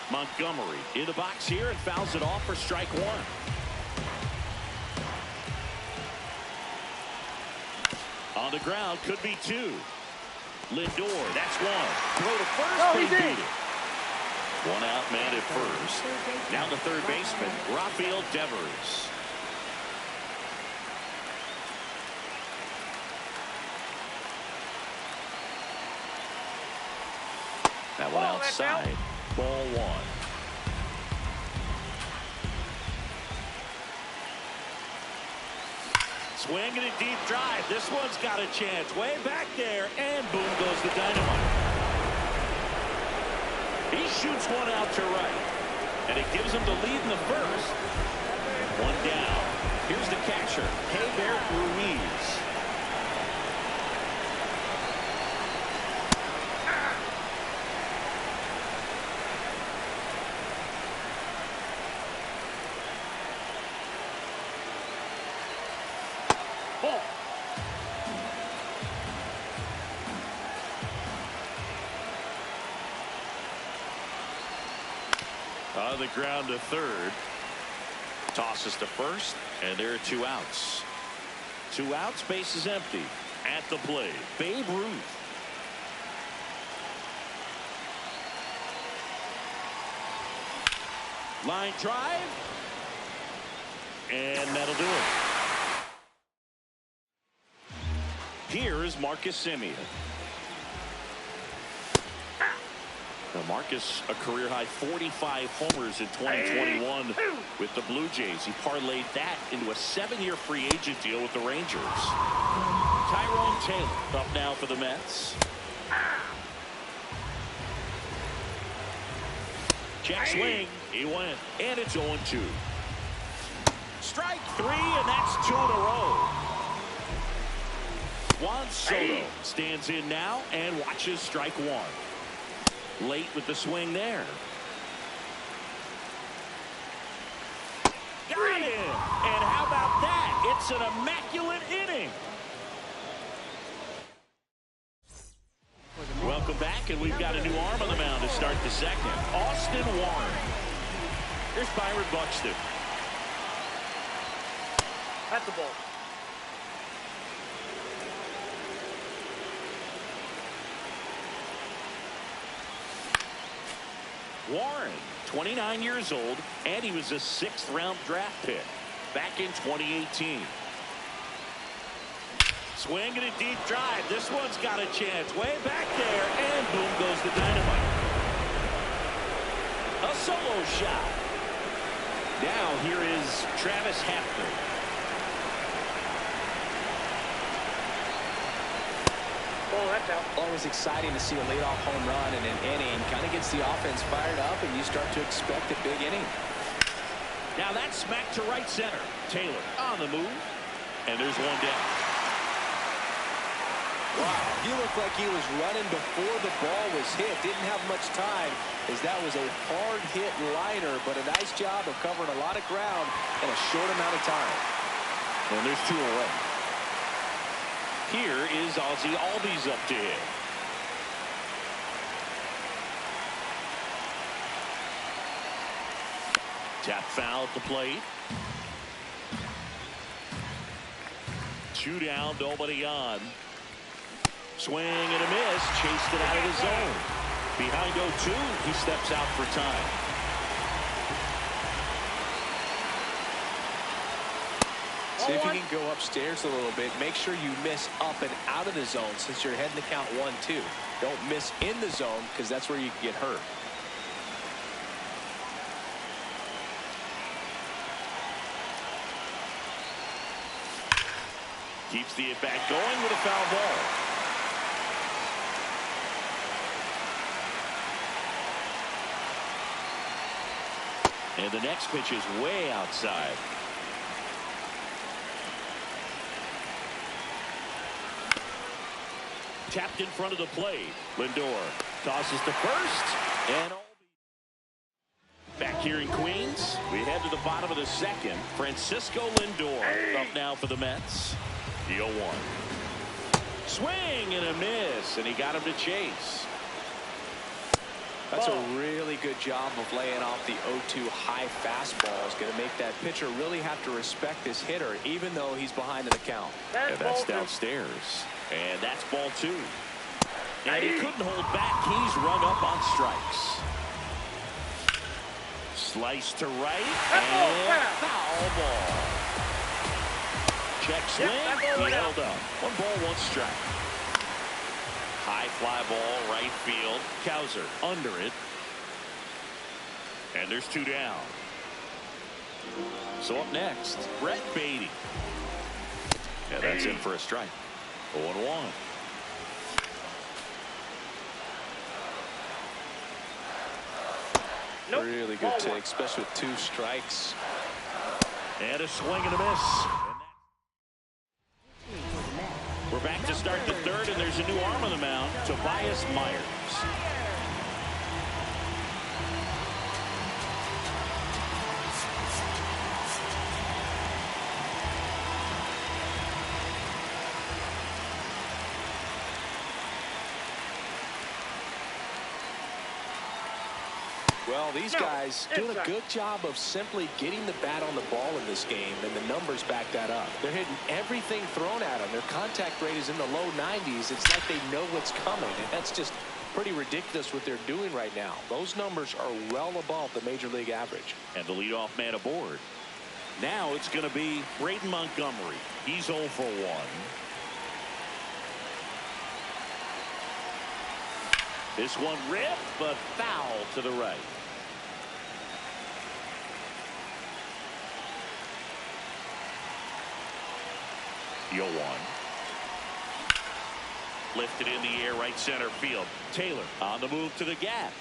Montgomery in the box here and fouls it off for strike one. On the ground, could be two. Lindor, that's one. Throw to first, they beat it. One out, man at first. Now the third baseman, Rafael Devers. That one outside. Ball one. Swing and a deep drive. This one's got a chance. Way back there. And boom goes the dynamite. He shoots one out to right. And it gives him the lead in the first. One down. Here's the catcher, Heber Ruiz. On the ground to third. Tosses to first, and there are two outs. Two outs, base is empty. At the plate, Babe Ruth. Line drive. And that'll do it. Here is Marcus Semien. Now Marcus, a career-high 45 homers in 2021 with the Blue Jays. He parlayed that into a 7-year free agent deal with the Rangers. Tyrone Taylor up now for the Mets. Check swing. He went. And it's 0-2. Strike three, and that's 2 in a row. Juan Soto stands in now and watches strike one. Late with the swing there. Got him! And how about that? It's an immaculate inning. Welcome back, and we've got a new arm on the mound to start the second. Austin Warren. Here's Byron Buxton. That's the ball. Warren, 29 years old, and he was a 6th-round draft pick back in 2018. Swing and a deep drive. This one's got a chance. Way back there, and boom goes the dynamite. A solo shot. Now here is Travis Hafner. Oh, that's out. Always exciting to see a leadoff home run in an inning. Kind of gets the offense fired up, and you start to expect a big inning. Now that's smacked to right center. Taylor on the move, and there's one down. Wow, he looked like he was running before the ball was hit. Didn't have much time, as that was a hard-hit liner, but a nice job of covering a lot of ground in a short amount of time. And there's 2 away. Here is Ozzie Albies up to hit. Tap foul at the plate. 2 down, nobody on. Swing and a miss. Chased it out of the zone. Behind 0-2, he steps out for time. See if you can go upstairs a little bit. Make sure you miss up and out of the zone since you're heading to count 1-2. Don't miss in the zone because that's where you can get hurt. Keeps the at-bat going with a foul ball. And the next pitch is way outside. Tapped in front of the plate. Lindor tosses to first. And back here in Queens, we head to the bottom of the second. Francisco Lindor up now for the Mets. The 0-1. Swing and a miss, and he got him to chase. That's a really good job of laying off the 0-2 high fastball. Is going to make that pitcher really have to respect his hitter, even though he's behind in the count. And that's downstairs. And that's ball 2. And he couldn't hold back. He's rung up on strikes. Slice to right. And foul ball. Check swing. He held up. 1 ball, 1 strike. High fly ball, right field. Cowser under it. And there's 2 down. So up next, Brett Beatty. Yeah, that's in for a strike. 0-1. Nope. Really good take, especially with 2 strikes. And a swing and a miss. We're back to start the 3rd, and there's a new arm on the mound, Tobias Myers. Well, these guys doing a good job of simply getting the bat on the ball in this game, and the numbers back that up. They're hitting everything thrown at them. Their contact rate is in the low 90s. It's like they know what's coming, and that's just pretty ridiculous what they're doing right now. Those numbers are well above the major league average. And the leadoff man aboard. Now it's going to be Braden Montgomery. He's 0 for 1. This one ripped, but foul to the right. The 0-1. Lifted in the air, right center field. Taylor on the move to the gap.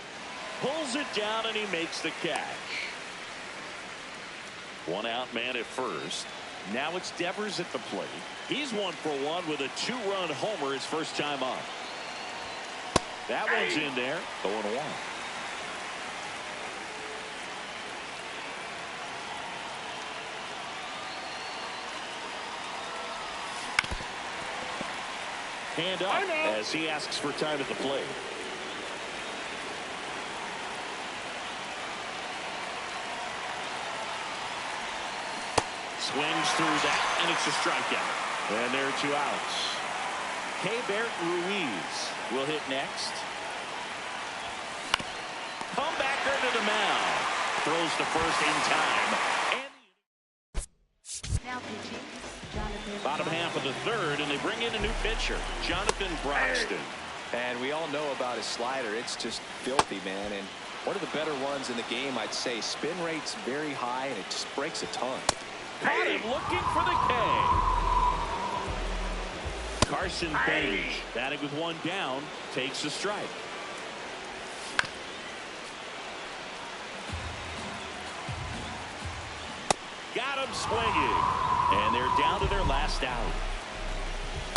Pulls it down, and he makes the catch. 1 out man at first. Now it's Devers at the plate. He's 1 for 1 with a 2-run homer his first time up. That one's in there. 0-1. Hand up as he asks for time at the plate. Swings through that, and it's a strikeout. And there are 2 outs. Keibert Ruiz will hit next. Comebacker to the mound. Throws to first in time. And Now pitching, Jonathan. bottom half of the 3rd, and they bring in a new pitcher, Jonathan Broxton. And we all know about his slider. It's just filthy, man. And one of the better ones in the game, I'd say. Spin rate's very high, and it just breaks a ton. Caught him looking for the K. Carson Page, batting with 1 down, takes a strike. Got him swinging. And they're down to their last out.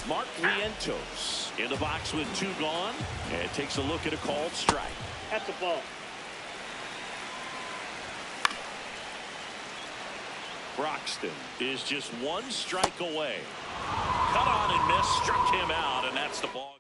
Mark Vientos in the box with 2 gone, and takes a look at a called strike. That's a ball. Broxton is just 1 strike away. Cut on and miss, struck him out, and that's the ball.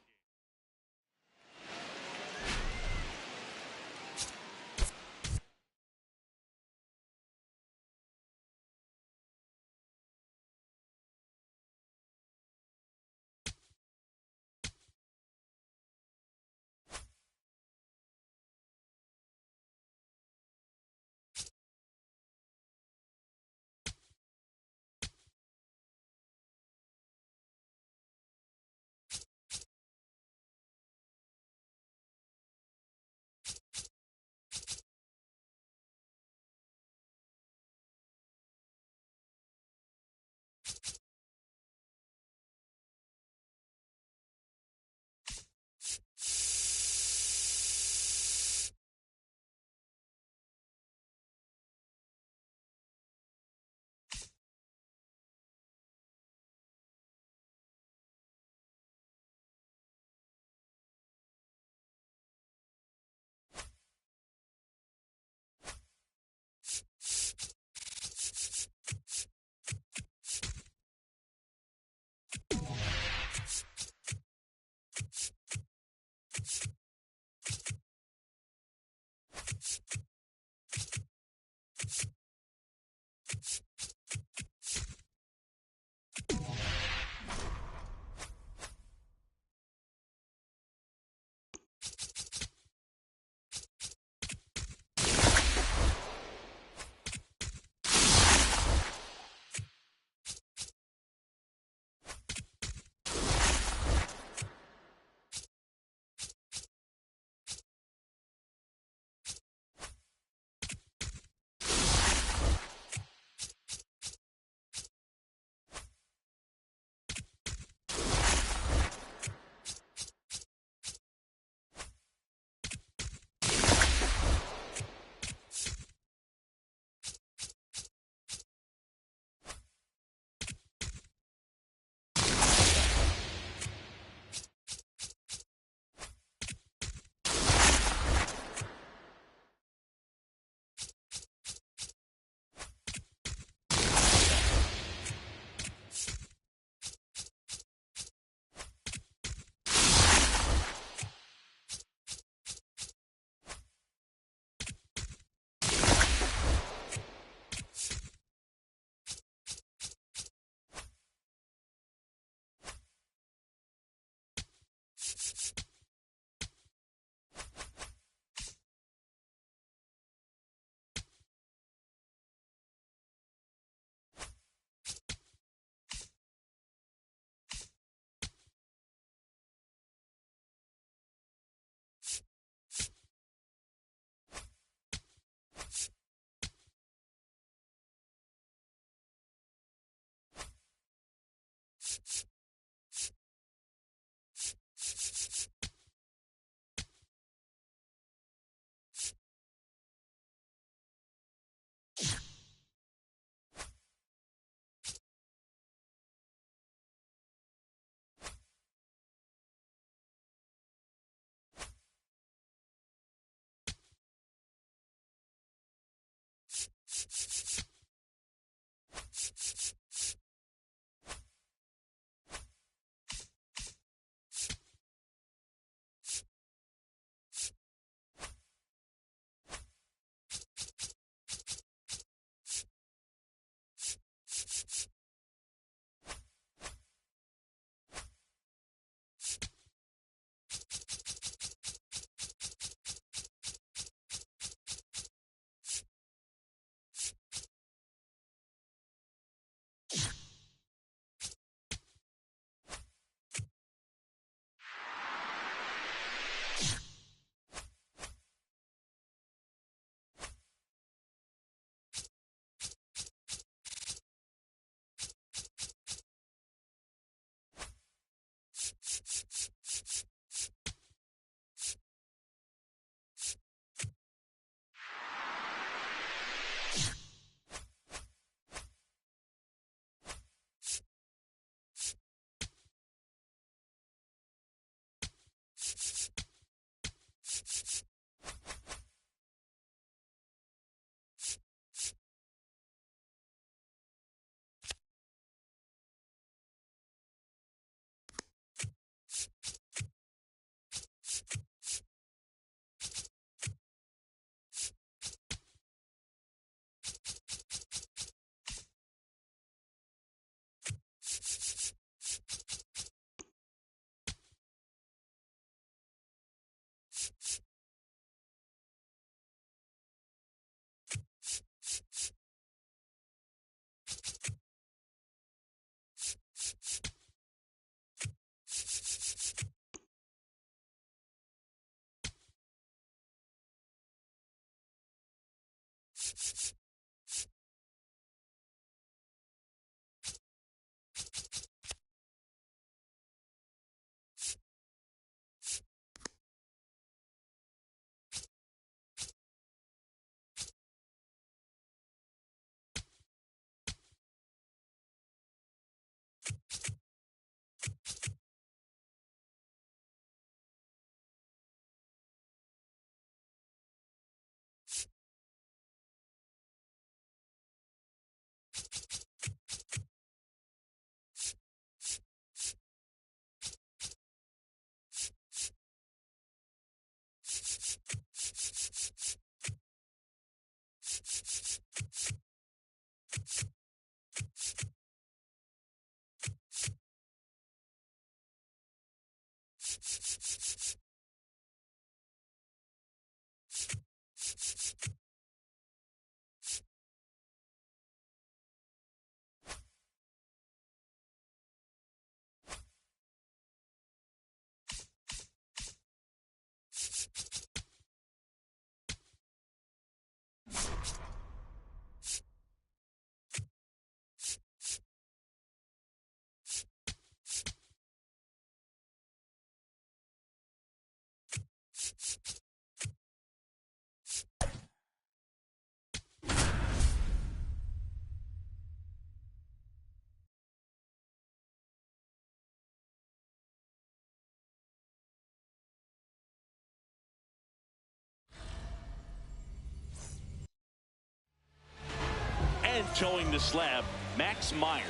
And towing the slab, Max Meyer.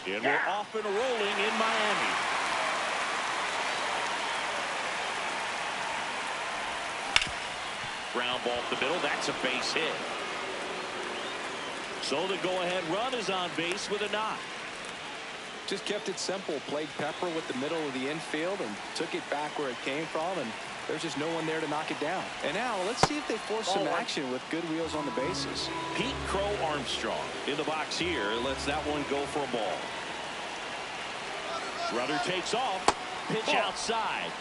And we're off and rolling in Miami. Ground ball up the middle. That's a base hit. So the go-ahead run is on base with a knock. Just kept it simple. Played Pepper with the middle of the infield and took it back where it came from. And there's just no one there to knock it down. And now let's see if they force some action with good wheels on the bases. Pete Crow Armstrong in the box here. Lets that one go for a ball. Runner takes off. Pitch outside.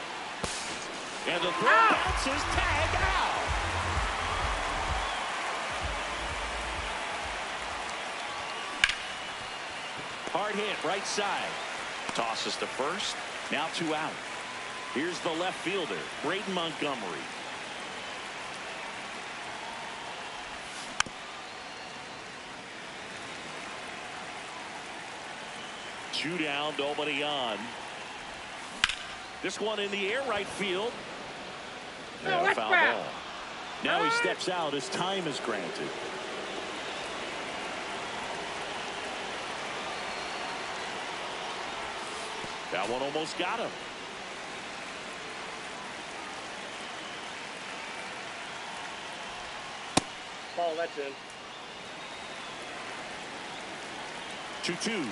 And the throw bounces. Tag out. Hard hit right side. Tosses to first. Now 2 out. Here's the left fielder, Braden Montgomery. Two down, nobody on. This one in the air, right field. And a foul ball. Now he steps out as time is granted. That one almost got him. Ball, that's in. 2-2.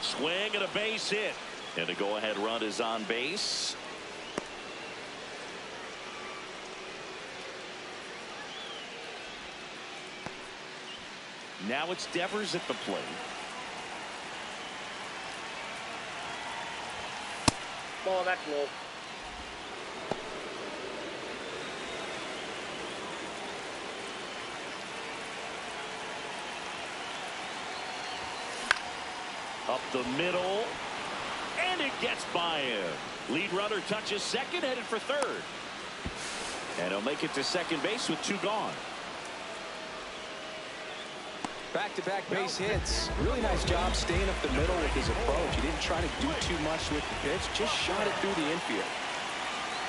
Swing and a base hit. And a go-ahead run is on base. Now it's Devers at the plate. Ball, that's low. Up the middle. And it gets by him. Lead runner touches second, headed for third. And he'll make it to second base with 2 gone. Back-to-back base hits. Really nice job staying up the middle with his approach. He didn't try to do too much with the pitch. Just shot it through the infield.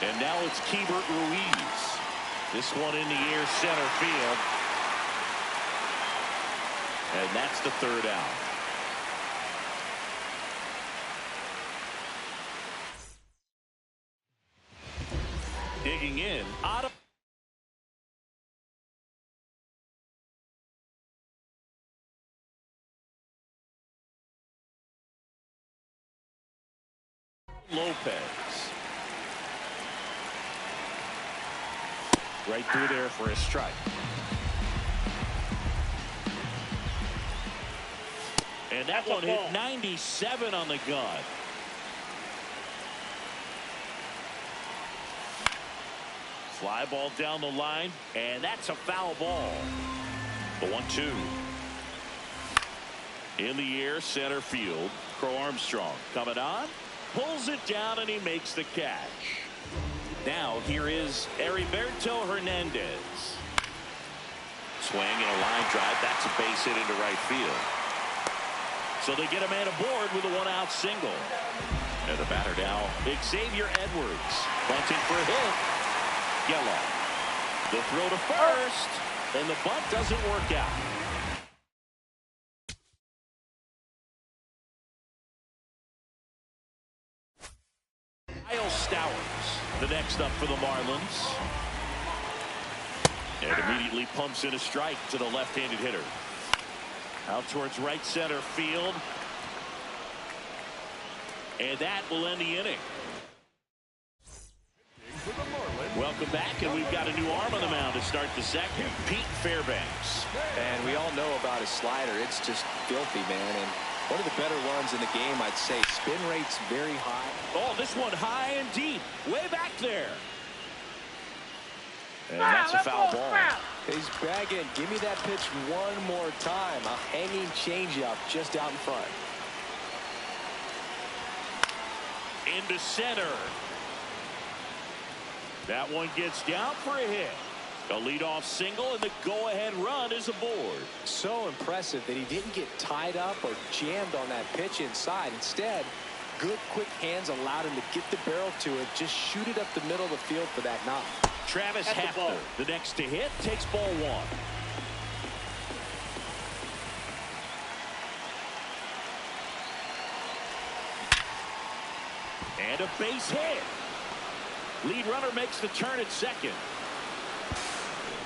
And now it's Keibert Ruiz. This one in the air, center field. And that's the 3rd out. Digging in, out of Lopez. Right through there for a strike. And that one hit 97 on the gun. Fly ball down the line, and that's a foul ball. The 1-2. In the air, center field. Crow Armstrong coming on. Pulls it down, and he makes the catch. Now, here is Heriberto Hernandez. Swing and a line drive. That's a base hit into right field. So they get a man aboard with a 1-out single. And the batter now, Xavier Edwards. Bunting for a hit. Yellow. The throw to first, and the bunt doesn't work out. Kyle Stowers, the next up for the Marlins. And immediately pumps in a strike to the left-handed hitter. Out towards right center field. And that will end the inning. Welcome back, and we've got a new arm on the mound to start the second. Pete Fairbanks. And we all know about his slider. It's just filthy, man. And one of the better ones in the game, I'd say. Spin rate's very high. Oh, this one high and deep. Way back there. And that's a foul ball. He's bagging. Give me that pitch one more time. A hanging changeup just out in front. Into center. That one gets down for a hit. A leadoff single, and the go-ahead run is aboard. So impressive that he didn't get tied up or jammed on that pitch inside. Instead, good quick hands allowed him to get the barrel to it. Just shoot it up the middle of the field for that knock. Travis Hafner, the next to hit, takes ball 1. And a base hit. Lead runner makes the turn at second.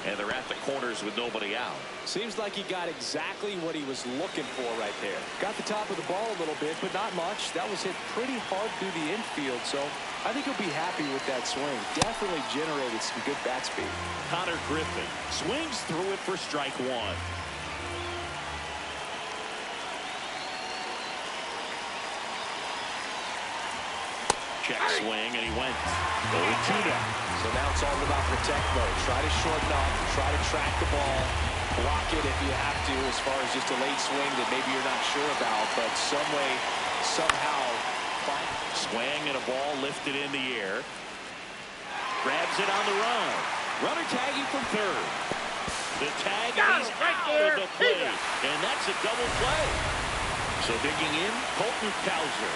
And they're at the corners with nobody out. Seems like he got exactly what he was looking for right there. Got the top of the ball a little bit, but not much. That was hit pretty hard through the infield, so I think he'll be happy with that swing. Definitely generated some good bat speed. Connor Griffin swings through it for strike 1. Check swing, and he went 0-2 now. So now it's all about protect mode. Try to shorten up, try to track the ball, block it if you have to, as far as just a late swing that maybe you're not sure about, but some way, somehow find. Swing and a ball lifted in the air. Grabs it on the run. Runner tagging from third. The tag, and he's right out there. of the play, and that's a double play. So digging in, Colton Cowser.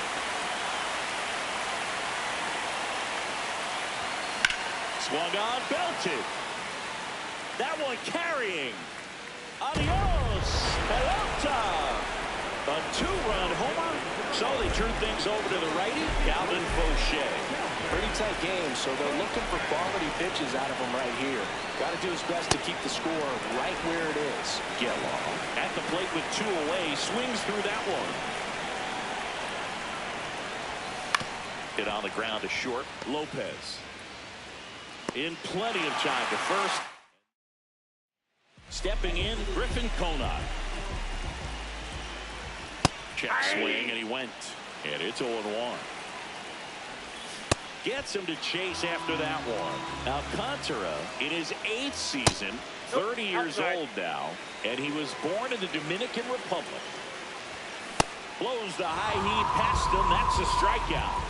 Swung on, belted. That one carrying. Adios, pelota. A two-run homer. So they turn things over to the righty, Calvin Fauché. Pretty tight game, so they're looking for quality pitches out of him right here. Got to do his best to keep the score right where it is. Yellow at the plate with two away, swings through that one. Hit on the ground to short. Lopez in plenty of time to first. Stepping in, Griffin Conine. Check swing, and he went. And it's 0-1. Gets him to chase after that one. Alcantara in his 8th season, 30 years old now, and he was born in the Dominican Republic. Blows the high heat past him. That's a strikeout.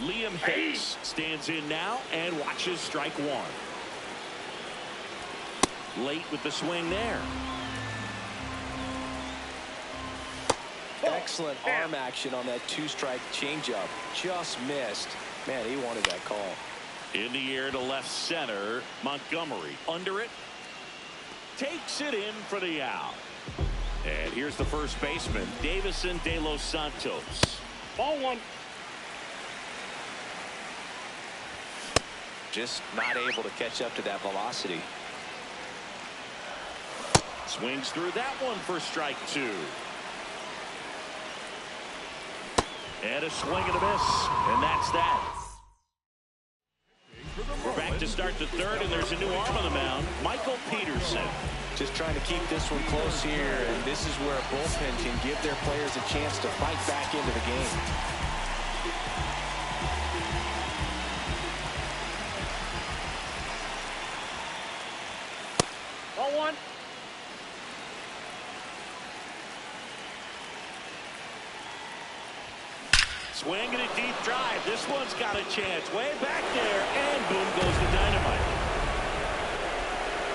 Liam Hicks stands in now and watches strike one. Late with the swing there. Excellent arm action on that two-strike changeup. Just missed. Man, he wanted that call. In the air to left center. Montgomery under it. Takes it in for the out. And here's the first baseman, Davison De Los Santos. Ball one. Just not able to catch up to that velocity. Swings through that one for strike two. And a swing and a miss. And that's that. We're back to start the third, and there's a new arm on the mound, Michael Peterson. Just trying to keep this one close here, and this is where a bullpen can give their players a chance to fight back into the game. Ball one. Swing and a deep drive. This one's got a chance. Way back there, and boom goes the dynamite.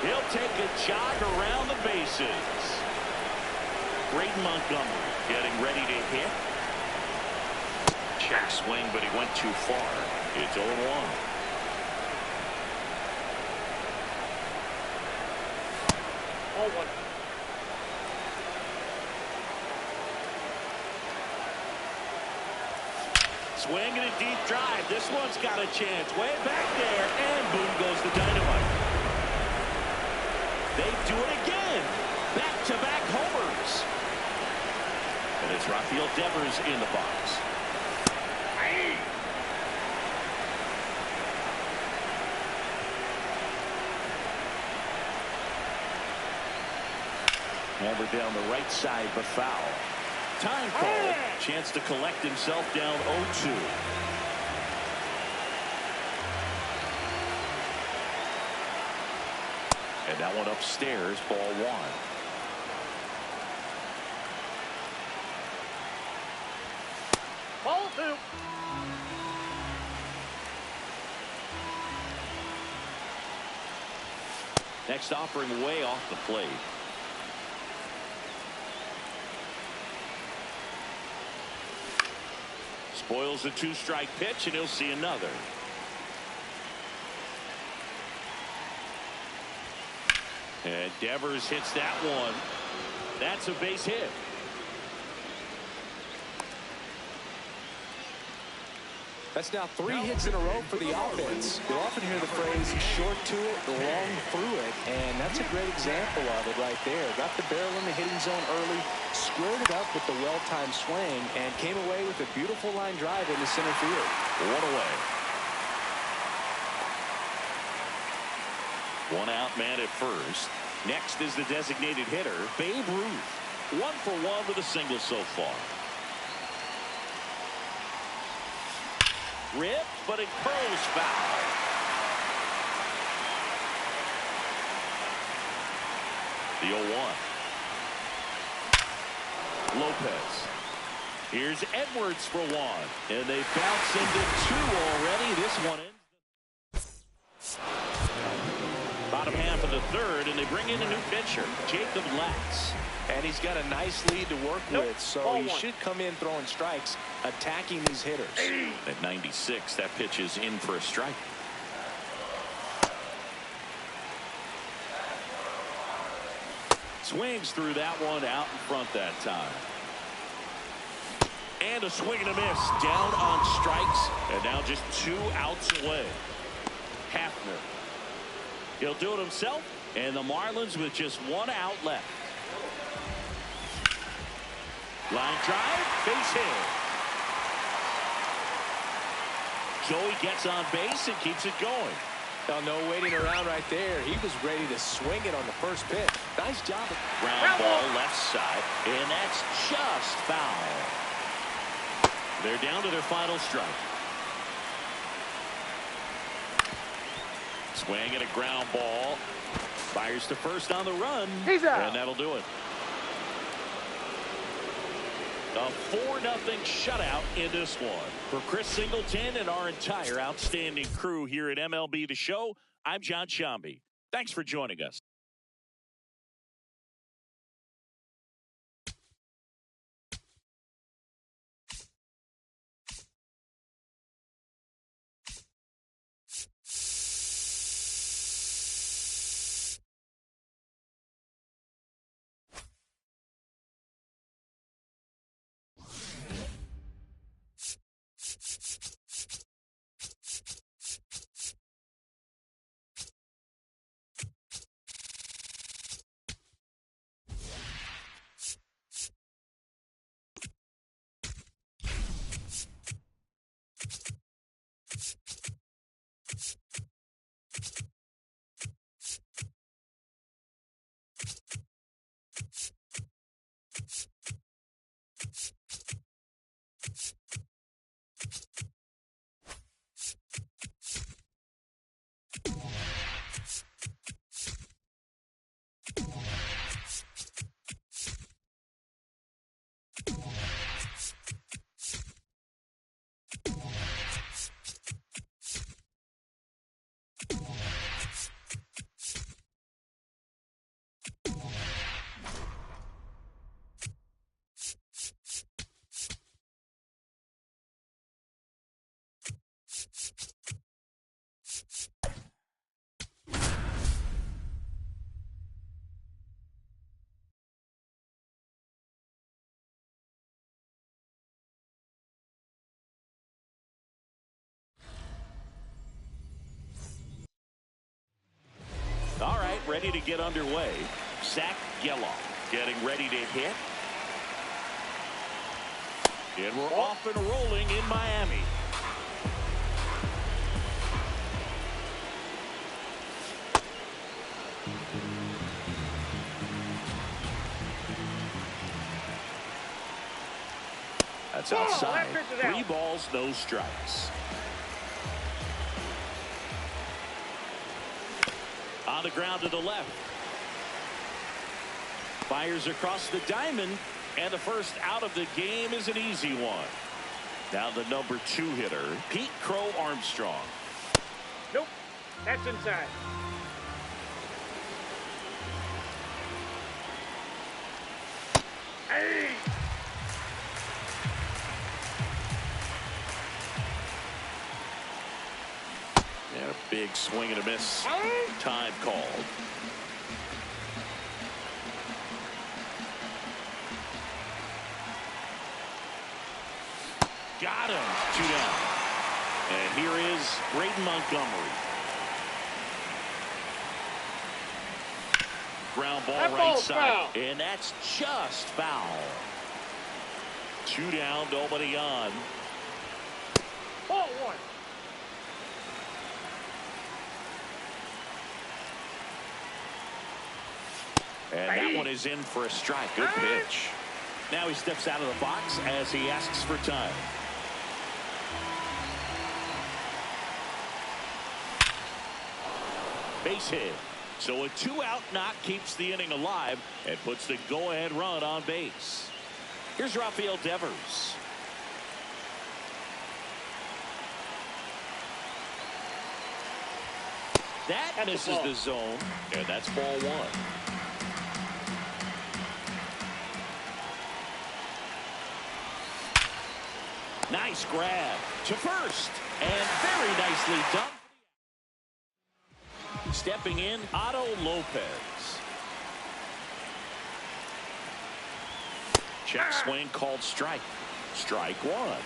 He'll take a jog around the bases. Braden Montgomery getting ready to hit. Check swing, but he went too far. It's 0-1. Ball one. Swing and a deep drive. This one's got a chance. Way back there, and boom goes the dynamite. They do it again. Back-to-back homers. And it's Rafael Devers in the box. Homer down the right side, but foul. Time call. Chance to collect himself down 0-2. And that one upstairs, ball one. Ball two. Next offering way off the plate. Spoils the two-strike pitch, and he'll see another. And Devers hits that one. That's a base hit. That's now 3 hits in a row for the offense. You'll often hear the phrase short to it, long through it, and that's a great example of it right there. Got the barrel in the hitting zone early, squared it up with the well-timed swing, and came away with a beautiful line drive into center field. One away. One out man at first. Next is the designated hitter, Babe Ruth. 1 for 1 with a single so far. Ripped, but it curls foul. The 0-1. Lopez. Here's Edwards for one. And they bounce into two already. This one ends. Bottom half of the third, and they bring in a new pitcher, Jacob Latz. And he's got a nice lead to work with, so he should come in throwing strikes, attacking these hitters. At 96, that pitch is in for a strike. Swings through that one out in front that time. And a swing and a miss. Down on strikes. And now just 2 outs away. Hafner. He'll do it himself. And the Marlins with just 1 out left. Line drive. Base hit. Joey gets on base and keeps it going. Oh, no waiting around right there. He was ready to swing it on the first pitch. Nice job. Ground ball left side. And that's just foul. They're down to their final strike. Swing and a ground ball. Fires to first on the run. He's out. And that'll do it. A 4-0 shutout in this one. For Chris Singleton and our entire outstanding crew here at MLB The Show, I'm John Shambi. Thanks for joining us. All right, ready to get underway. Zach Geloff getting ready to hit. And we're off and rolling in Miami. That's outside. 3 balls, no strikes. On the ground to the left. Fires across the diamond. And the first out of the game is an easy one. Now the number 2 hitter, Pete Crow Armstrong. Nope. That's inside. Hey! And a big swing and a miss. Time called. Got him. 2 down. And here is Braden Montgomery. Ground ball right side. Foul. And that's just foul. 2 down, nobody on. Ball 1. And that one is in for a strike. Good pitch. Now he steps out of the box as he asks for time. Base hit. So a 2-out knock keeps the inning alive and puts the go-ahead run on base. Here's Rafael Devers. That misses the zone, and that's ball one. Nice grab to first, and very nicely done. Stepping in, Otto Lopez. Check swing called strike. Strike one.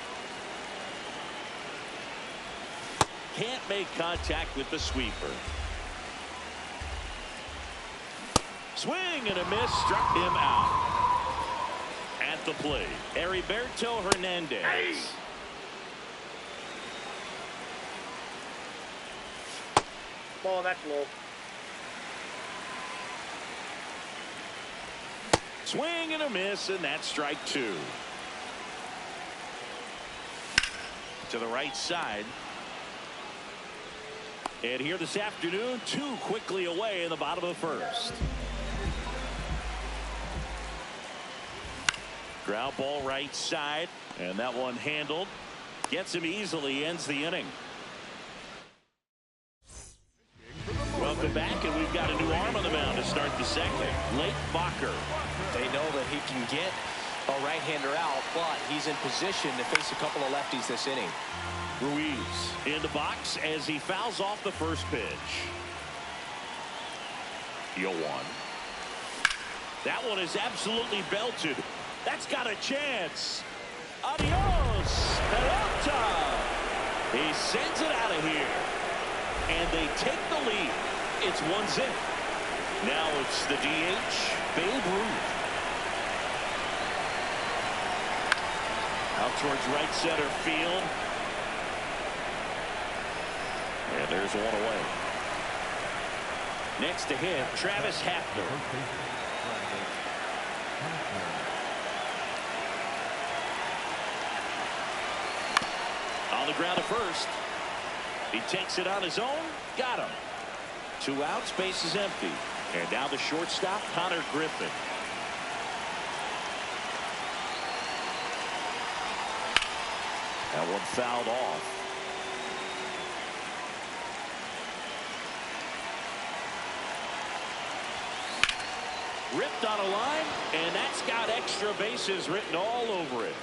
Can't make contact with the sweeper. Swing and a miss, struck him out. At the plate, Heriberto Hernandez. Hey. Ball, that's low. Swing and a miss, and that's strike two. To the right side. And here this afternoon, two quickly away in the bottom of the first. Ground ball right side, and that one handled. Gets him easily, ends the inning. Welcome back, and we've got a new arm on the mound to start the second. Late Bacher. They know that he can get a right-hander out, but he's in position to face a couple of lefties this inning. Ruiz in the box as he fouls off the first pitch. 0-1. That one is absolutely belted. That's got a chance. Adios, pelota. He sends it out of here. And they take the lead. It's 1-0. Now it's the DH, Babe Ruth. Out towards right center field. And there's one away. Next to him, Travis Hafner. On the ground at first. He takes it on his own. Got him. 2 outs, base is empty. And now the shortstop, Connor Griffin. That one fouled off. Ripped on a line, and that's got extra bases written all over it.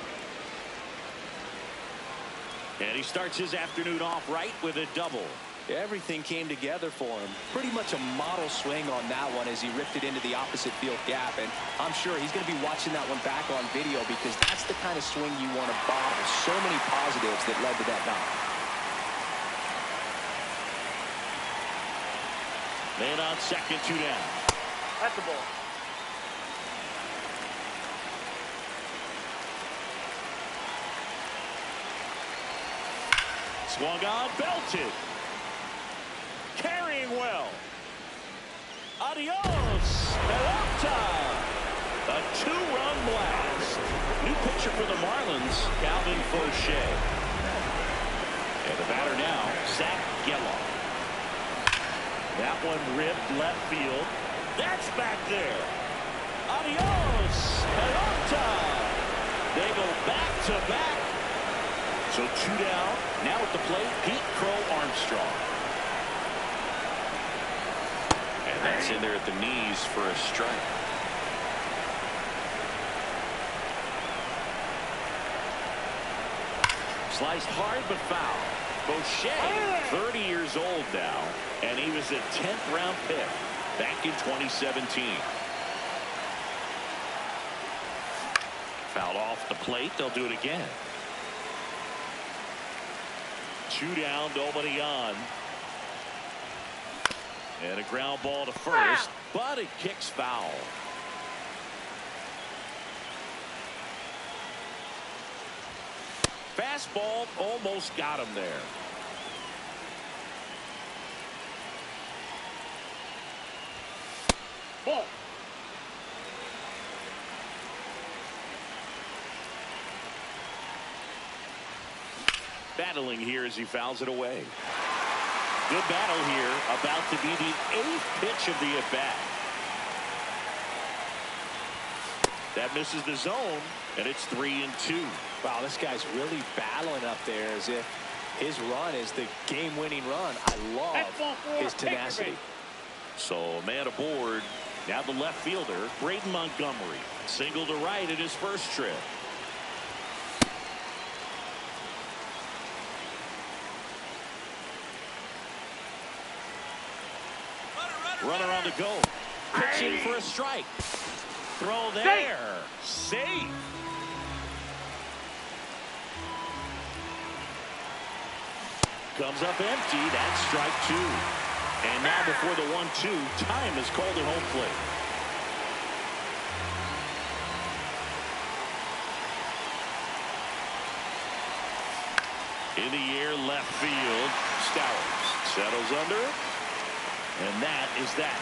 And he starts his afternoon off right with a double. Everything came together for him. Pretty much a model swing on that one as he ripped it into the opposite field gap. And I'm sure he's going to be watching that one back on video because that's the kind of swing you want to bottle. So many positives that led to that knock. Man on second, 2 down. That's the ball. Swung on, belted. Carrying well. Adios, pelota. A 2-run blast. New pitcher for the Marlins, Calvin Fauché. And the batter now, Zach Geloff. That one ripped left field. That's back there. Adios, pelota. They go back to back. So 2 down. Now at the plate, Pete Crow Armstrong. And that's in there at the knees for a strike. Sliced hard but foul. Fauché, 30 years old now, and he was a 10th round pick back in 2017. Fouled off the plate. They'll do it again. 2 down, nobody on. And a ground ball to first, but it kicks foul. Fastball almost got him there. Ball. Battling here as he fouls it away. Good battle here. About to be the 8th pitch of the at-bat. That misses the zone, and it's 3-2. Wow, this guy's really battling up there as if his run is the game-winning run. I love his tenacity. So, man aboard. Now the left fielder, Braden Montgomery. Single to right at his first trip. Runner on the go. Pitching for a strike. Throw there. Safe. Comes up empty. That's strike 2. And now before the 1-2, time is called at home plate. In the air, left field. Stowers settles under it. And that is that.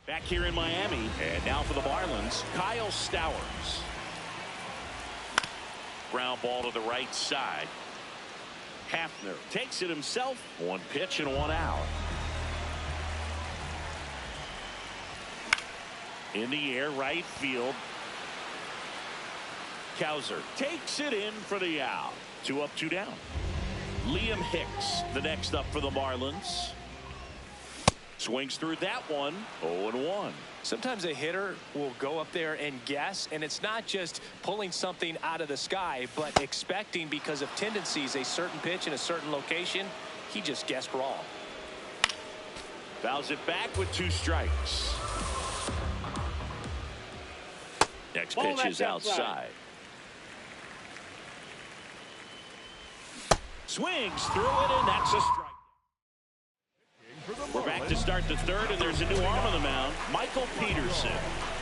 Back here in Miami. And now for the Marlins, Kyle Stowers. Ground ball to the right side. Hafner takes it himself. 1 pitch and 1 out. In the air, right field. Kowser takes it in for the out. 2 up, 2 down. Liam Hicks, the next up for the Marlins. Swings through that one. 0-1. Sometimes a hitter will go up there and guess, and it's not just pulling something out of the sky, but expecting, because of tendencies, a certain pitch in a certain location. He just guessed wrong. Fouls it back with 2 strikes. Next pitch is outside. Swings through it, and that's a strike. We're back to start the 3rd, and there's a new arm on the mound, Michael Peterson.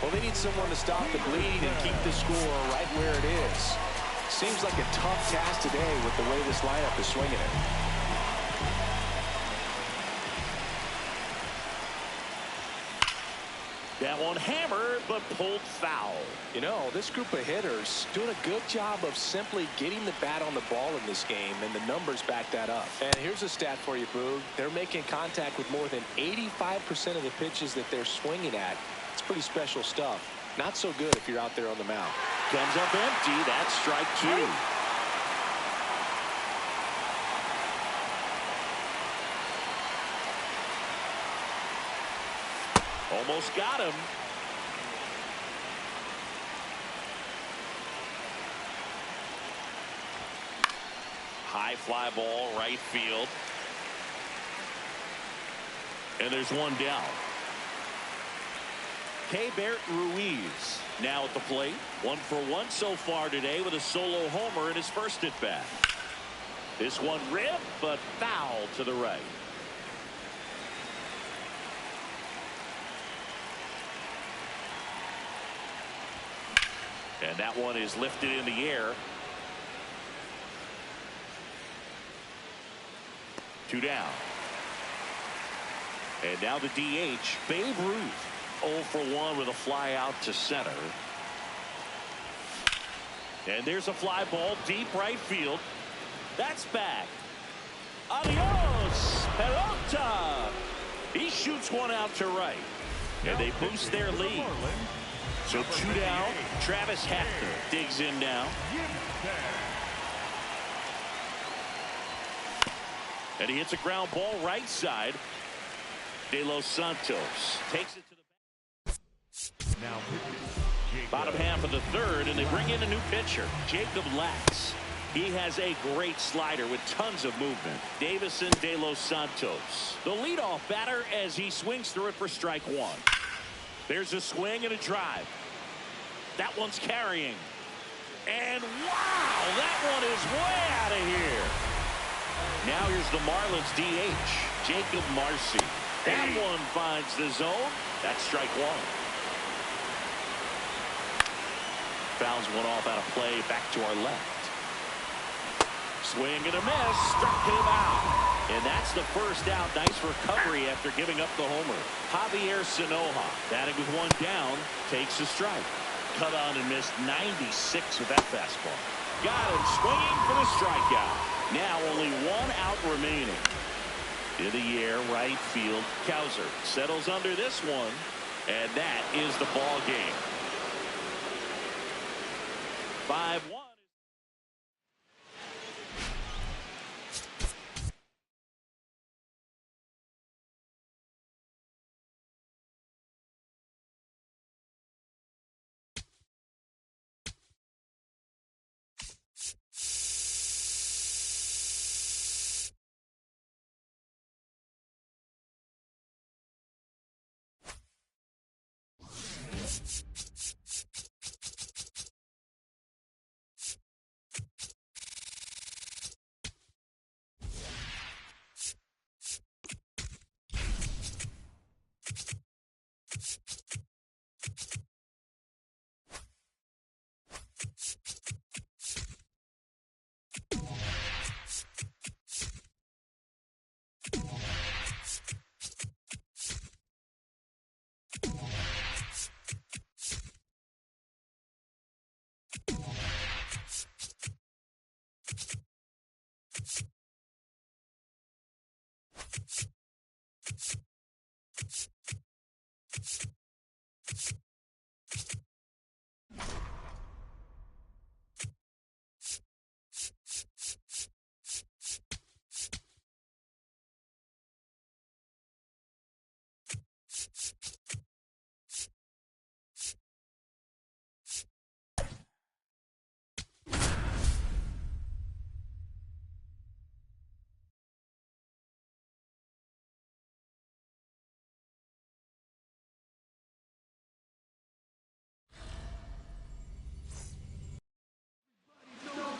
Well, they need someone to stop the bleed and keep the score right where it is. Seems like a tough task today with the way this lineup is swinging it. That one hammered, but pulled foul. You know, this group of hitters doing a good job of simply getting the bat on the ball in this game, and the numbers back that up. And here's a stat for you, Boog. They're making contact with more than 85% of the pitches that they're swinging at. It's pretty special stuff. Not so good if you're out there on the mound. Comes up empty. That's strike 2. Almost got him. High fly ball, right field. And there's one down. Keibert Ruiz now at the plate. 1 for 1 so far today with a solo homer in his first at bat. This one ripped, but foul to the right. And that one is lifted in the air. 2 down. And now the DH, Babe Ruth. 0 for 1 with a fly out to center. And there's a fly ball deep right field. That's back. Adios, Peralta. He shoots one out to right. And they boost their lead. So 2 down. Travis Hafner digs in now. And he hits a ground ball right side. De Los Santos takes it to the Now, bottom half of the 3rd, and they bring in a new pitcher, Jacob Latz. He has a great slider with tons of movement. Davison De Los Santos, the leadoff batter, as he swings through it for strike 1. There's a swing and a drive. That one's carrying. And wow, that one is way out of here. Now here's the Marlins DH, Jacob Marcy. That one finds the zone. That's strike 1. Fouls one off out of play, back to our left. Swing and a miss, struck him out. And that's the first out. Nice recovery after giving up the homer. Javier Sanoja, batting with 1 down, takes a strike. Cut on and missed 96 with that fastball. Got him swinging for the strikeout. Now only one out remaining. In the air, right field. Cowser settles under this one, and that is the ball game. 5-1.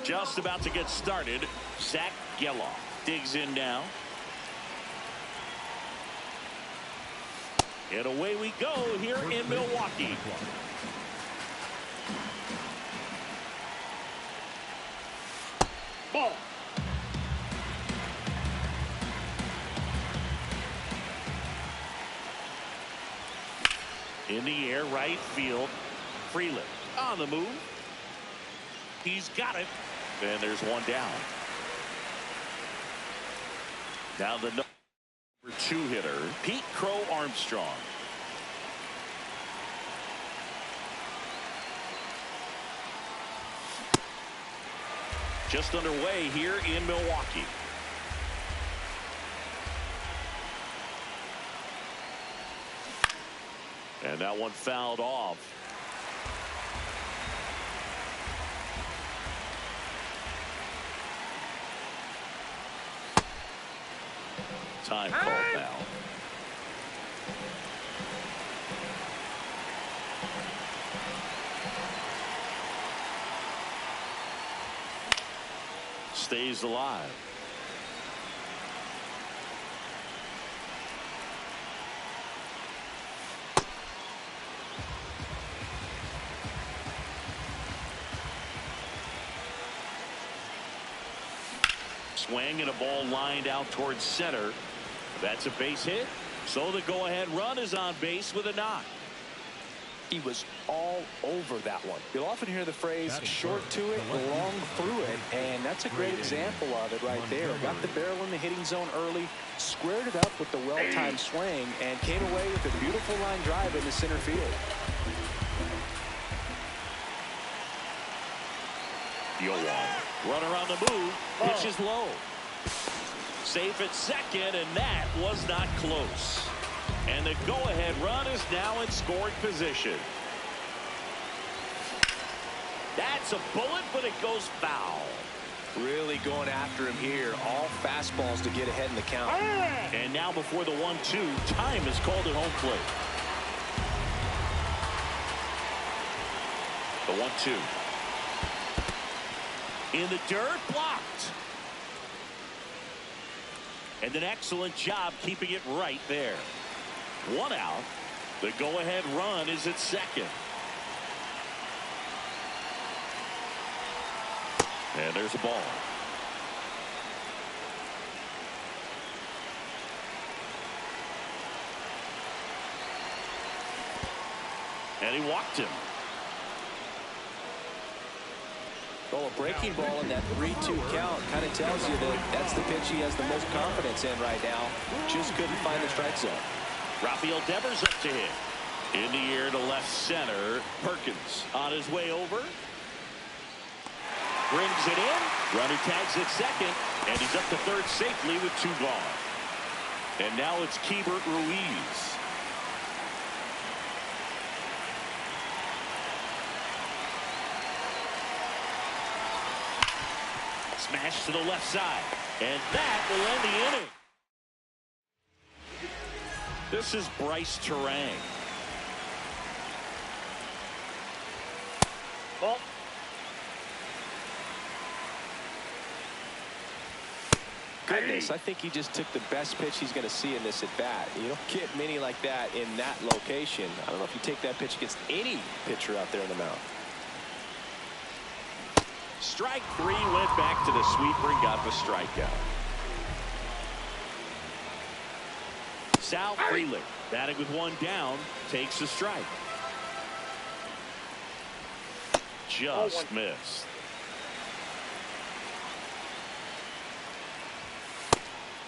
Just about to get started. Zach Geloff digs in now. And away we go here in Milwaukee. Ball. In the air, right field. Freeland on the move. He's got it. And there's one down. Now the number 2 hitter, Pete Crow Armstrong. Just underway here in Milwaukee. And that one fouled off. Time called now. Stays alive. Swing and a ball lined out towards center. That's a base hit. So the go-ahead run is on base with a knock. He was all over that one. You'll often hear the phrase short to it, long through it, and that's a great example of it right there. Got the barrel in the hitting zone early, squared it up with the well-timed swing, and came away with a beautiful line drive into center field. Yoan, runner on the move, pitch is low. Safe at second, and that was not close. And the go-ahead run is now in scoring position. That's a bullet, but it goes foul. Really going after him here. All fastballs to get ahead in the count. And now before the 1-2, time is called at home plate. The 1-2. In the dirt, blocked. And an excellent job keeping it right there. One out. The go-ahead run is at second. And there's a ball. And he walked him. Well, a breaking ball in that 3-2 count kind of tells you that that's the pitch he has the most confidence in right now. Just couldn't find the strike zone. Rafael Devers up to hit. In the air to left center. Perkins on his way over. Brings it in. Runner tags at second. And he's up to third safely with 2 gone. And now it's Keibert Ruiz. Smash to the left side. And that will end the inning. This is Bryce Terang. Ball. Goodness, I think he just took the best pitch he's going to see in this at bat. You don't get many like that in that location. I don't know if you take that pitch against any pitcher out there in the mound. Strike 3, went back to the sweeper and got the strikeout. Sal Frelick batting with 1 down takes a strike. Just missed.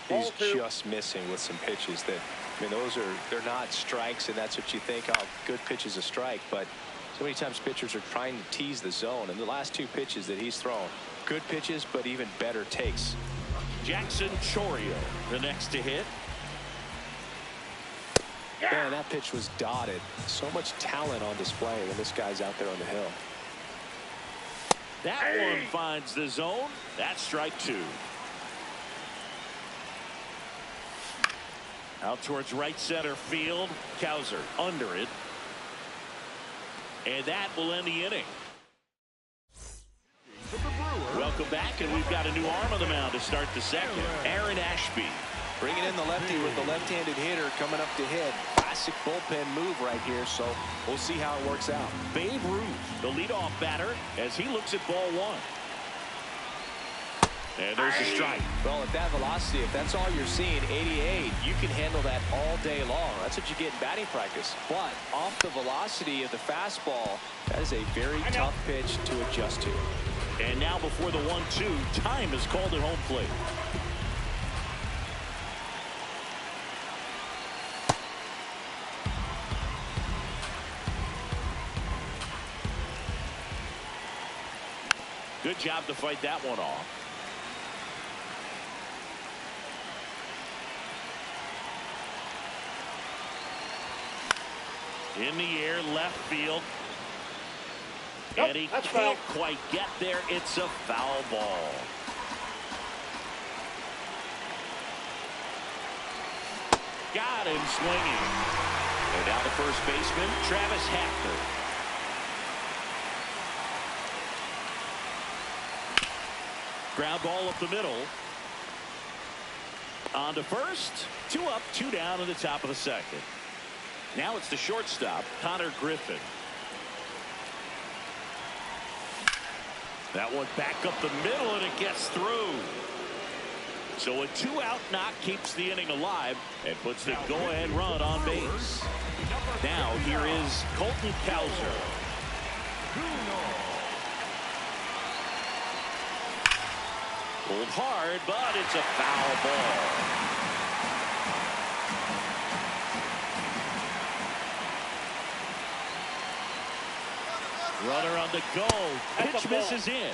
He's just missing with some pitches that, I mean, they're not strikes, and that's what you think, oh, good pitch is a strike, but so many times pitchers are trying to tease the zone, and the last 2 pitches that he's thrown, good pitches, but even better takes. Jackson Chourio, the next to hit. Man, that pitch was dotted. So much talent on display when this guy's out there on the hill. That one finds the zone. That's strike 2. Out towards right center field. Cowser under it. And that will end the inning. Welcome back, and we've got a new arm on the mound to start the second. Aaron Ashby. Bringing in the lefty with the left-handed hitter coming up to hit. Classic bullpen move right here, so we'll see how it works out. Babe Ruth, the leadoff batter, as he looks at ball 1. And there's a strike. Well, at that velocity, if that's all you're seeing, 88, you can handle that all day long. That's what you get in batting practice. But off the velocity of the fastball, that is a very tough pitch to adjust to. And now before the 1-2, time is called at home plate. Good job to fight that one off. In the air, left field. Nope, and he can't foul. Quite get there. It's a foul ball. Got him swinging. And now the first baseman, Travis Hafner. Ground ball up the middle. On to first. 2 up, 2 down in the top of the second. Now it's the shortstop, Connor Griffin. That one back up the middle, and it gets through. So a 2-out knock keeps the inning alive and puts the go-ahead run on base. Now here is Colton Cowser. Pulled hard, but it's a foul ball. Runner on the go. Pitch misses in.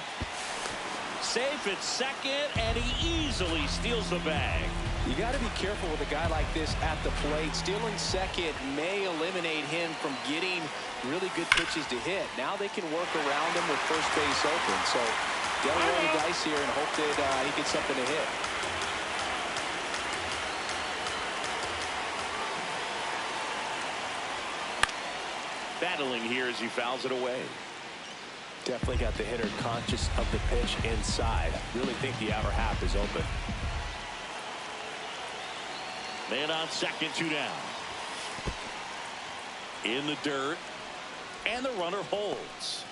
Safe at second, and he easily steals the bag. You got to be careful with a guy like this at the plate. Stealing second may eliminate him from getting really good pitches to hit. Now they can work around him with first base open. So they'll roll the dice here and hope that he gets something to hit. Battling here as he fouls it away. Definitely got the hitter conscious of the pitch inside. Really think the outer half is open. Man on second, 2 down. In the dirt. And the runner holds.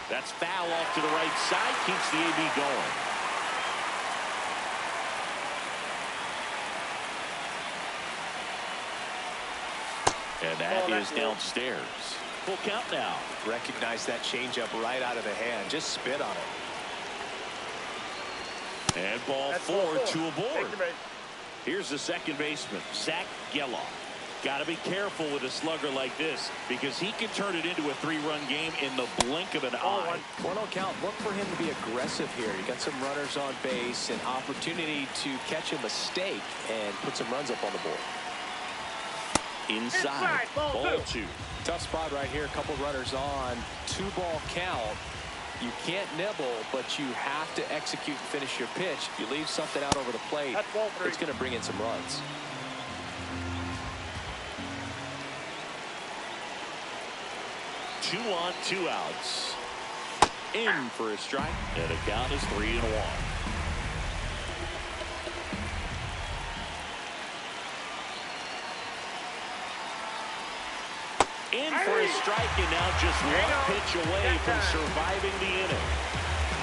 That's foul off to the right side. Keeps the AB going. That is downstairs. Full count now. Recognize that changeup right out of the hand. Just spit on it. And ball four to a board. Here's the second baseman, Zach Geloff. Got to be careful with a slugger like this because he can turn it into a three-run game in the blink of an eye. 1-0 count. Look for him to be aggressive here. You got some runners on base, an opportunity to catch a mistake and put some runs up on the board. Inside. Ball two. Tough spot right here. A couple runners on. 2-ball count. You can't nibble, but you have to execute and finish your pitch. If you leave something out over the plate, it's going to bring in some runs. Two on, 2 outs. In for a strike, and the count is 3-1. In for a strike, and now just one pitch away from surviving the inning.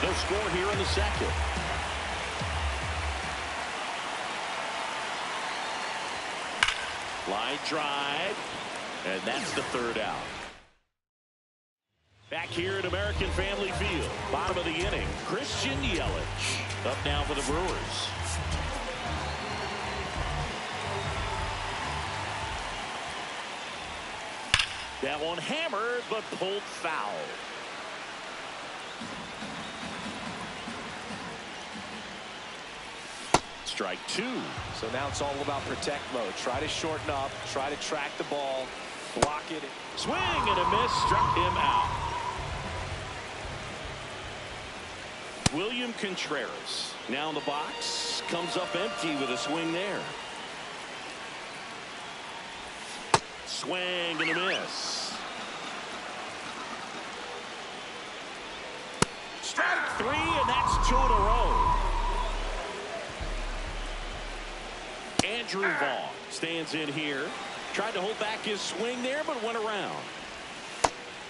No score here in the second. Line drive, and that's the third out. Back here at American Family Field, bottom of the inning, Christian Yelich up now for the Brewers. That one hammered, but pulled foul. Strike two. So now it's all about protect mode. Try to shorten up, try to track the ball, block it. Swing and a miss, struck him out. William Contreras now in the box, comes up empty with a swing there. Swing and a miss. Strike three, and that's 2 in a row. Andrew Vaughn stands in here. Tried to hold back his swing there, but went around.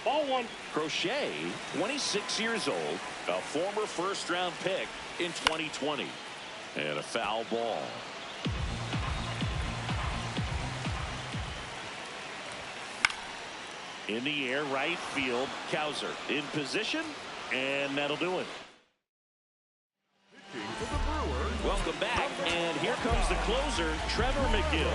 Ball one. Crochet, 26 years old, a former first-round pick in 2020. And a foul ball. In the air, right field, Cowser in position, and that'll do it. Welcome back, and here comes the closer, Trevor McGill.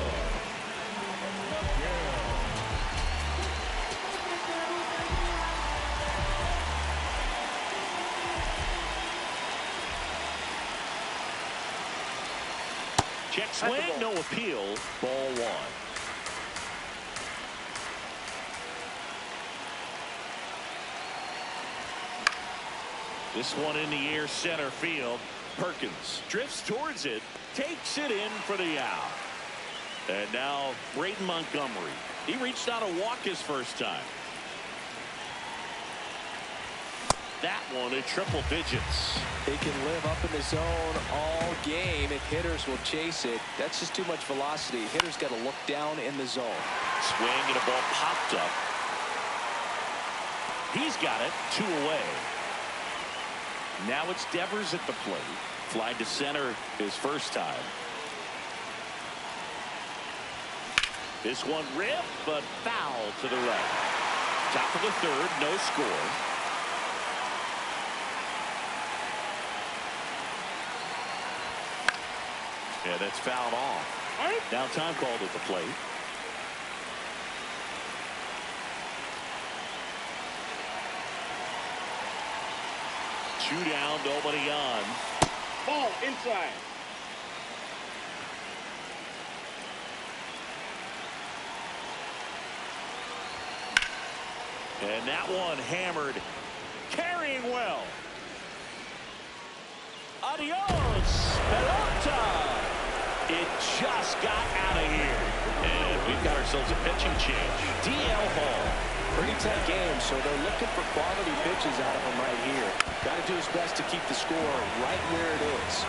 Check swing, no appeal, ball one. This one in the air, center field. Perkins drifts towards it, takes it in for the out. And now Braden Montgomery. He reached out a walk his first time. That one in triple digits. They can live up in the zone all game if hitters will chase it. That's just too much velocity. Hitters got to look down in the zone. Swing and a ball popped up. He's got it, 2 away. Now it's Devers at the plate. Fly to center his first time. This one ripped, but foul to the right. Top of the third, no score. Yeah, that's fouled off. Now time called at the plate. Two down, nobody on. Ball inside. And that one hammered. Carrying well. Adios, pelota. It just got out of here. And we've got ourselves a pitching change. DL Hall. Pretty tight game, so they're looking for quality pitches out of him right here. Got to do his best to keep the score right where it is.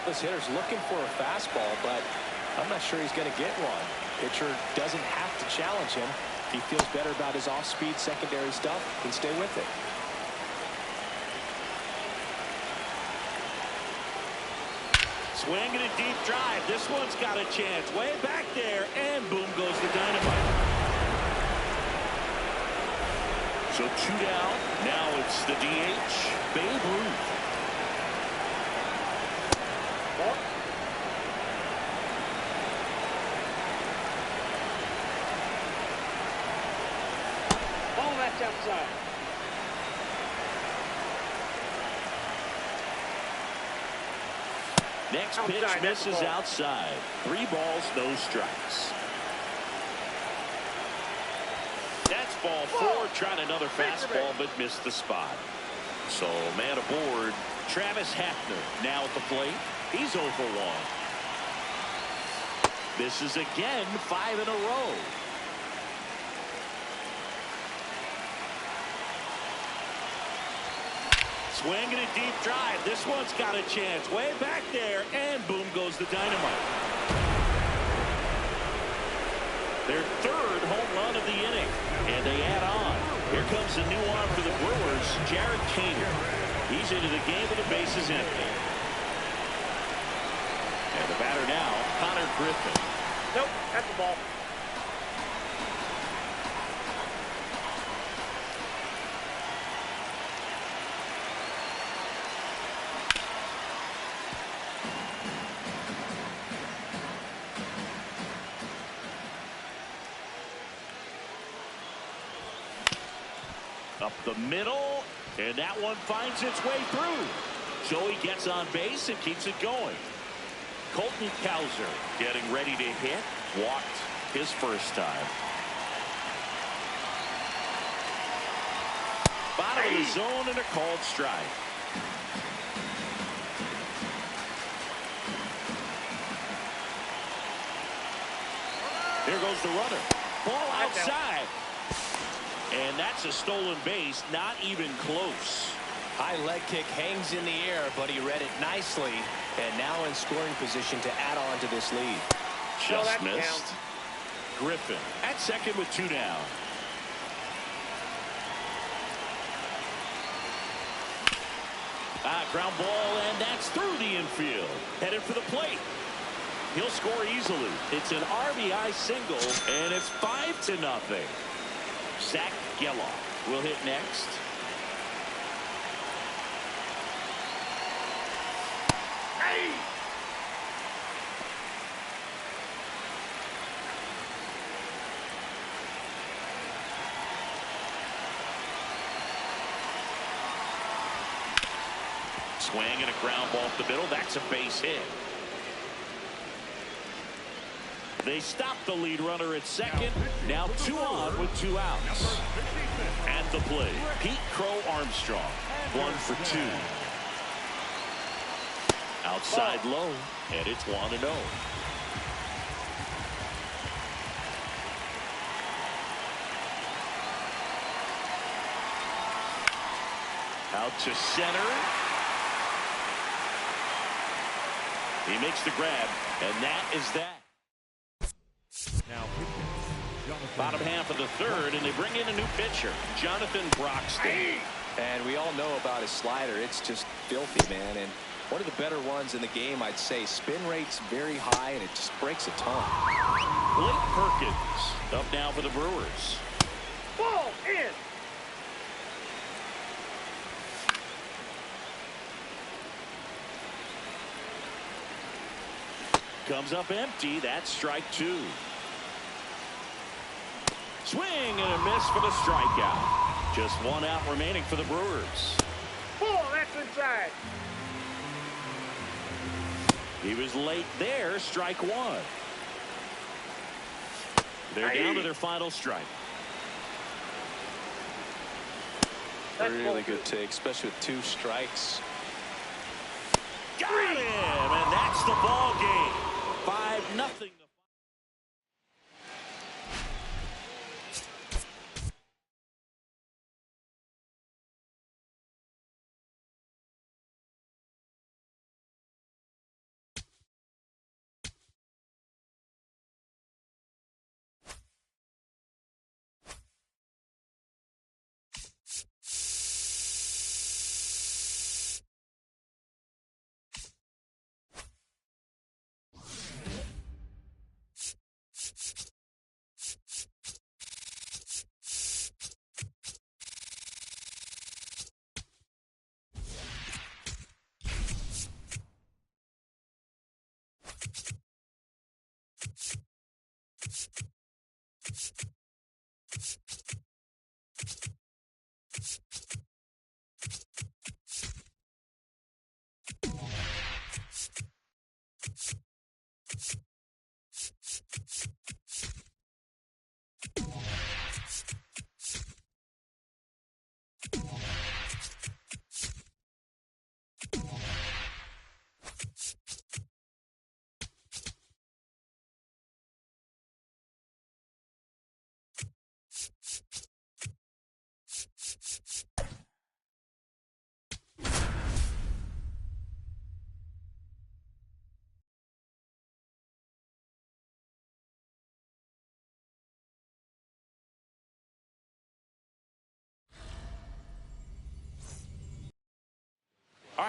This hitter's looking for a fastball, but I'm not sure he's going to get one. Pitcher doesn't have to challenge him. If he feels better about his off-speed secondary stuff, then stay with it. Swing and a deep drive. This one's got a chance. Way back there, and boom goes the dynamite. So 2 down. Now it's the DH, Babe Ruth. Ball, that's outside. Next pitch Outside, that's misses the ball. outside. 3 balls, no strikes. That's ball 4. Tried another fastball, but missed the spot. So man aboard, Travis Hafner now at the plate. He's 0 for 1. This is again 5 in a row. Swing and a deep drive. This one's got a chance. Way back there, and boom goes the dynamite. Their 3rd home run of the inning, and they add on. Here comes the new arm for the Brewers, Jared Kaner. He's into the game with the bases empty. And the batter now, Connor Griffin. Nope, that's the ball. Up the middle, and that one finds its way through. Joey gets on base and keeps it going. Colton Cowser getting ready to hit. Walked his first time. Bottom of the zone and a called strike. Here goes the runner. Ball outside. And that's a stolen base, not even close. High leg kick hangs in the air, but he read it nicely. And now in scoring position to add on to this lead. Just missed. Griffin at second with 2 down. Ground ball, and that's through the infield. Headed for the plate. He'll score easily. It's an RBI single, and it's 5-0. Zach Geloff will hit next. Hey! Swing and a ground ball up the middle. That's a base hit. They stop the lead runner at second. Now 2 on with 2 outs. At the plate, Pete Crow Armstrong. 1 for 2. Outside low, and it's 1-0. Out to center. He makes the grab, and that is that. Now Bottom half of the 3rd, and they bring in a new pitcher, Jonathan Broxton. And we all know about his slider. It's just filthy, man. And one of the better ones in the game, I'd say. Spin rate's very high, and it just breaks a ton. Blake Perkins up now for the Brewers. Ball in. Comes up empty. That's strike 2. Swing and a miss for the strikeout. Just 1 out remaining for the Brewers. Ball, that's inside. He was late there. Strike 1. They're down to their final strike. Really good take, especially with 2 strikes. Got him, and that's the ball game. 5-0.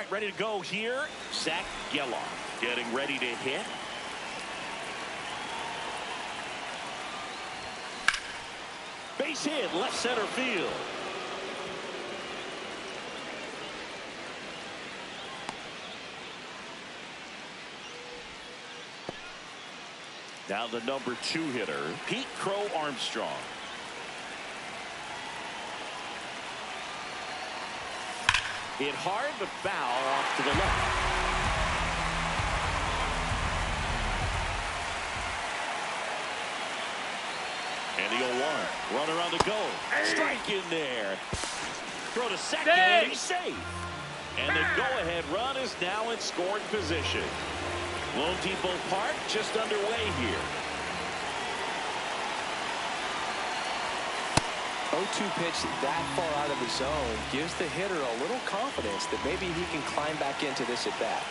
right, ready to go here. Zach Geloff getting ready to hit. Base hit, left center field. Now the number 2 hitter, Pete Crow Armstrong. Hit hard, but foul off to the left. And the 0-1. Runner on the go. Strike in there. Throw to second, and he's safe. And the go-ahead run is now in scoring position. Lone Depot Park just underway here. 0-2 pitch that far out of the zone gives the hitter a little confidence that maybe he can climb back into this at bat.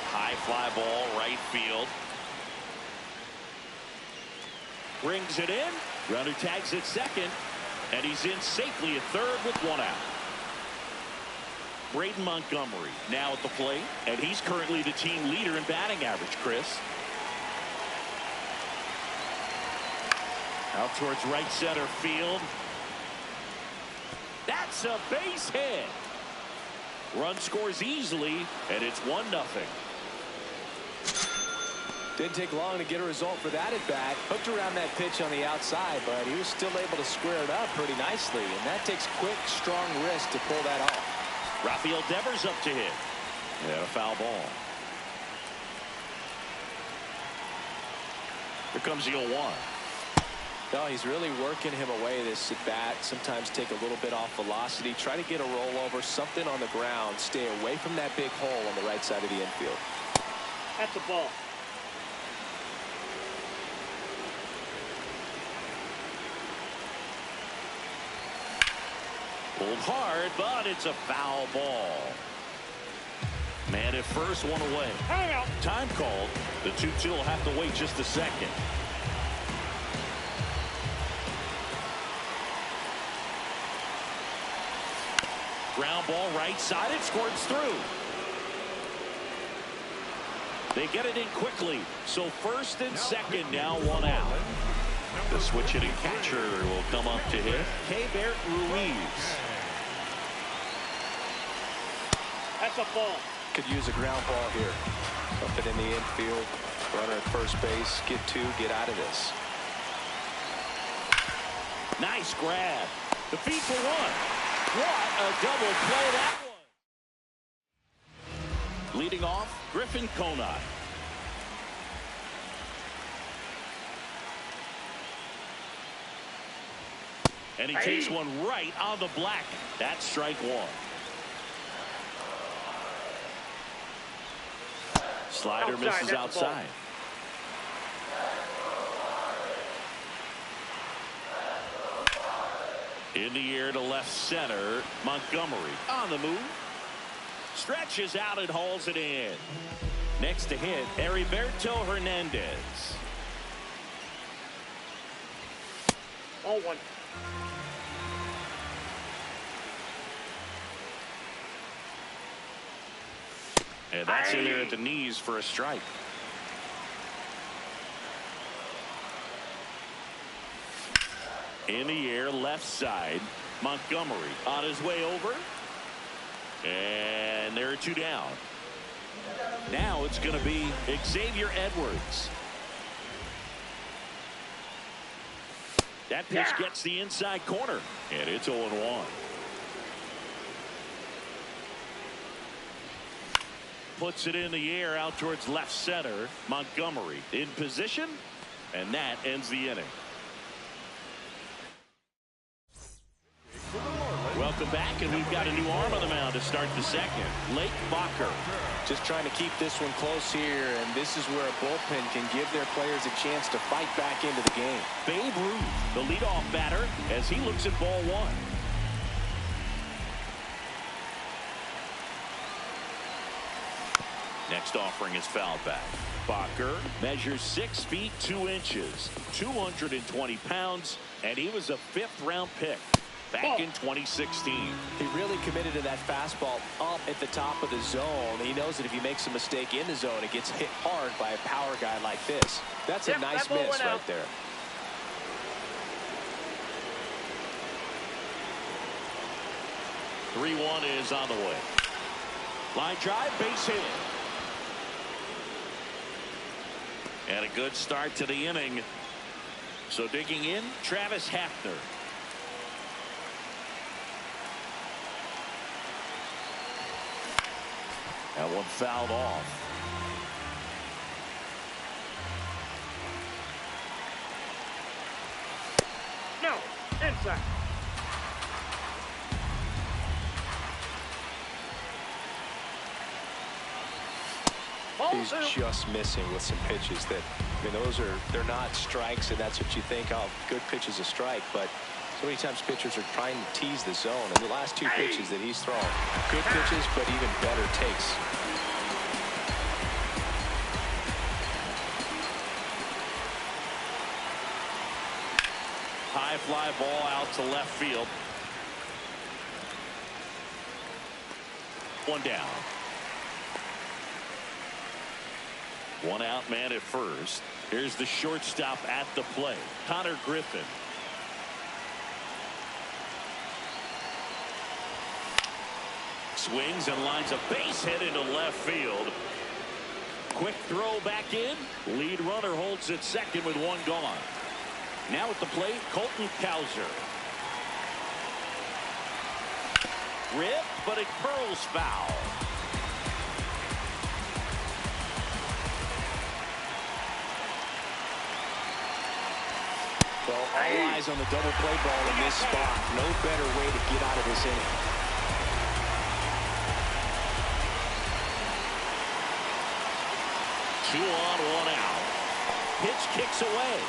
High fly ball, right field. Brings it in. Runner tags at second. And he's in safely at third with 1 out. Braden Montgomery now at the plate. And he's currently the team leader in batting average, Chris. Out towards right center field. That's a base hit. Run scores easily, and it's 1-0. Didn't take long to get a result for that at bat. Hooked around that pitch on the outside, but he was still able to square it up pretty nicely. And that takes quick, strong wrist to pull that off. Rafael Devers up to hit. And a foul ball. Here comes the 0-1. No, he's really working him away this at bat. Sometimes take a little bit off velocity. Try to get a rollover, something on the ground. Stay away from that big hole on the right side of the infield. That's a ball. Pulled hard, but it's a foul ball. Man at first, 1 away. Hang out. Time called. The 2-2 will have to wait just a second. Ground ball right side. It squirts through. They get it in quickly. So first and second now 1 out. The switch hitting catcher will come up to hit. Keibert Ruiz. That's a ball. Could use a ground ball here. Up it in the infield. Runner at first base. Get 2. Get out of this. Nice grab. The feed for 1. What a double play that was. Leading off, Griffin Conine. And he takes one right on the black. That's strike 1. Slider misses outside. In the air to left center. Montgomery on the move. Stretches out and hauls it in. Next to hit, Heriberto Hernandez. 0-1. And that's in there at the knees for a strike. In the air, left side. Montgomery on his way over. And there are 2 down. Now it's going to be Xavier Edwards. That pitch gets the inside corner. And it's 0-1. Puts it in the air out towards left center. Montgomery in position. And that ends the inning. Welcome back, and we've got a new arm on the mound to start the second. Lake Bacher. Just trying to keep this one close here, and this is where a bullpen can give their players a chance to fight back into the game. Babe Ruth, the leadoff batter, as he looks at ball 1. Next offering is fouled back. Bacher measures 6 feet 2 inches, 220 pounds, and he was a 5th-round pick. back in 2016. He really committed to that fastball up at the top of the zone. He knows that if he makes a mistake in the zone, it gets hit hard by a power guy like this. That's a nice miss right there. Three-one is on the way. Line drive, base hit. And a good start to the inning. So digging in, Travis Hafner. That one fouled off. No, inside. He's just missing with some pitches that, I mean, they're not strikes, and that's what you think, oh, good pitch is a strike, but so many times pitchers are trying to tease the zone, and the last two pitches that he's thrown, good pitches, but even better takes. High fly ball out to left field. One down. One out man at first. Here's the shortstop at the plate, Connor Griffin. Swings and lines a base hit into left field. Quick throw back in. Lead runner holds at second with one gone. Now at the plate, Colton Cowser. Rip, but it curls foul. Well, all eyes on the double play ball in this spot. No better way to get out of this inning. Two on, one out. Pitch kicks away.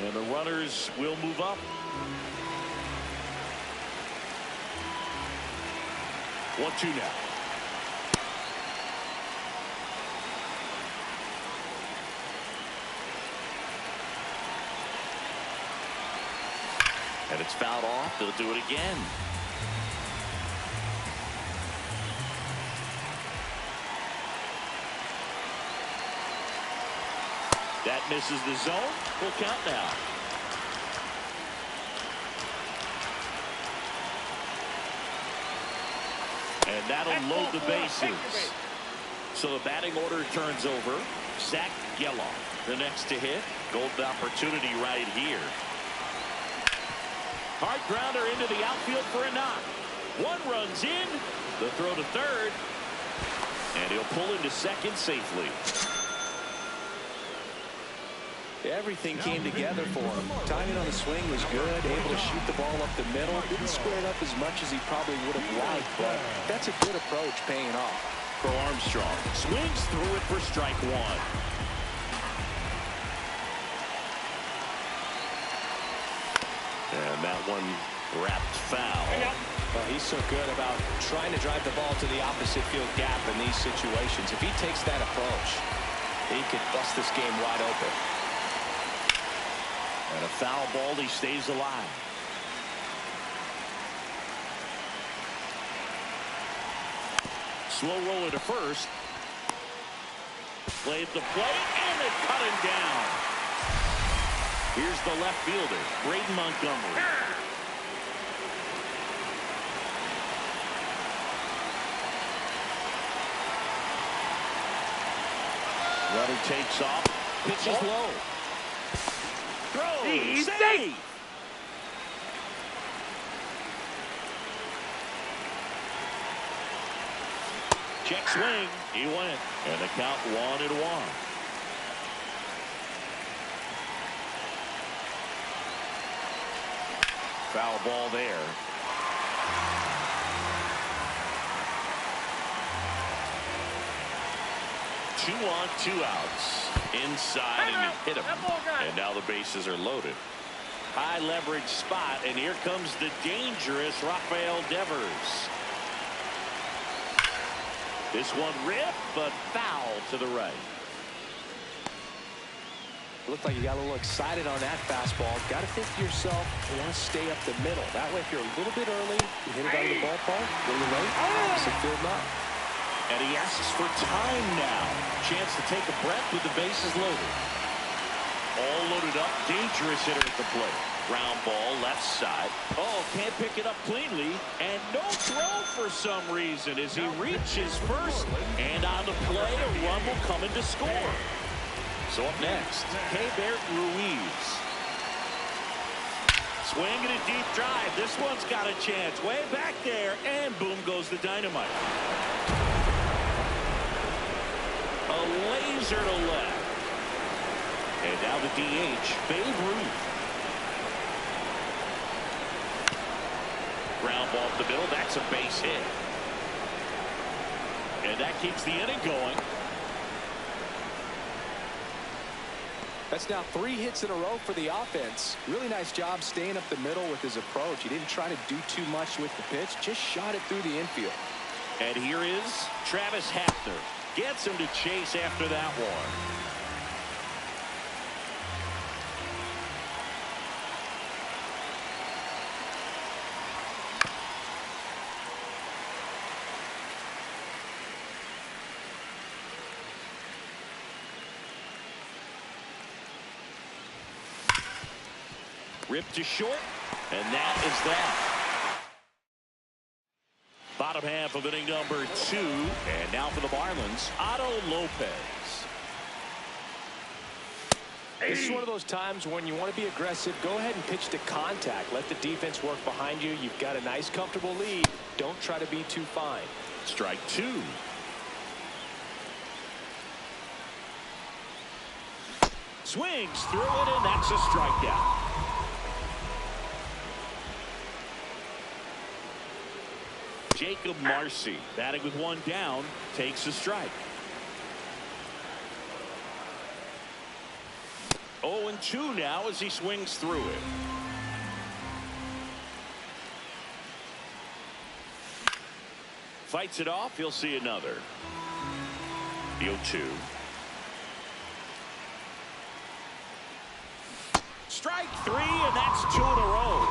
And the runners will move up. 1-2 now. And it's fouled off. They'll do it again. That misses the zone. Full count now. And that'll load the bases. So the batting order turns over. Zach Geloff, the next to hit. Golden opportunity right here. Hard grounder into the outfield for a knock. One runs in. The throw to third. And he'll pull into second safely. Everything came together for him. Timing on the swing was good. Able to shoot the ball up the middle. Didn't square it up as much as he probably would have liked, but that's a good approach paying off. For Armstrong. Swings through it for strike one. And that one wrapped foul. Well, he's so good about trying to drive the ball to the opposite field gap in these situations. If he takes that approach, he could bust this game wide open. And a foul ball, he stays alive. Slow roller to first. Played the plate, and they cut him down. Here's the left fielder, Braden Montgomery. Runner takes off, pitches low. Throw, save. Check swing, he went, and the count 1-1. Foul ball there. Two on, two outs. Inside, and he hit him. And now the bases are loaded. High leverage spot, and here comes the dangerous Rafael Devers. This one ripped, but foul to the right. Looked like you got a little excited on that fastball. Got to think to yourself, you want to stay up the middle. That way, if you're a little bit early, you hit it out of the ballpark. A little late, opposite field not. And he asks for time now. Chance to take a breath with the bases loaded. All loaded up. Dangerous hitter at the plate. Ground ball left side. Oh, can't pick it up cleanly. And no throw for some reason as he reaches first. And on the play, a run will come in to score. So up next, Keibert Ruiz. Swinging a deep drive. This one's got a chance. Way back there. And boom goes the dynamite. A laser to left. And now the DH, Babe Ruth. Ground ball up the middle. That's a base hit. And that keeps the inning going. That's now 3 hits in a row for the offense. Really nice job staying up the middle with his approach. He didn't try to do too much with the pitch. Just shot it through the infield. And here is Travis Hafner. Gets him to chase after that one. Ripped to short, and that is that. Bottom half of inning number 2, and now for the Marlins, Otto Lopez. This is one of those times when you want to be aggressive. Go ahead and pitch to contact. Let the defense work behind you. You've got a nice, comfortable lead. Don't try to be too fine. Strike 2. Swings through it, and that's a strikeout. Jacob Marcy, batting with 1 down, takes a strike. 0-2 now as he swings through it. Fights it off. He'll see another. The 0-2. Strike 3, and that's 2 in a row.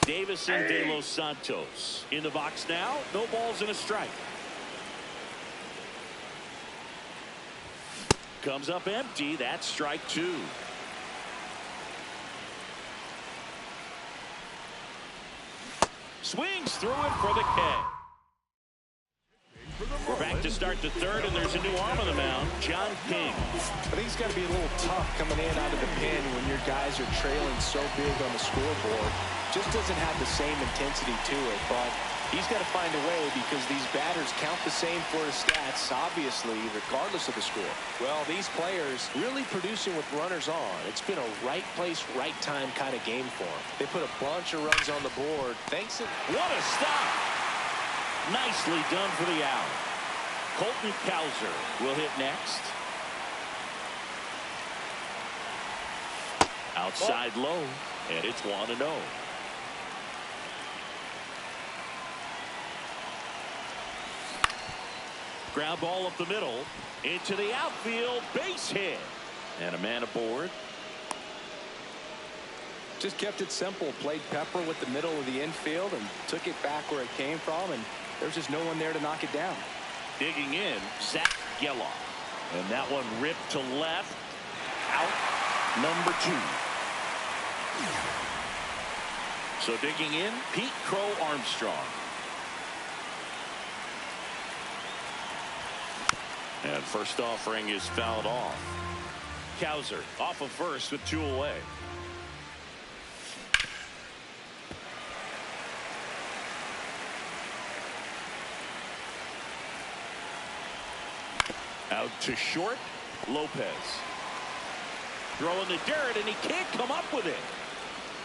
Davison De Los Santos in the box now. No balls and a strike. Comes up empty. That's strike 2. Swings through it for the K. We're back to start the 3rd, and there's a new arm on the mound, John King. I think it's got to be a little tough coming in out of the pen when your guys are trailing so big on the scoreboard. Just doesn't have the same intensity to it, but he's got to find a way because these batters count the same for his stats, obviously, regardless of the score. Well, these players really producing with runners on. It's been a right place, right time kind of game for them. They put a bunch of runs on the board. Thanks. What a stop! Nicely done for the out. Colton Cowser will hit next. Outside low, and it's 1-0. Ground ball up the middle, into the outfield, base hit. And a man aboard. Just kept it simple. Played pepper with the middle of the infield and took it back where it came from, and there's just no one there to knock it down. Digging in, Zach Geloff. And that one ripped to left. Out number 2. So digging in, Pete Crow Armstrong. And first offering is fouled off. Cowser off of first with 2 away. Out to short, Lopez. Throwing the dirt, and he can't come up with it.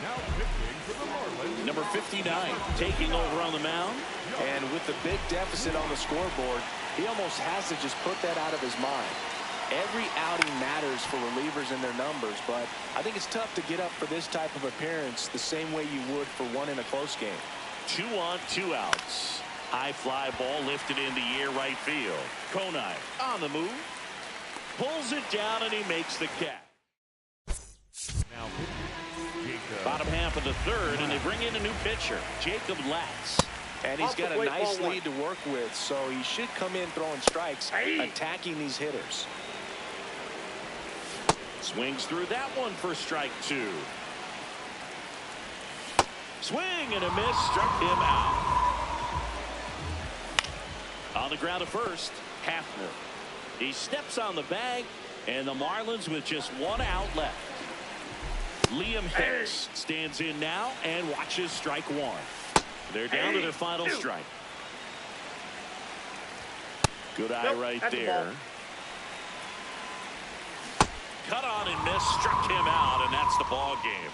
Now pitching for the Marlins, Number 59 taking over on the mound. And with the big deficit on the scoreboard, he almost has to just put that out of his mind. Every outing matters for relievers and their numbers, but I think it's tough to get up for this type of appearance the same way you would for one in a close game. 2 on, 2 outs. High fly ball lifted in the air right field. Konai on the move. Pulls it down and he makes the catch. Now pitching, Jacob. Bottom half of the third, and they bring in a new pitcher, Jacob Latz. And he's Off the got a plate, nice ball one. lead to work with, so he should come in throwing strikes, attacking these hitters. Swings through that one for strike two. Swing and a miss, struck him out. On the ground at first, Hafner. He steps on the bag, and the Marlins with just one out left. Liam Hicks stands in now and watches strike one. They're down to their final strike. Good eye right that's a there. ball. Cut on and miss, struck him out, and that's the ball game.